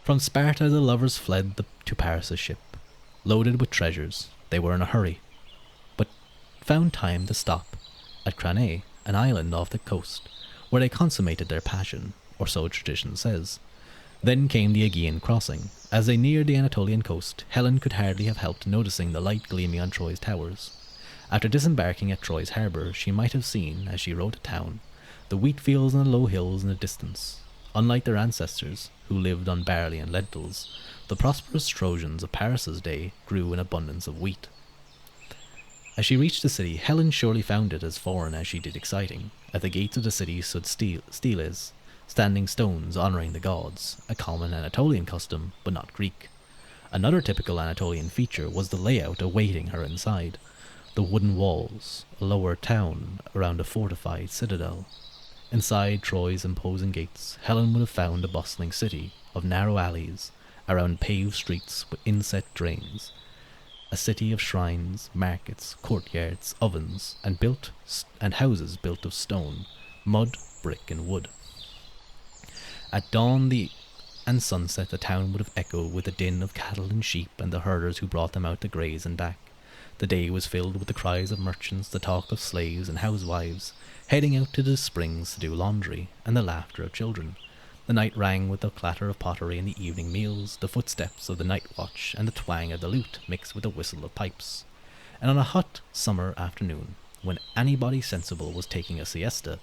From Sparta the lovers fled to Paris' ship. Loaded with treasures, they were in a hurry, but found time to stop at Cranae, an island off the coast, where they consummated their passion, or so tradition says. Then came the Aegean crossing. As they neared the Anatolian coast, Helen could hardly have helped noticing the light gleaming on Troy's towers. After disembarking at Troy's harbour, she might have seen, as she rode to town, the wheat fields and the low hills in the distance. Unlike their ancestors, who lived on barley and lentils, the prosperous Trojans of Paris' day grew an abundance of wheat. As she reached the city, Helen surely found it as foreign as she did exciting. At the gates of the city stood steles, standing stones honouring the gods, a common Anatolian custom, but not Greek. Another typical Anatolian feature was the layout awaiting her inside. The wooden walls, a lower town around a fortified citadel. Inside Troy's imposing gates, Helen would have found a bustling city of narrow alleys, around paved streets with inset drains. A city of shrines, markets, courtyards, ovens, and houses built of stone, mud, brick, and wood. At dawn and sunset the town would have echoed with the din of cattle and sheep and the herders who brought them out to graze and back. The day was filled with the cries of merchants, the talk of slaves and housewives, heading out to the springs to do laundry, and the laughter of children. The night rang with the clatter of pottery and the evening meals, the footsteps of the night watch, and the twang of the lute mixed with the whistle of pipes. And on a hot summer afternoon, when anybody sensible was taking a siesta,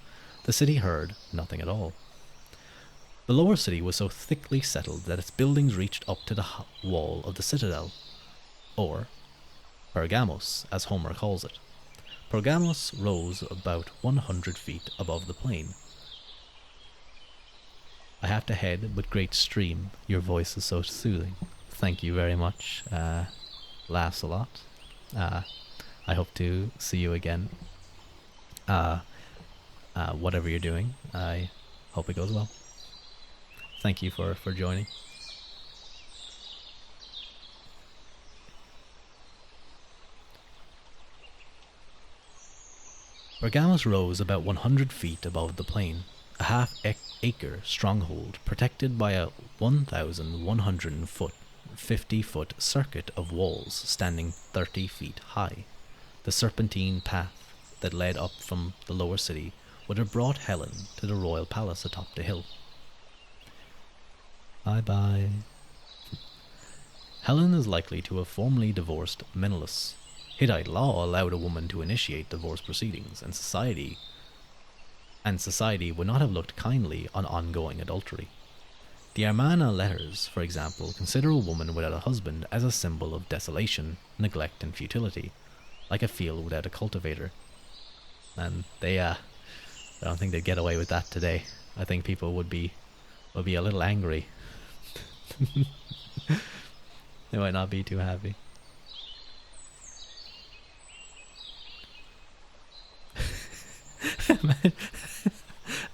the city heard nothing at all. The lower city was so thickly settled that its buildings reached up to the wall of the citadel, or Pergamos, as Homer calls it. Pergamos rose about 100 feet above the plain. I have to head with great stream. Your voice is so soothing. Thank you very much. Laughs a lot. I hope to see you again. Whatever you're doing, I hope it goes well. Thank you for joining. Pergamos rose about 100 feet above the plain, a half-acre stronghold protected by a 1,150-foot circuit of walls standing 30 feet high. The serpentine path that led up from the lower city would have brought Helen to the royal palace atop the hill. Bye-bye. Helen is likely to have formerly divorced Menelaus. Hittite law allowed a woman to initiate divorce proceedings, and society would not have looked kindly on ongoing adultery. The Amarna letters, for example, consider a woman without a husband as a symbol of desolation, neglect, and futility, like a field without a cultivator. And they I don't think they'd get away with that today. I think people would be a little angry. They might not be too happy.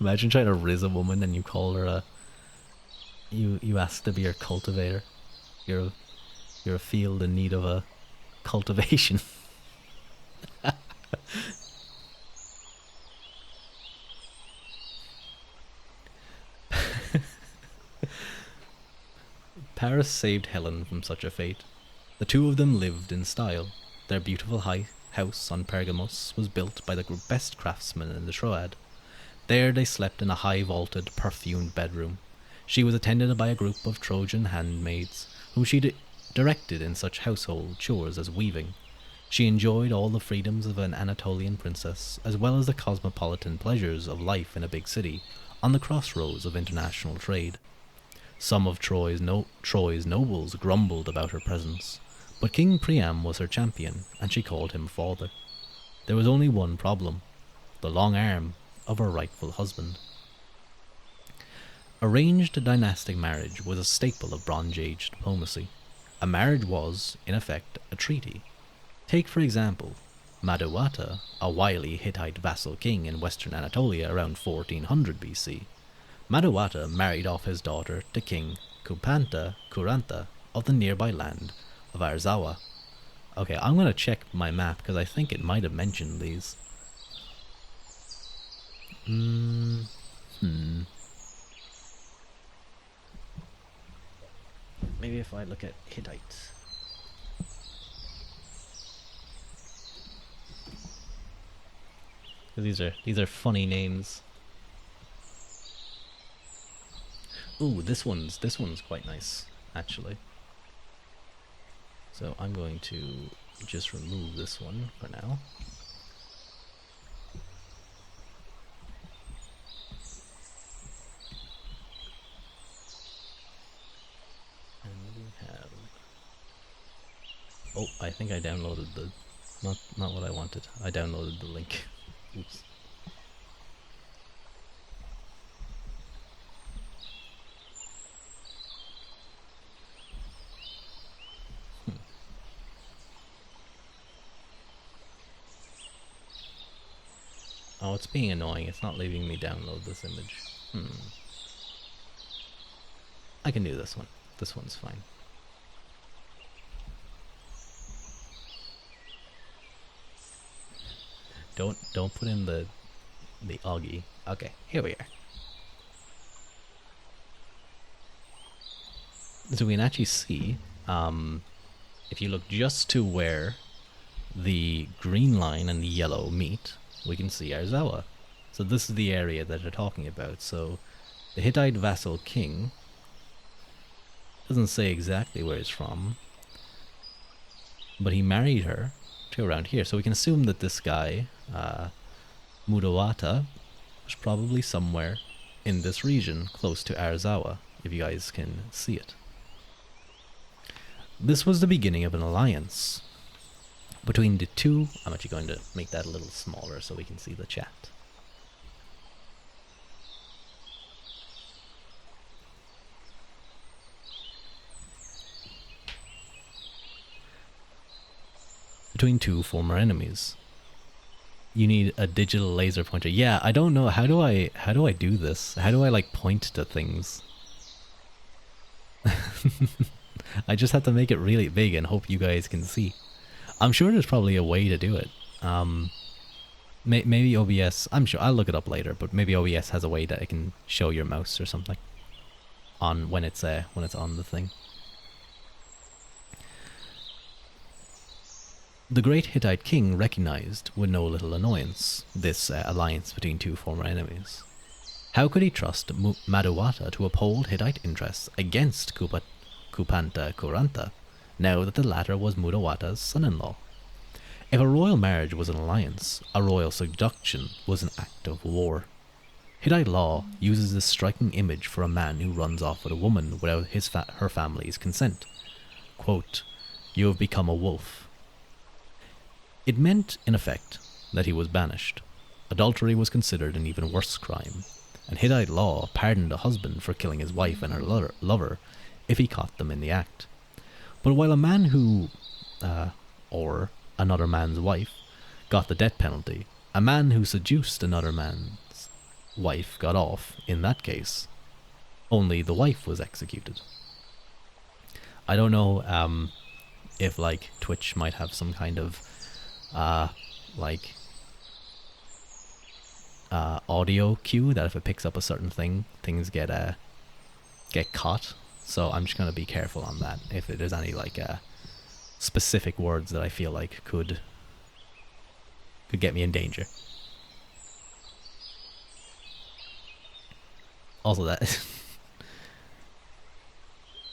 Imagine trying to riz a woman and you call her a... You ask to be her cultivator. You're a field in need of a cultivation. Paris saved Helen from such a fate. The two of them lived in style. Their beautiful high house on Pergamos was built by the best craftsmen in the Troad. There they slept in a high-vaulted, perfumed bedroom. She was attended by a group of Trojan handmaids, whom she directed in such household chores as weaving. She enjoyed all the freedoms of an Anatolian princess, as well as the cosmopolitan pleasures of life in a big city, on the crossroads of international trade. Some of Troy's nobles grumbled about her presence, but King Priam was her champion, and she called him father. There was only one problem: the long arm of her rightful husband. Arranged dynastic marriage was a staple of Bronze Age diplomacy. A marriage was, in effect, a treaty. Take, for example, Madawata, a wily Hittite vassal king in western Anatolia around 1400 BC. Madawata married off his daughter to King Kupanta Kuranta of the nearby land of Arzawa. Okay, I'm going to check my map because I think it might have mentioned these. Maybe if I look at Hittites. These are funny names. Ooh, this one's quite nice, actually. So I'm going to just remove this one for now. And we have... Oh, I think I downloaded the... Not what I wanted. I downloaded the link. Oops. Oh, it's being annoying. It's not leaving me download this image. I can do this one. This one's fine. Don't put in the Augie. Okay, here we are. So we can actually see, if you look just to where the green line and the yellow meet, we can see Arzawa. So this is the area that they're talking about. So the Hittite vassal king doesn't say exactly where he's from, but he married her to around here. So we can assume that this guy, Mudawata, was probably somewhere in this region close to Arzawa, if you guys can see it. This was the beginning of an alliance between the two. I'm actually going to make that a little smaller so we can see the chat. Between two former enemies. You need a digital laser pointer. Yeah, I don't know. How do I do this? How do I like point to things? I just have to make it really big and hope you guys can see. I'm sure there's probably a way to do it. Maybe OBS, I'm sure, I'll look it up later, but maybe OBS has a way that it can show your mouse or something on when it's on the thing. The great Hittite king recognized with no little annoyance this alliance between two former enemies. How could he trust Madawata to uphold Hittite interests against Kupanta Kuranta, now that the latter was Mudawata's son-in-law? If a royal marriage was an alliance, a royal seduction was an act of war. Hittite law uses this striking image for a man who runs off with a woman without her family's consent. Quote, "You have become a wolf." It meant, in effect, that he was banished. adultery was considered an even worse crime, and Hittite law pardoned a husband for killing his wife and her lover if he caught them in the act. But while a man who, or another man's wife, got the death penalty, a man who seduced another man's wife got off, in that case. Only the wife was executed. I don't know if like Twitch might have some kind of audio cue that if it picks up a certain thing, things get caught. So I'm just gonna be careful on that. If there's any like specific words that I feel like could get me in danger. Also, that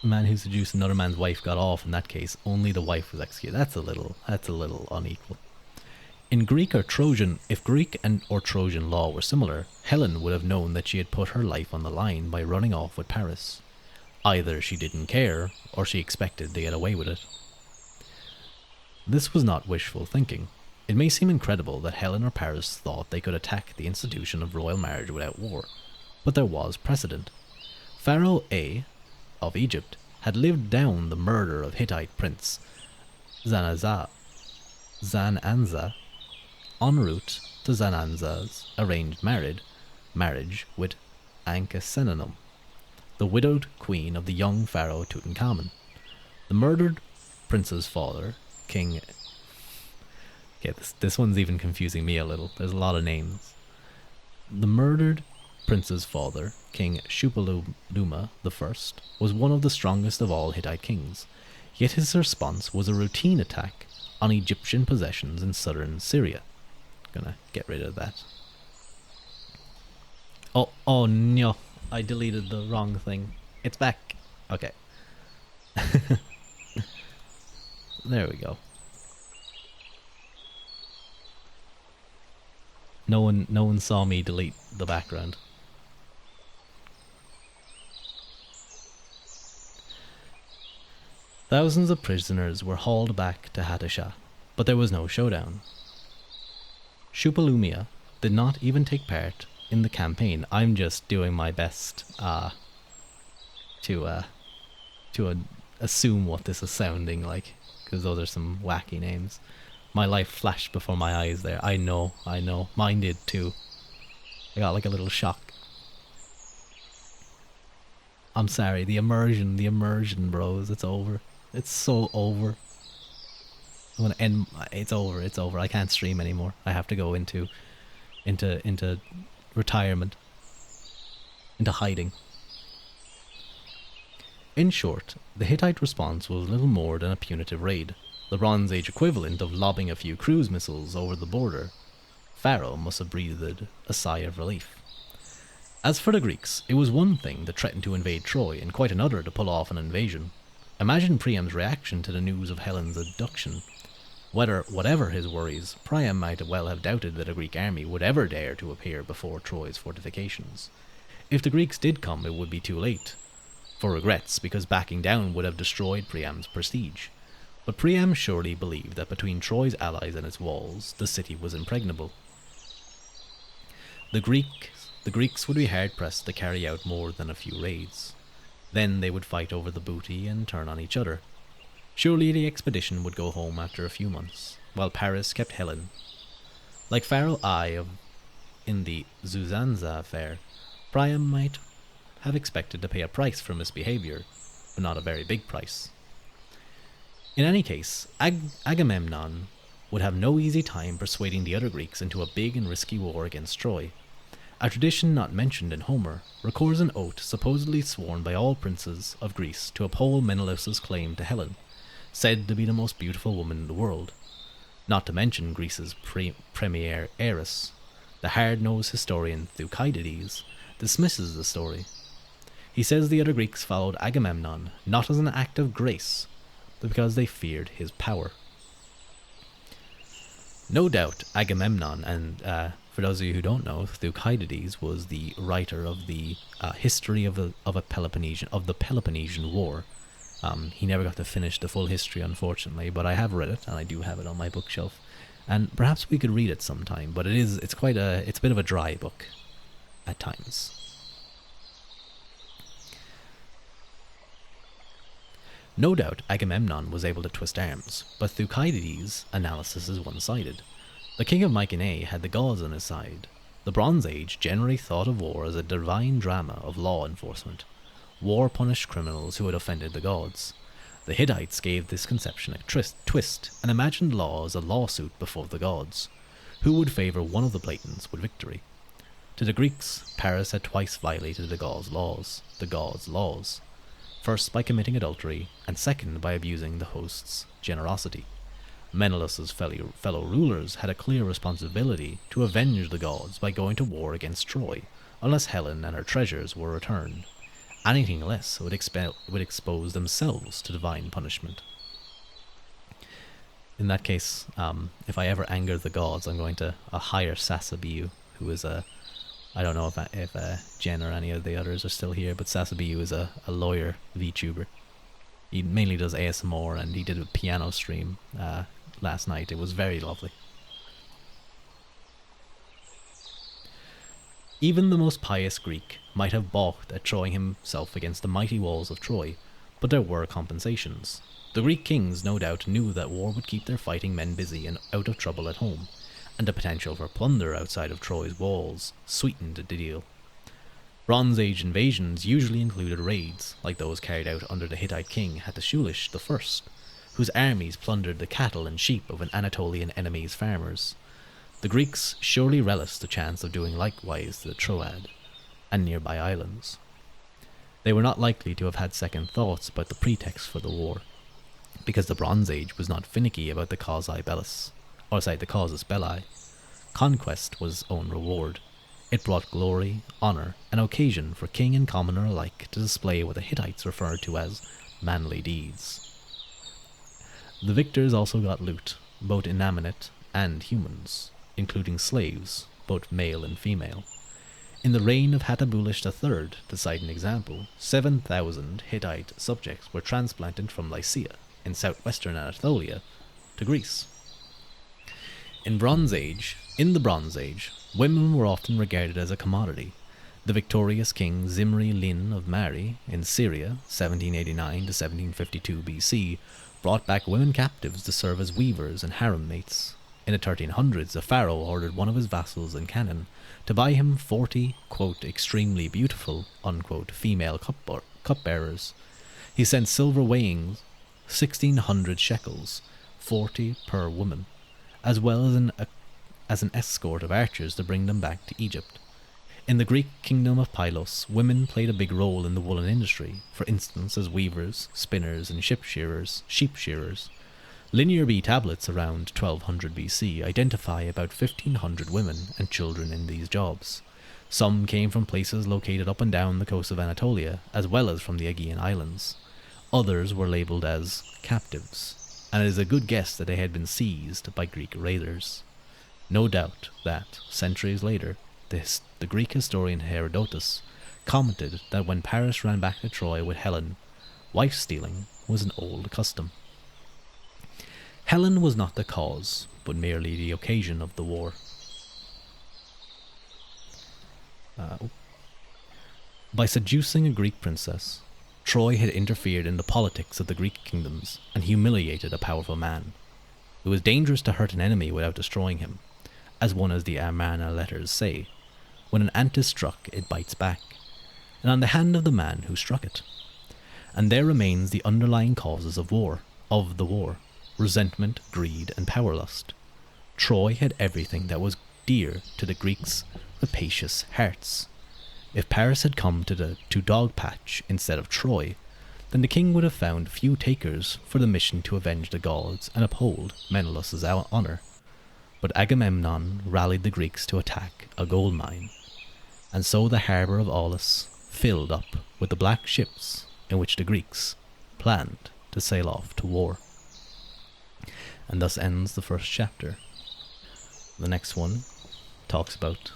man who seduced another man's wife got off. In that case, only the wife was executed. That's a little unequal. In Greek or Trojan, if Greek or Trojan law were similar, Helen would have known that she had put her life on the line by running off with Paris. Either she didn't care, or she expected to get away with it. This was not wishful thinking. It may seem incredible that Helen or Paris thought they could attack the institution of royal marriage without war, but there was precedent. Pharaoh A of Egypt had lived down the murder of Hittite prince Zananza en route to Zananza's arranged marriage with Ankhesenamun, the widowed queen of the young pharaoh Tutankhamun. The murdered prince's father, King... Okay, this one's even confusing me a little. There's a lot of names. The murdered prince's father, King Shupaluma I, was one of the strongest of all Hittite kings, yet his response was a routine attack on Egyptian possessions in southern Syria. Gonna get rid of that. Oh no, I deleted the wrong thing. It's back. Okay. There we go. No one saw me delete the background. Thousands of prisoners were hauled back to Hattusha, but there was no showdown. Shupalumia did not even take part in the campaign. I'm just doing my best to assume what this is sounding like, because those are some wacky names. My life flashed before my eyes there. I know. Mine did too. I got like a little shock. I'm sorry, the immersion, bros. It's over. It's so over. I'm gonna end. It's over. I can't stream anymore. I have to go into retirement, into hiding. In short, the Hittite response was little more than a punitive raid, the Bronze Age equivalent of lobbing a few cruise missiles over the border. Pharaoh must have breathed a sigh of relief. As for the Greeks, it was one thing to threaten to invade Troy, and quite another to pull off an invasion. Imagine Priam's reaction to the news of Helen's abduction. Whatever his worries, Priam might well have doubted that a Greek army would ever dare to appear before Troy's fortifications. If the Greeks did come, it would be too late for regrets, because backing down would have destroyed Priam's prestige. But Priam surely believed that between Troy's allies and its walls, the city was impregnable. The Greeks would be hard-pressed to carry out more than a few raids. Then they would fight over the booty and turn on each other. Surely the expedition would go home after a few months, while Paris kept Helen. Like Pharaoh I in the Zuzanza affair, Priam might have expected to pay a price for misbehaviour, but not a very big price. In any case, Agamemnon would have no easy time persuading the other Greeks into a big and risky war against Troy. A tradition not mentioned in Homer records an oath supposedly sworn by all princes of Greece to uphold Menelaus's claim to Helen, said to be the most beautiful woman in the world. Not to mention Greece's premier heiress. The hard-nosed historian Thucydides dismisses the story. He says the other Greeks followed Agamemnon not as an act of grace, but because they feared his power. No doubt Agamemnon, and for those of you who don't know, Thucydides was the writer of the history of the Peloponnesian War. He never got to finish the full history, unfortunately, but I have read it, and I do have it on my bookshelf. and perhaps we could read it sometime. But it's a bit of a dry book at times. No doubt Agamemnon was able to twist arms, but Thucydides' analysis is one-sided. The king of Mycenae had the gods on his side. The Bronze Age generally thought of war as a divine drama of law enforcement. War punished criminals who had offended the gods. The Hittites gave this conception a twist and imagined law as a lawsuit before the gods. Who would favour one of the Platons with victory? To the Greeks, Paris had twice violated the gods' laws. First by committing adultery, and second by abusing the host's generosity. Menelaus's fellow rulers had a clear responsibility to avenge the gods by going to war against Troy, unless Helen and her treasures were returned. Anything less would expose themselves to divine punishment. In that case, if I ever anger the gods, I'm going to hire Sasabiu, who is I don't know if Jen or any of the others are still here, but Sasabiu is a lawyer VTuber. He mainly does ASMR, and he did a piano stream last night. It was very lovely. Even the most pious Greek might have balked at throwing himself against the mighty walls of Troy, but there were compensations. The Greek kings no doubt knew that war would keep their fighting men busy and out of trouble at home, and the potential for plunder outside of Troy's walls sweetened the deal. Bronze Age invasions usually included raids, like those carried out under the Hittite king Hattusilish I, whose armies plundered the cattle and sheep of an Anatolian enemy's farmers. The Greeks surely relished the chance of doing likewise to the Troad and nearby islands. They were not likely to have had second thoughts about the pretext for the war, because the Bronze Age was not finicky about the casus belli. Conquest was its own reward. It brought glory, honour, and occasion for king and commoner alike to display what the Hittites referred to as manly deeds. The victors also got loot, both inanimate and humans, including slaves, both male and female. In the reign of Hattusilish III, to cite an example, 7,000 Hittite subjects were transplanted from Lycia, in southwestern Anatolia, to Greece. In the Bronze Age, women were often regarded as a commodity. The victorious king Zimri Lin of Mari, in Syria, 1789 to 1752 BC, brought back women captives to serve as weavers and harem mates. In the 1300s, a pharaoh ordered one of his vassals in Canaan to buy him 40, quote, extremely beautiful, unquote, female cupbearers. He sent silver weighing 1,600 shekels, 40 per woman, as well as an escort of archers to bring them back to Egypt. In the Greek kingdom of Pylos, women played a big role in the woolen industry, for instance as weavers, spinners, and sheep shearers. Linear B tablets around 1200 BC identify about 1,500 women and children in these jobs. Some came from places located up and down the coast of Anatolia, as well as from the Aegean Islands. Others were labelled as captives, and it is a good guess that they had been seized by Greek raiders. No doubt that, centuries later, the Greek historian Herodotus commented that when Paris ran back to Troy with Helen, wife-stealing was an old custom. Helen was not the cause, but merely the occasion of the war. By seducing a Greek princess, Troy had interfered in the politics of the Greek kingdoms and humiliated a powerful man. It was dangerous to hurt an enemy without destroying him, as one of the Amarna letters say. When an ant is struck, it bites back, and on the hand of the man who struck it. And there remains the underlying causes of the war, resentment, greed, and power lust. Troy had everything that was dear to the Greeks' rapacious hearts. If Paris had come to Dogpatch instead of Troy, then the king would have found few takers for the mission to avenge the gods and uphold Menelaus's honour. But Agamemnon rallied the Greeks to attack a gold mine, and so the harbour of Aulis filled up with the black ships in which the Greeks planned to sail off to war. And thus ends the first chapter. The next one talks about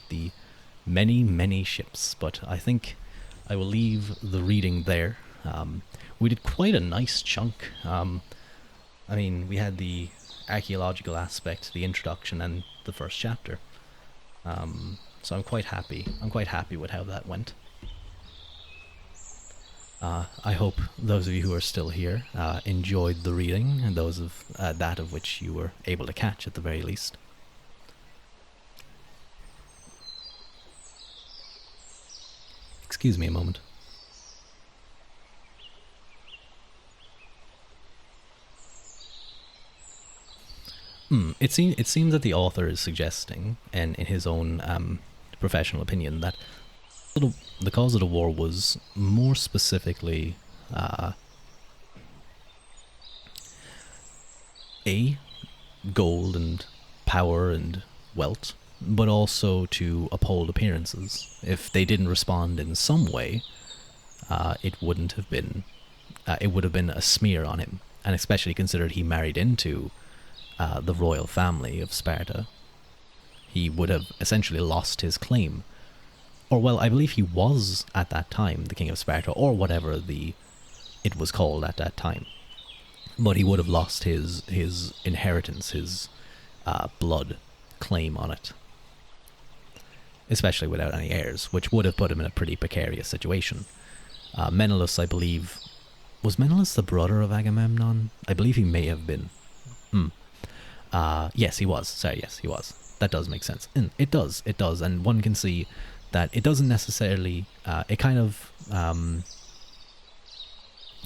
the many, many ships, but I think I will leave the reading there. We did quite a nice chunk. We had the archaeological aspect, the introduction, and the first chapter. So I'm quite happy. I'm quite happy with how that went. I hope those of you who are still here enjoyed the reading, and those of that of which you were able to catch at the very least. Excuse me a moment. It seems that the author is suggesting, and in his own professional opinion, that the cause of the war was more specifically a gold and power and wealth, but also to uphold appearances. If they didn't respond in some way, it wouldn't have been. It would have been a smear on him, and especially considered he married into the royal family of Sparta, he would have essentially lost his claim. Or, well, I believe he was at that time the king of Sparta, or whatever it was called at that time. But he would have lost his inheritance, his blood claim on it, especially without any heirs, which would have put him in a pretty precarious situation. Menelaus, I believe, was Menelaus the brother of Agamemnon? I believe he may have been. Yes, he was. Sorry, yes, he was. That does make sense. And it does, and one can see that it doesn't necessarily, it kind of,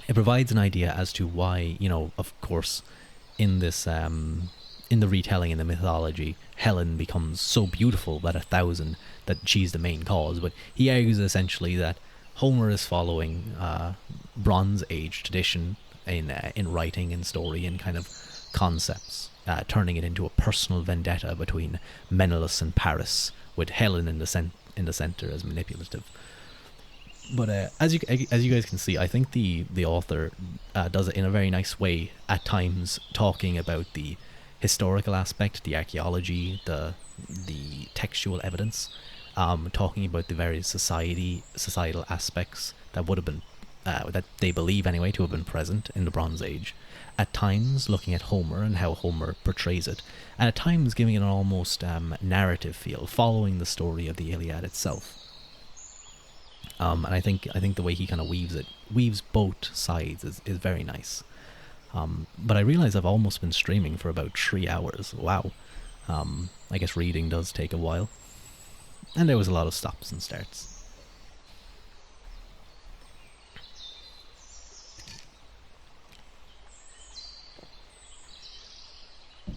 it provides an idea as to why, of course, in this, in the retelling, in the mythology, Helen becomes so beautiful that she's the main cause, but he argues essentially that Homer is following Bronze Age tradition in writing and story and kind of concepts, turning it into a personal vendetta between Menelaus and Paris, with Helen in the center as manipulative. But as you guys can see, I think the author does it in a very nice way. At times, talking about the historical aspect, the archaeology, the textual evidence, talking about the various societal aspects that would have been that they believe anyway to have been present in the Bronze Age. At times, looking at Homer and how Homer portrays it, and at times giving it an almost narrative feel, following the story of the Iliad itself. And I think the way he kind of weaves both sides is very nice. But I realize I've almost been streaming for about 3 hours. Wow. I guess reading does take a while. And there was a lot of stops and starts.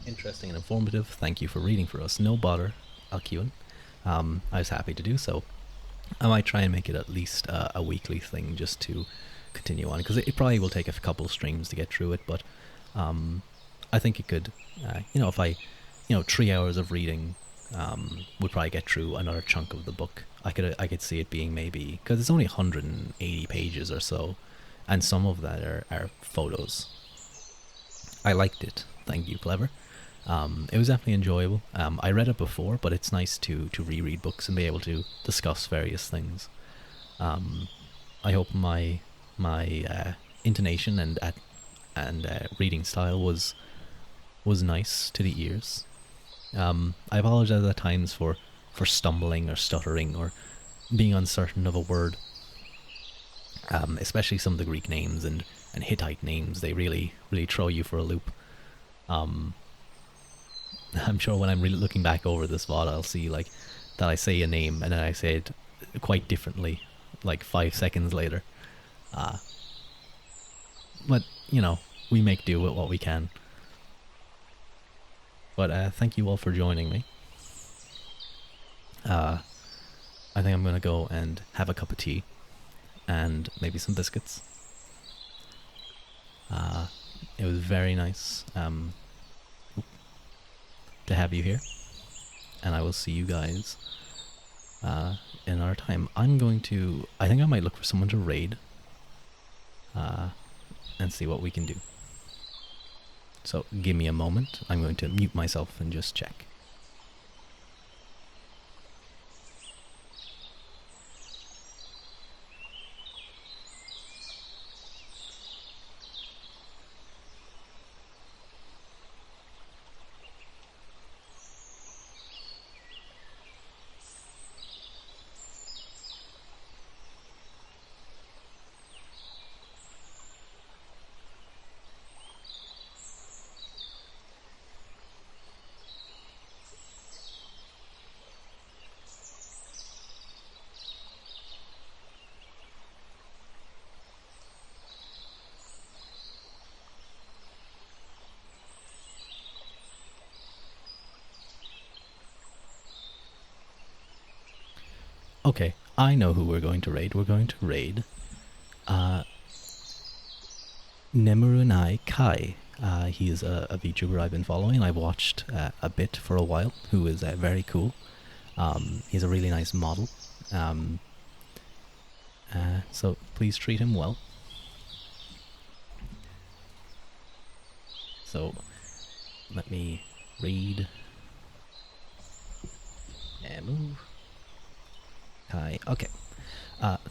Interesting and informative. Thank you for reading for us. No bother, Alcuin. I was happy to do so. I might try and make it at least a weekly thing just to continue on, because it probably will take a couple of streams to get through it, but I think it could, if I, 3 hours of reading would probably get through another chunk of the book. I could see it being maybe, because it's only 180 pages or so, and some of that are photos. I liked it. Thank you, Clever. It was definitely enjoyable. I read it before, but it's nice to reread books and be able to discuss various things. I hope my intonation and reading style was nice to the ears. I apologize at times for stumbling or stuttering or being uncertain of a word. Especially some of the Greek names and Hittite names, they really throw you for a loop. I'm sure when I'm really looking back over this VOD, I'll see that I say a name and then I say it quite differently, 5 seconds later. But we make do with what we can. But thank you all for joining me. I think I'm gonna go and have a cup of tea and maybe some biscuits. It was very nice to have you here, and I will see you guys in our time. I think I might look for someone to raid and see what we can do. So give me a moment. I'm going to mute myself and just check. Okay, I know who we're going to raid. We're going to raid Nemurunai Kai. He is a VTuber I've been following. I've watched a bit for a while, who is very cool. He's a really nice model. So please treat him well. So let me read and move. Hi. Okay.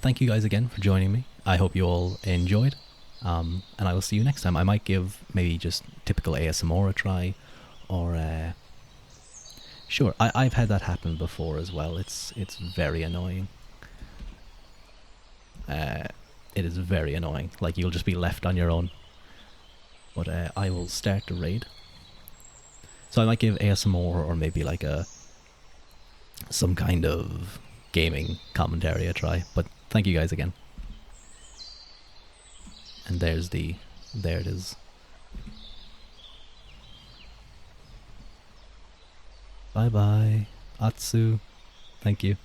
Thank you guys again for joining me. I hope you all enjoyed. And I will see you next time. I might give maybe just typical ASMR a try, or sure. I've had that happen before as well. It's very annoying. It is very annoying. Like, you'll just be left on your own. But I will start the raid. So I might give ASMR or maybe like some kind of gaming commentary a try. But thank you guys again. And there it is. Bye bye, Atsu. Thank you.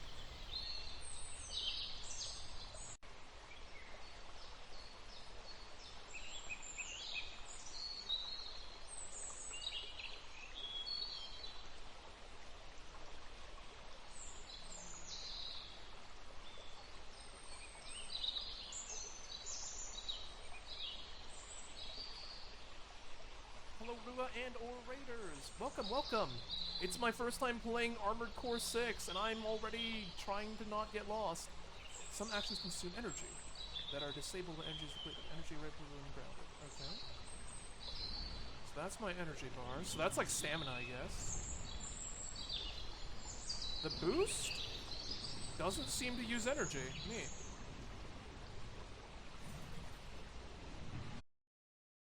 And or raiders, welcome. It's my first time playing Armored Core 6 and I'm already trying to not get lost. Some actions consume energy that are disabled when energy is depleted. Energy right below and grounded. Okay. So that's my energy bar. So that's like stamina, I guess. The boost doesn't seem to use energy. Neat.